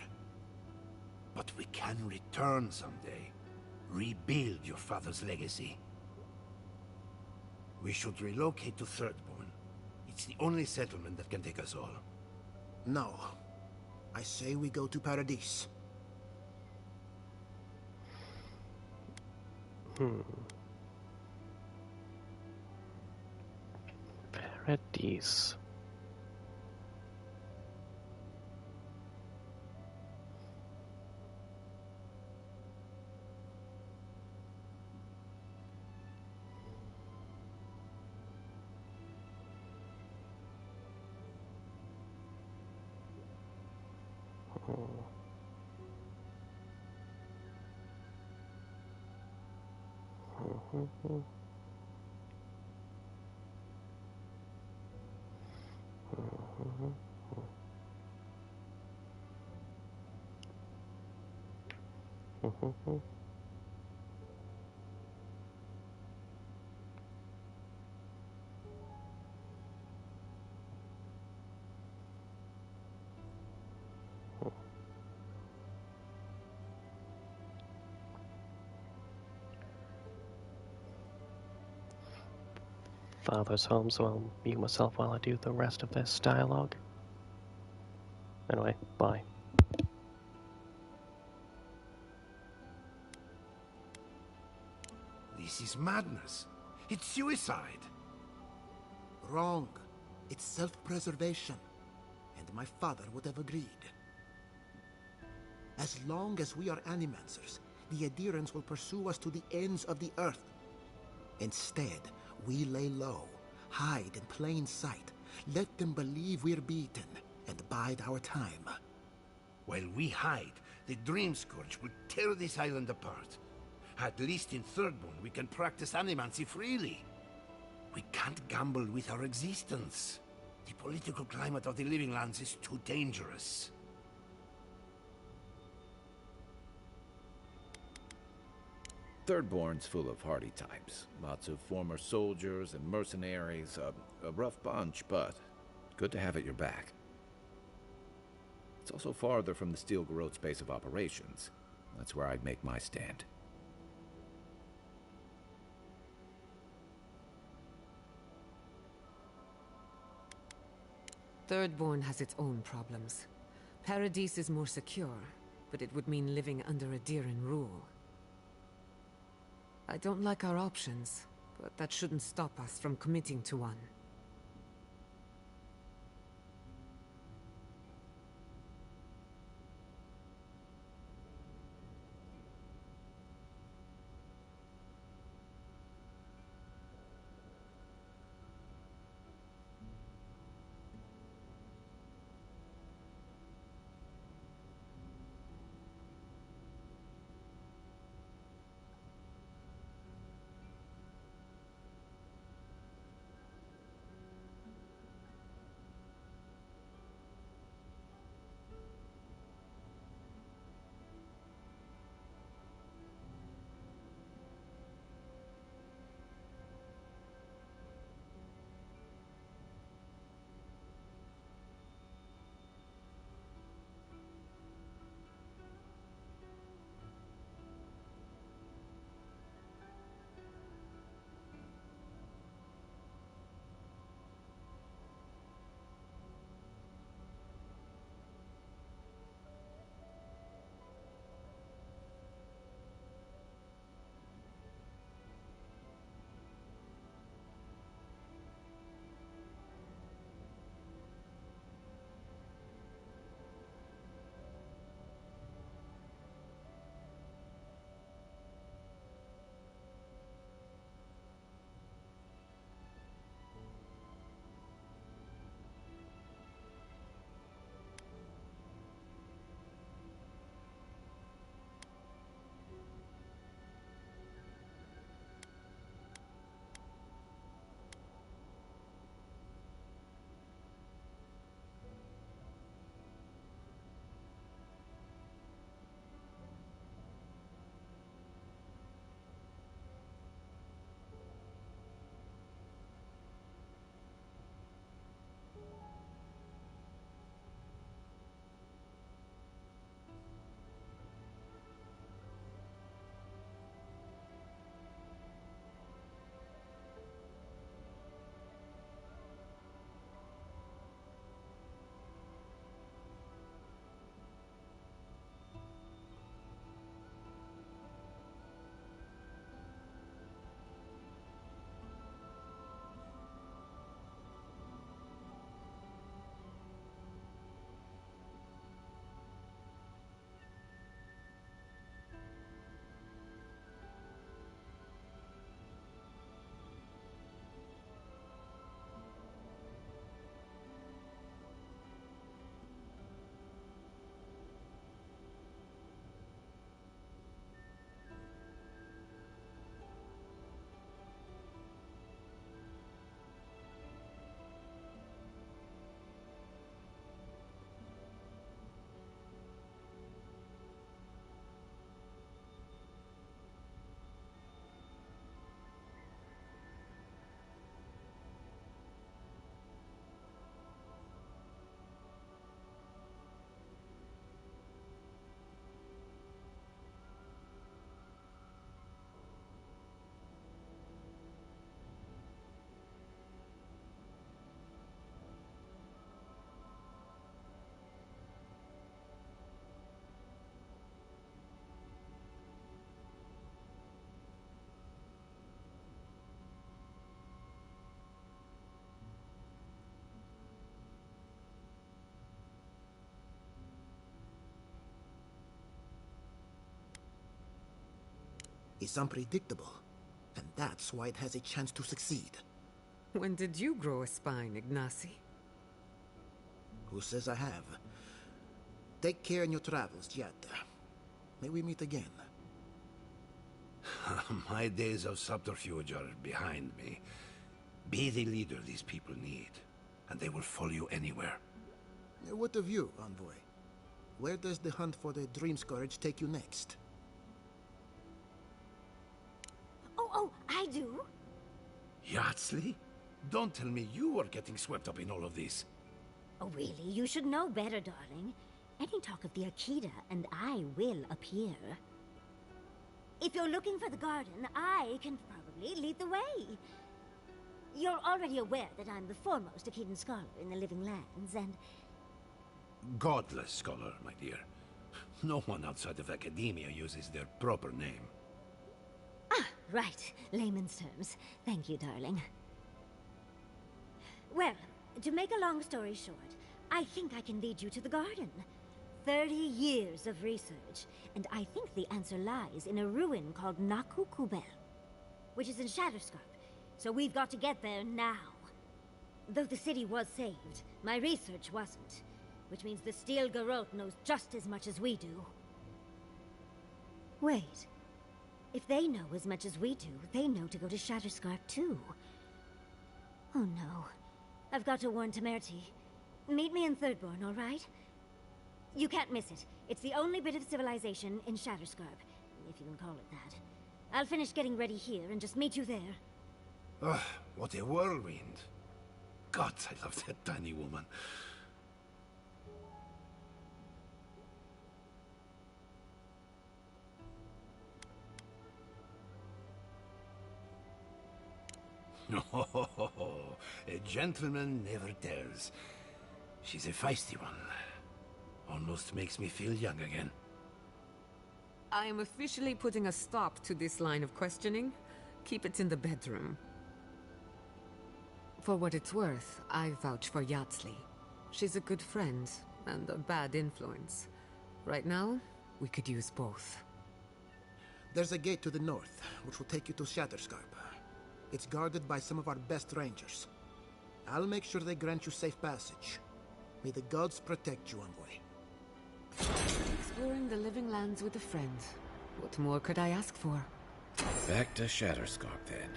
But we can return someday. Rebuild your father's legacy. We should relocate to Thirdborn. It's the only settlement that can take us all. No. I say we go to Paradis. Paradis. Father's home, so I'll mute myself while I do the rest of this dialogue. Anyway, bye. This is madness. It's suicide. Wrong. It's self-preservation. And my father would have agreed. As long as we are Animancers, the adherents will pursue us to the ends of the earth. Instead, we lay low, hide in plain sight, let them believe we're beaten, and bide our time. While we hide, the Dreamscourge will tear this island apart. At least in Thirdborn, we can practice animancy freely. We can't gamble with our existence. The political climate of the Living Lands is too dangerous. Thirdborn's full of hardy types. Lots of former soldiers and mercenaries. A rough bunch, but good to have at your back. It's also farther from the Steel Garrote's base of operations. That's where I'd make my stand. Thirdborn has its own problems. Paradise is more secure, but it would mean living under a Diran rule. I don't like our options, but that shouldn't stop us from committing to one. is unpredictable, and that's why it has a chance to succeed. When did you grow a spine, Ignacy? Who says I have? Take care in your travels, Giada. May we meet again. My days of subterfuge are behind me. Be the leader these people need, and they will follow you anywhere. What of you, Envoy? Where does the hunt for the Dreamscourge take you next? Oh, I do. Yardsley? Don't tell me you are getting swept up in all of this. Oh, really? You should know better, darling. Any talk of the Akita, and I will appear. If you're looking for the garden, I can probably lead the way. You're already aware that I'm the foremost Akitan scholar in the Living Lands, and... Godless scholar, my dear. No one outside of academia uses their proper name. Ah, right. Layman's terms. Thank you, darling. Well, to make a long story short, I think I can lead you to the garden. 30 years of research, and I think the answer lies in a ruin called Naku Kubel, which is in Shatterscarp, so we've got to get there now. Though the city was saved, my research wasn't, which means the Steel Garrote knows just as much as we do. Wait. If they know as much as we do, they know to go to Shatterscarp too. Oh no. I've got to warn Temerity. Meet me in Thirdborn, all right? You can't miss it. It's the only bit of civilization in Shatterscarp, if you can call it that. I'll finish getting ready here and just meet you there. Ugh, what a whirlwind. God, I love that tiny woman. Oh, a gentleman never tells. She's a feisty one. Almost makes me feel young again. I am officially putting a stop to this line of questioning. Keep it in the bedroom. For what it's worth, I vouch for Yardsley. She's a good friend and a bad influence. Right now, we could use both. There's a gate to the north, which will take you to Shatterscarp. It's guarded by some of our best rangers. I'll make sure they grant you safe passage. May the gods protect you, Envoy. Exploring the Living Lands with a friend. What more could I ask for? Back to Shatterscarp, then.